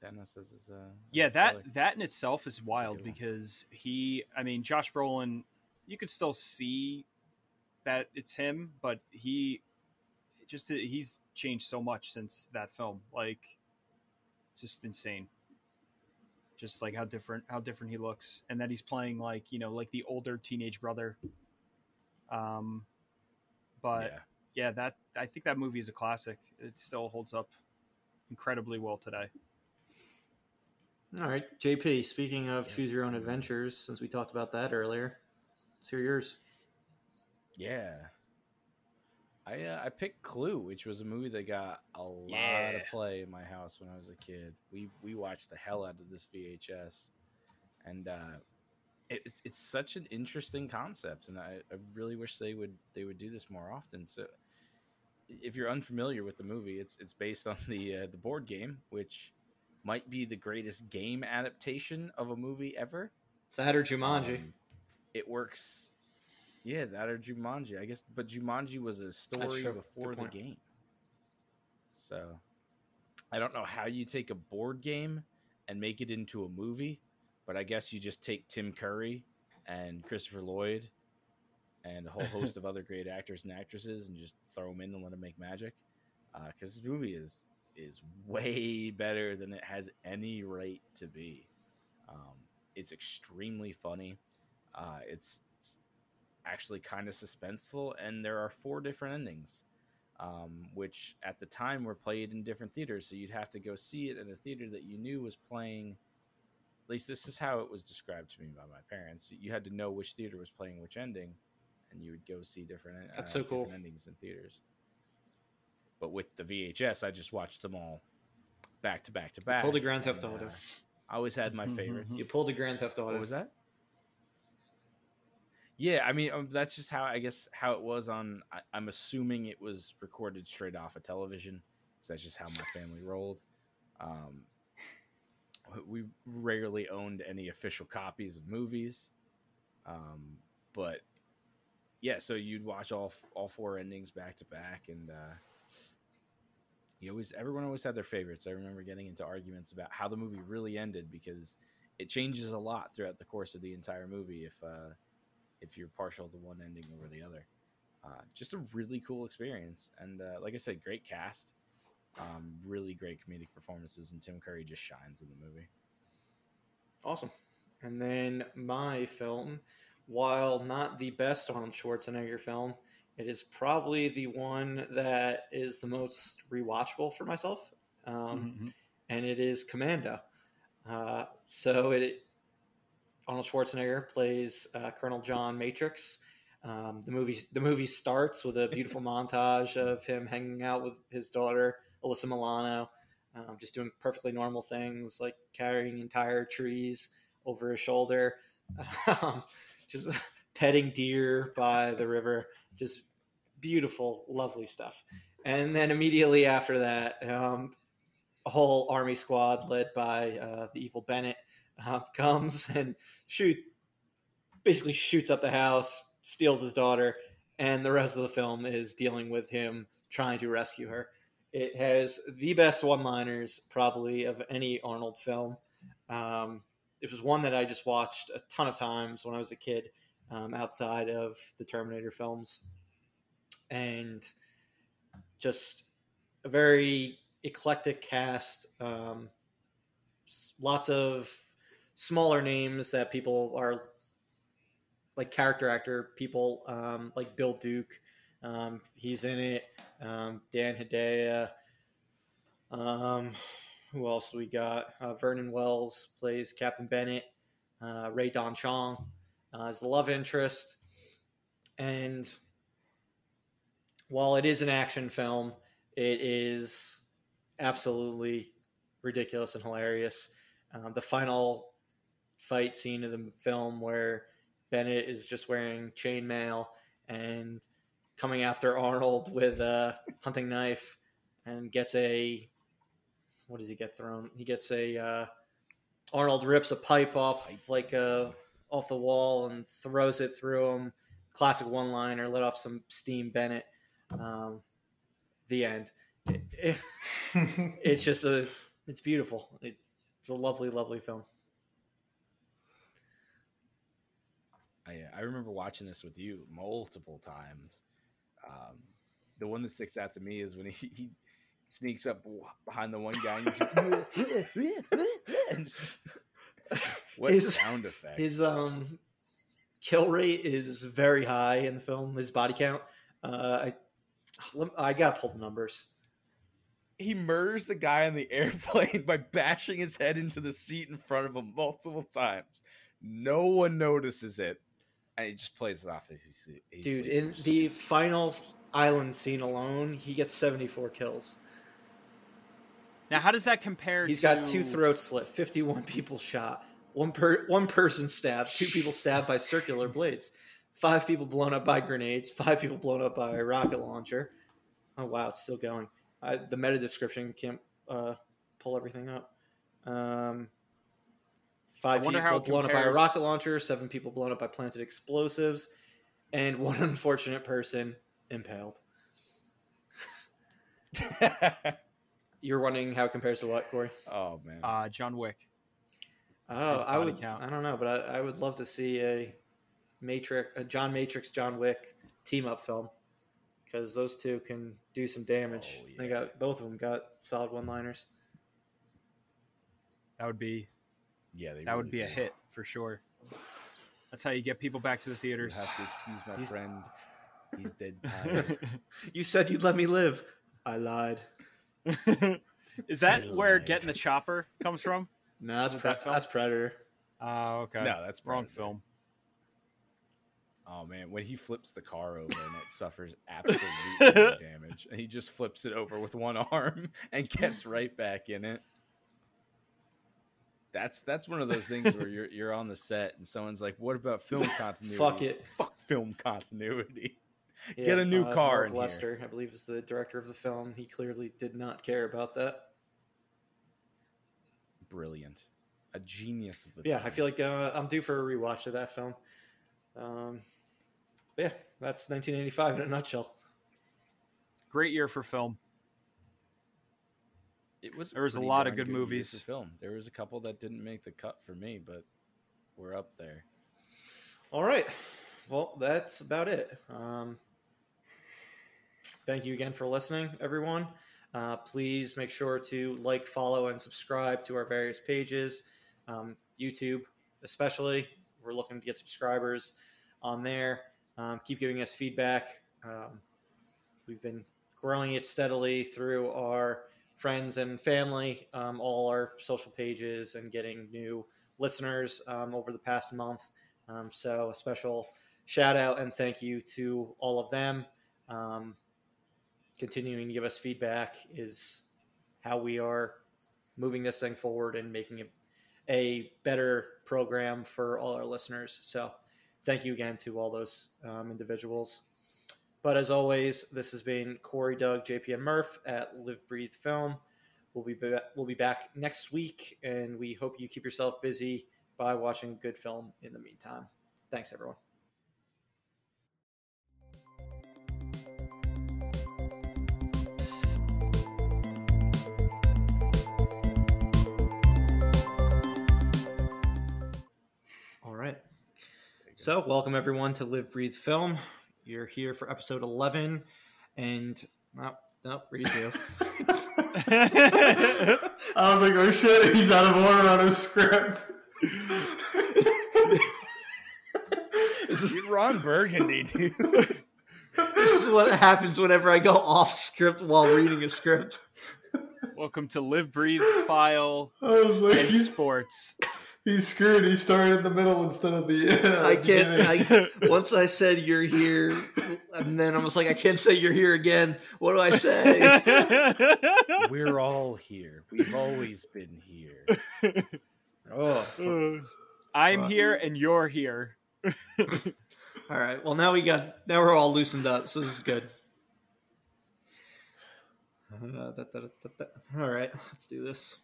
Thanos as his. That in itself is wild because Josh Brolin, you could still see that it's him, but he's changed so much since that film. Like, just insane. Just like how different he looks, and that he's playing like, you know, like the older teenage brother. But I think that movie is a classic. It still holds up incredibly well today. All right, JP, speaking of choose your own adventures, since we talked about that earlier, let's hear yours. Yeah. I picked Clue, which was a movie that got a lot of play in my house when I was a kid. We watched the hell out of this VHS, and it's such an interesting concept, and I really wish they would do this more often. So, if you're unfamiliar with the movie, it's based on the board game, which might be the greatest game adaptation of a movie ever. That or Jumanji. It works. Yeah, that or Jumanji, I guess. But Jumanji was a story before the game. So, I don't know how you take a board game and make it into a movie, but I guess you just take Tim Curry and Christopher Lloyd and a whole host of other great actors and actresses and just throw them in and let them make magic. Because this movie is way better than it has any right to be. It's extremely funny. It's actually kind of suspenseful, and there are 4 different endings, which at the time were played in different theaters, so you'd have to go see it in a theater that you knew was playing. At least this is how it was described to me by my parents. You had to know which theater was playing which ending, and you would go see different different endings in theaters. But with the VHS, I just watched them all back to back to back. You pulled a Grand Theft Auto. I always had my favorites. You pulled a Grand Theft Auto. What was that? Yeah, I mean, that's just how it was on. I'm assuming it was recorded straight off of television, because that's just how my family rolled. We rarely owned any official copies of movies, but yeah. So you'd watch all 4 endings back to back, and everyone always had their favorites. I remember getting into arguments about how the movie really ended, because it changes a lot throughout the course of the entire movie. If you're partial to one ending over the other, just a really cool experience. And like I said, great cast, really great comedic performances, and Tim Curry just shines in the movie. Awesome. And then my film, while not the best Arnold Schwarzenegger film, it is probably the one that is the most rewatchable for myself. And it is Commando. Arnold Schwarzenegger plays Colonel John Matrix. The movie starts with a beautiful montage of him hanging out with his daughter, Alyssa Milano, just doing perfectly normal things like carrying entire trees over his shoulder, just petting deer by the river, just beautiful, lovely stuff. And then immediately after that, a whole army squad led by the evil Bennett comes and basically shoots up the house, steals his daughter, and the rest of the film is dealing with him trying to rescue her. It has the best one-liners probably of any Arnold film. It was one that I just watched a ton of times when I was a kid, outside of the Terminator films, and just a very eclectic cast. Lots of smaller names that people are like character actor people, like Bill Duke. He's in it. Dan Hedaya. Who else do we got? Vernon Wells plays Captain Bennett. Ray Don Chong is the love interest. And while it is an action film, it is absolutely ridiculous and hilarious. The final fight scene of the film where Bennett is just wearing chainmail and coming after Arnold with a hunting knife and gets a... What does he get thrown? He gets a... Arnold rips a pipe off off the wall and throws it through him. Classic one-liner, let off some steam, Bennett. The end. It's just it's beautiful. It's a lovely, lovely film. I remember watching this with you multiple times. The one that sticks out to me is when he sneaks up behind the one guy and what sound effect? His kill rate is very high in the film. His body count. I gotta pull the numbers. He murders the guy on the airplane by bashing his head into the seat in front of him multiple times. No one notices it, and he just plays it off. Dude, in the final island scene alone, he gets 74 kills. Now, how does that compare? He's got 2 throats slit, 51 people shot, one person stabbed, 2 people stabbed by circular blades, 5 people blown up by grenades, 5 people blown up by a rocket launcher. Oh wow, it's still going. The meta description can't pull everything up. 5 people blown up by a rocket launcher, 7 people blown up by planted explosives, and 1 unfortunate person impaled. You're wondering how it compares to what, Corey? Oh man, John Wick. Oh, I don't know, but I would love to see a John Wick team up film, because those two can do some damage. Oh, yeah. Both of them got solid one-liners. That would be a hit for sure. That's how you get people back to the theaters. You have to excuse my friend. He's dead tired. You said you'd let me live. I lied. Is that where Getting the Chopper comes from? No, that's Predator. Oh, okay. No, that's Predator. Wrong film. Oh man, when he flips the car over and it suffers absolutely no damage, and he just flips it over with one arm and gets right back in it. That's one of those things where you're on the set and someone's like, "What about film continuity?" Fuck it. Fuck film continuity. Yeah, get a new car. Mark Lester, I believe, is the director of the film. He clearly did not care about that. Brilliant, a genius of the. Yeah, time. I feel like I'm due for a rewatch of that film. Yeah, that's 1985 in a nutshell. Great year for film. There was a lot of good movies. For film. There was a couple that didn't make the cut for me, but we're up there. All right. Well, that's about it. Thank you again for listening, everyone. Please make sure to like, follow, and subscribe to our various pages. YouTube, especially. We're looking to get subscribers on there. Keep giving us feedback. We've been growing it steadily through our friends and family, all our social pages, and getting new listeners over the past month. So a special shout out and thank you to all of them. Continuing to give us feedback is how we are moving this thing forward and making it a better program for all our listeners. So thank you again to all those individuals. But as always, this has been Corey, Doug, JP, and Murph at Live Breathe Film. We'll be back next week, and we hope you keep yourself busy by watching good film in the meantime. Thanks, everyone. All right. So, welcome everyone to Live Breathe Film. You're here for episode 11, and redo. I was like, oh shit, he's out of order on his script. This is Ron Burgundy, dude. This is what happens whenever I go off script while reading a script. Welcome to Live, Breathe, File, I was like, and Sports. He's screwed. He started in the middle instead of the. I can't. Once I said you're here, and then I was like, I can't say you're here again. What do I say? We're all here. We've always been here. Oh, I'm here and you're here. All right. Well, now we're all loosened up, so this is good. All right, let's do this.